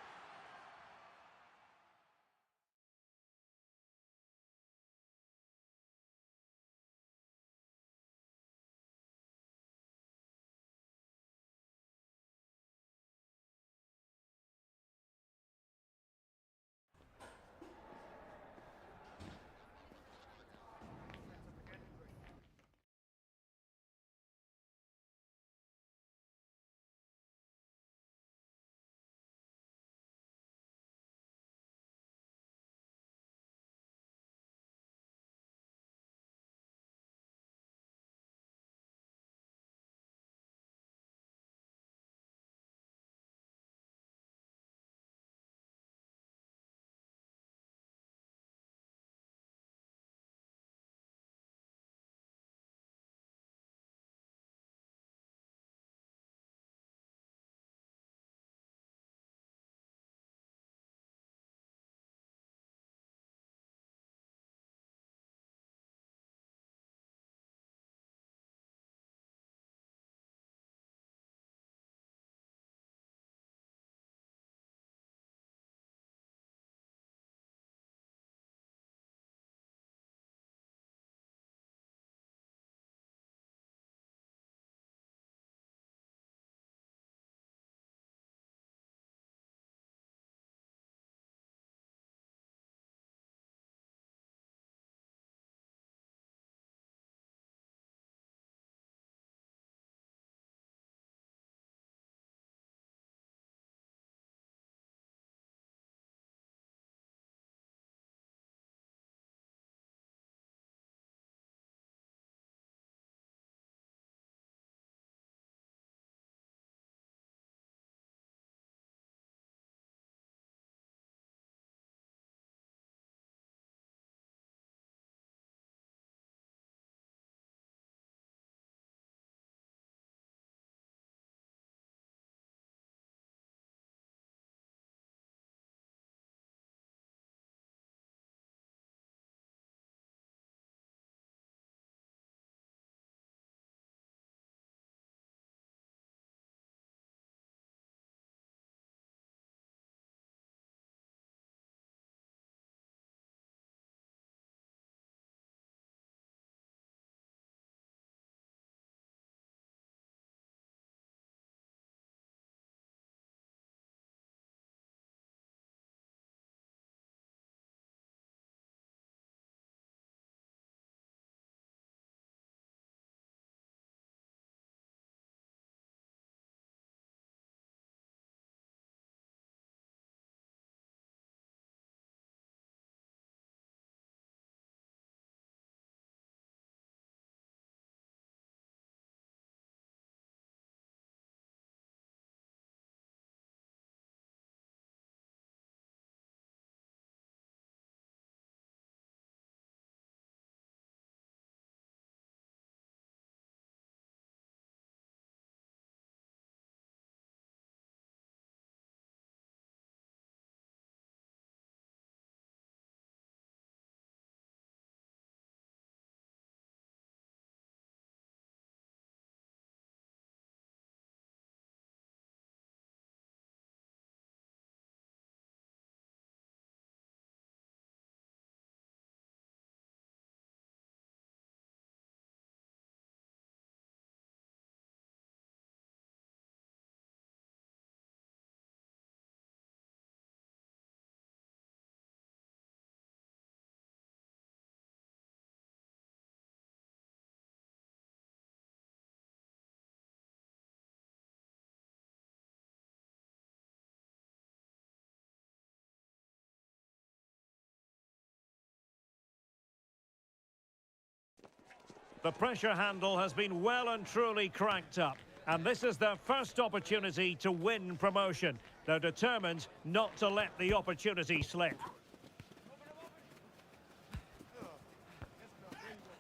A: The pressure handle has been well and truly cranked up. And this is their first opportunity to win promotion. They're determined not to let the opportunity slip.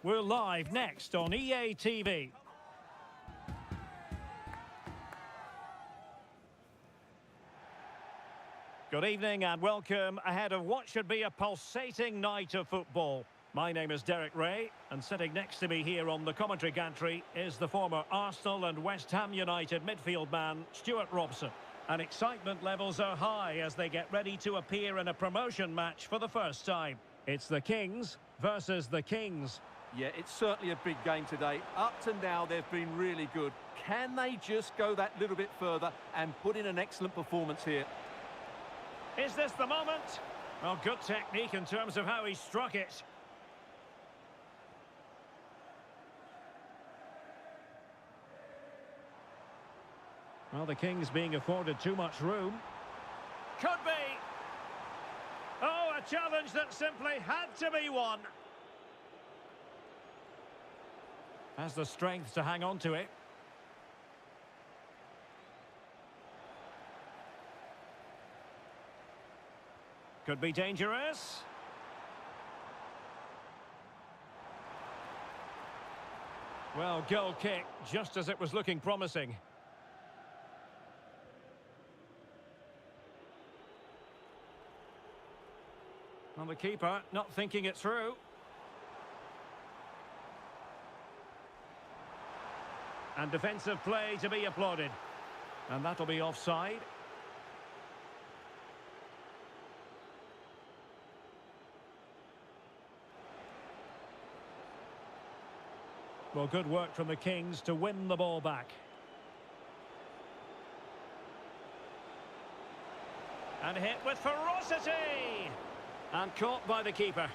A: We're live next on EA TV. Good evening and welcome ahead of what should be a pulsating night of football. My name is Derek Ray, and sitting next to me here on the commentary gantry is the former Arsenal and West Ham United midfield man, Stuart Robson. And excitement levels are high as they get ready to appear in a promotion match for the first time. It's the Kings versus the Kings.
B: Yeah, it's certainly a big game today. Up to now, they've been really good. Can they just go that little bit further and put in an excellent performance here?
A: Is this the moment? Well, good technique in terms of how he struck it. Well, the Kings being afforded too much room. Could be. Oh, a challenge that simply had to be won. Has the strength to hang on to it. Could be dangerous. Well, goal kick, just as it was looking promising. Well, the keeper not thinking it through. And defensive play to be applauded. And that'll be offside. Well, good work from the Kings to win the ball back. And hit with ferocity! And caught by the keeper.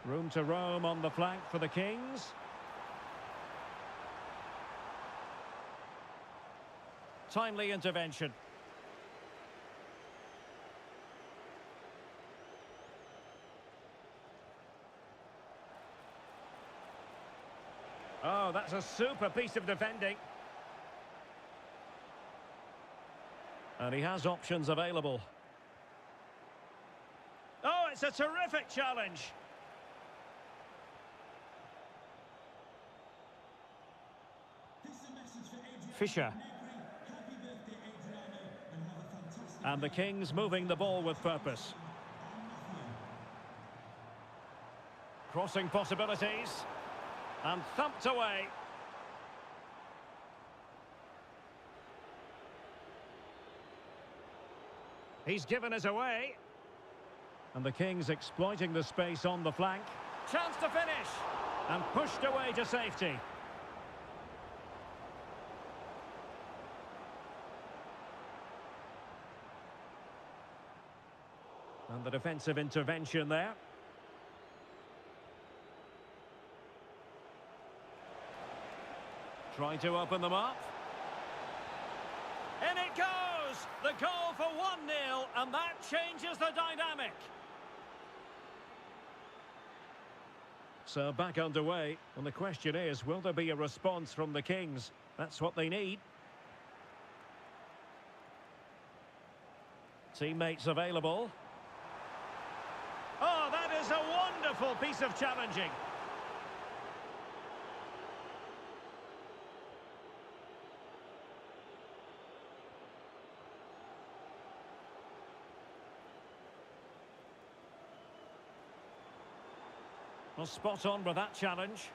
A: Room to roam on the flank for the Kings. Timely intervention. Oh, that's a super piece of defending. And he has options available. Oh, it's a terrific challenge. Fisher. And the Kings moving the ball with purpose. Crossing possibilities. And thumped away. He's given us away. And the Kings exploiting the space on the flank. Chance to finish. And pushed away to safety. And the defensive intervention there. Trying to open them up. In it goes! The goal for 1-0, and that changes the dynamic. So back underway, and the question is, will there be a response from the Kings? That's what they need. Teammates available. Oh, that is a wonderful piece of challenging. Well, spot on with that challenge.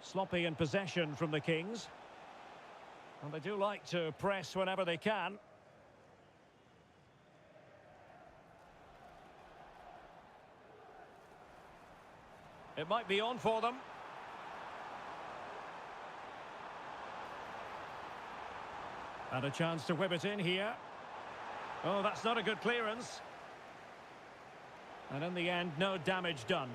A: Sloppy in possession from the Kings. And they do like to press whenever they can. It might be on for them. And a chance to whip it in here. Oh, that's not a good clearance. And in the end, no damage done.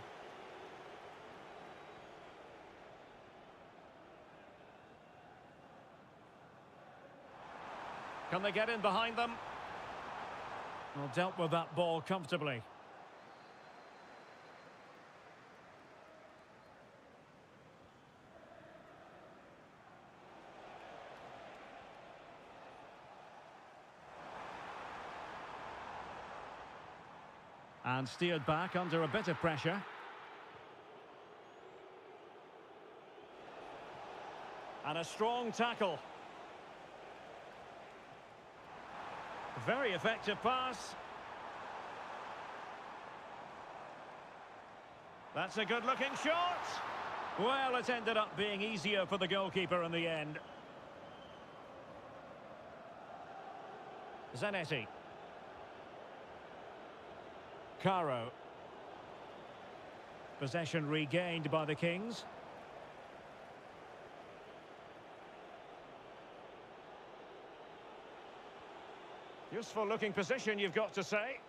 A: Can they get in behind them? Well, dealt with that ball comfortably. And steered back under a bit of pressure. And a strong tackle. Very effective pass. That's a good-looking shot. Well, it ended up being easier for the goalkeeper in the end. Zanetti. Caro. Possession regained by the Kings. Useful looking position, you've got to say.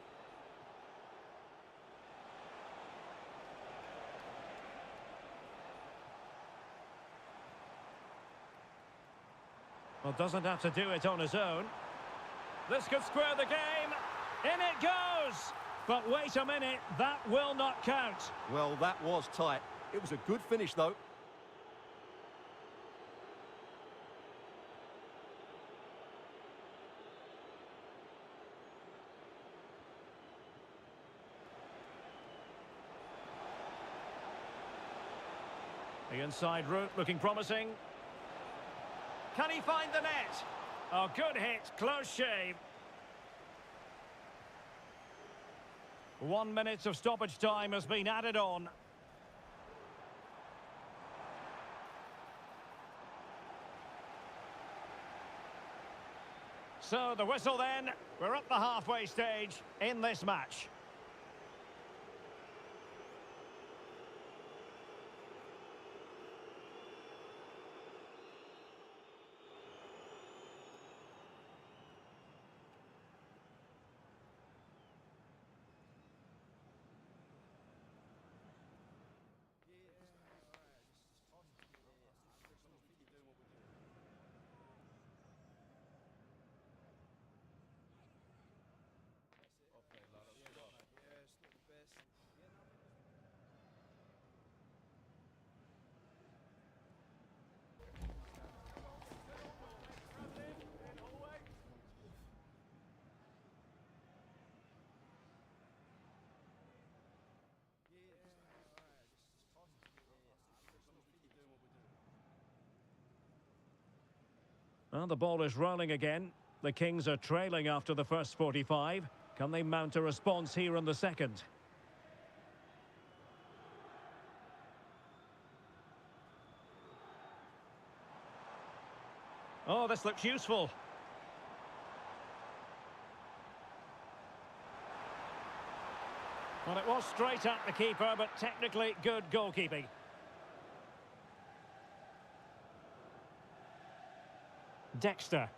A: Well, doesn't have to do it on his own. This could square the game. In it goes! But wait a minute, that will not count.
B: Well, that was tight. It was a good finish, though.
A: The inside route looking promising. Can he find the net? Oh, good hit, close shave. 1 minute of stoppage time has been added on. So the whistle then. We're at the halfway stage in this match. Well, the ball is rolling again. The Kings are trailing after the first 45. Can they mount a response here in the second? Oh, this looks useful. Well, it was straight at the keeper, but technically good goalkeeping. Dexter.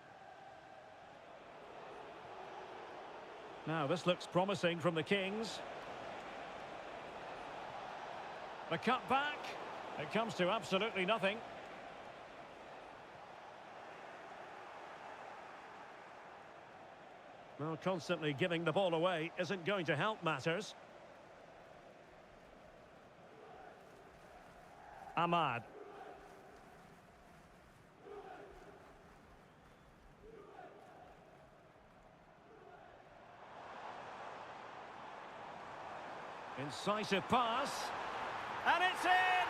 A: Now, this looks promising from the Kings. The cut back. It comes to absolutely nothing. Well, constantly giving the ball away isn't going to help matters. Ahmad. Incisive pass. And it's in!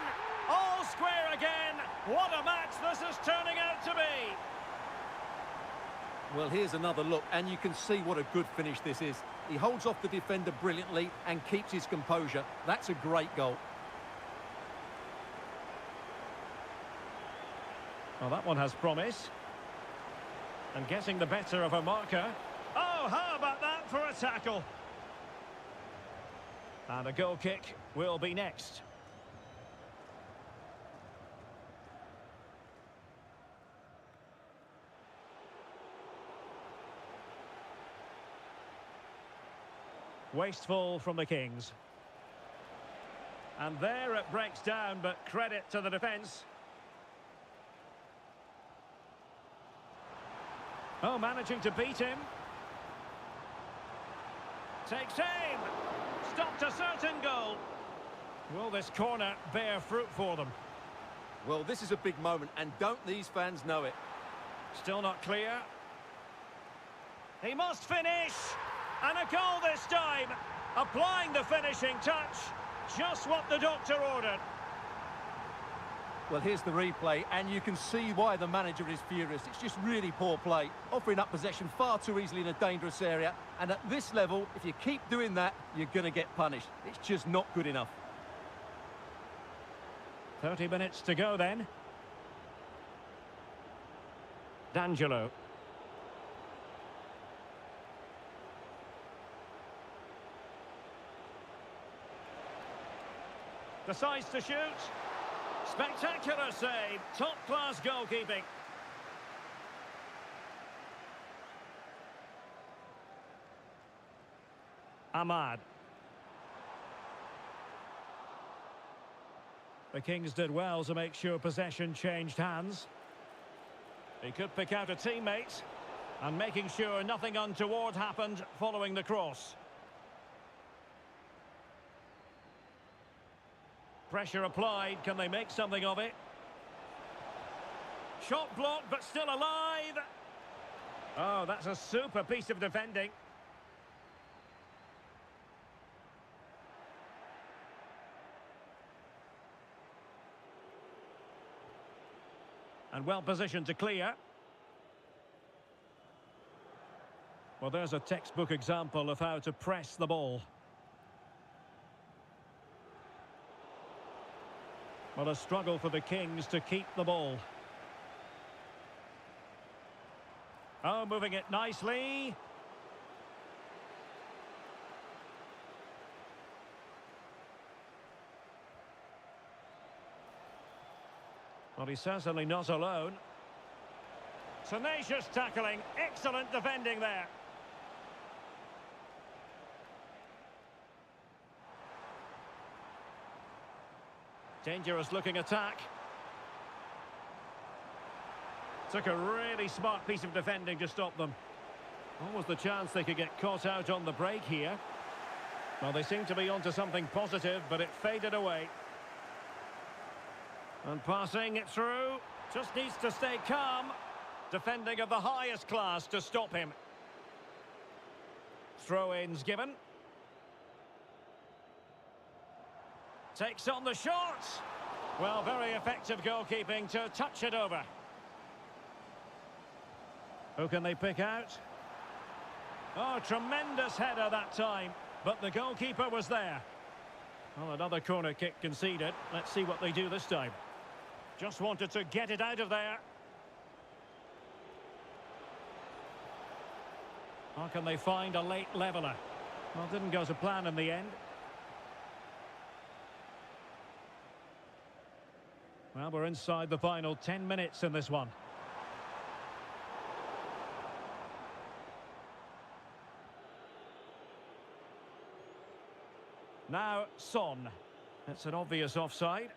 A: All square again. What a match this is turning out to be.
B: Well, here's another look, and you can see what a good finish this is. He holds off the defender brilliantly and keeps his composure. That's a great goal.
A: Well, that one has promise. And getting the better of a marker. Oh, how about that for a tackle? And a goal kick will be next. Wasteful from the Kings. And there it breaks down, but credit to the defence. Oh, managing to beat him. Takes aim. Stopped a certain goal. Will this corner bear fruit for them?
B: Well, this is a big moment, and don't these fans know it?
A: Still not clear. He must finish. And a goal this time. Applying the finishing touch. Just what the doctor ordered.
B: Well, here's the replay, and you can see why the manager is furious. It's just really poor play, offering up possession far too easily in a dangerous area. And at this level, if you keep doing that, you're going to get punished. It's just not good enough.
A: 30 minutes to go then. D'Angelo. Decides to shoot. Spectacular save. Top-class goalkeeping. Ahmad. The Kings did well to make sure possession changed hands. He could pick out a teammate, and making sure nothing untoward happened following the cross. Pressure applied. Can they make something of it? Shot blocked, but still alive. Oh, that's a super piece of defending. And well positioned to clear. Well, there's a textbook example of how to press the ball. Well, a struggle for the Kings to keep the ball. Oh, moving it nicely. Well, he's certainly not alone. Tenacious tackling. Excellent defending there. Dangerous looking attack. Took a really smart piece of defending to stop them. Almost the chance they could get caught out on the break here. Well, they seem to be onto something positive, but it faded away. And passing it through. Just needs to stay calm. Defending of the highest class to stop him. Throw-ins given. Takes on the shot. Well, very effective goalkeeping to touch it over. Who can they pick out? Oh, tremendous header that time. But the goalkeeper was there. Well, another corner kick conceded. Let's see what they do this time. Just wanted to get it out of there. How can they find a late leveller? Well, didn't go to plan in the end. Well, we're inside the final 10 minutes in this one. Now, Son. It's an obvious offside.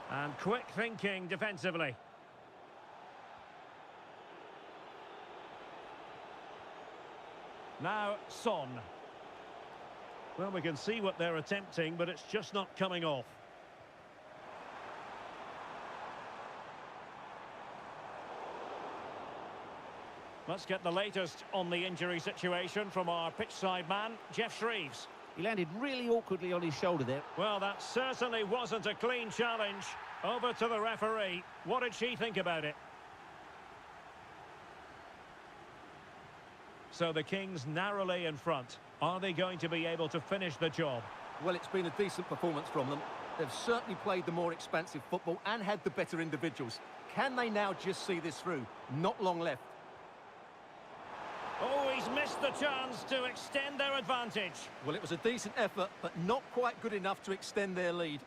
A: And quick thinking defensively. Now, Son. Well, we can see what they're attempting, but it's just not coming off. Let's get the latest on the injury situation from our pitchside man, Geoff Shreeves.
C: He landed really awkwardly on his shoulder there.
A: Well, that certainly wasn't a clean challenge. Over to the referee. What did she think about it? So the Kings narrowly in front. Are they going to be able to finish the job?
B: Well, it's been a decent performance from them. They've certainly played the more expansive football and had the better individuals. Can they now just see this through? Not long left.
A: Oh, he's missed the chance to extend their advantage.
B: Well, it was a decent effort, but not quite good enough to extend their lead.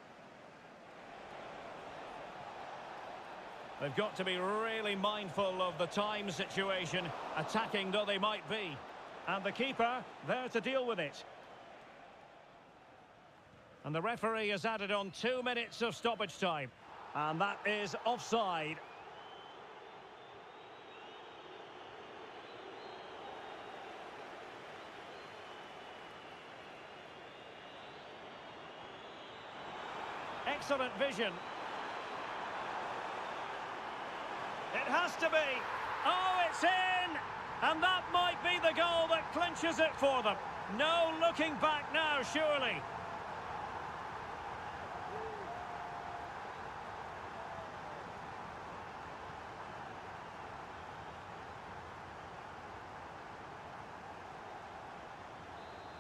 A: They've got to be really mindful of the time situation, attacking though they might be. And the keeper there to deal with it. And the referee has added on 2 minutes of stoppage time. And that is offside. Excellent vision. It has to be. Oh, it's in! And that might be the goal that clinches it for them. No looking back now, surely.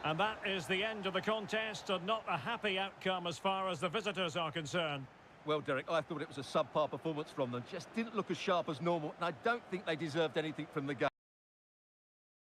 A: And that is the end of the contest, and not a happy outcome as far as the visitors are concerned.
B: Well, Derek, I thought it was a subpar performance from them. Just didn't look as sharp as normal, and I don't think they deserved anything from the game.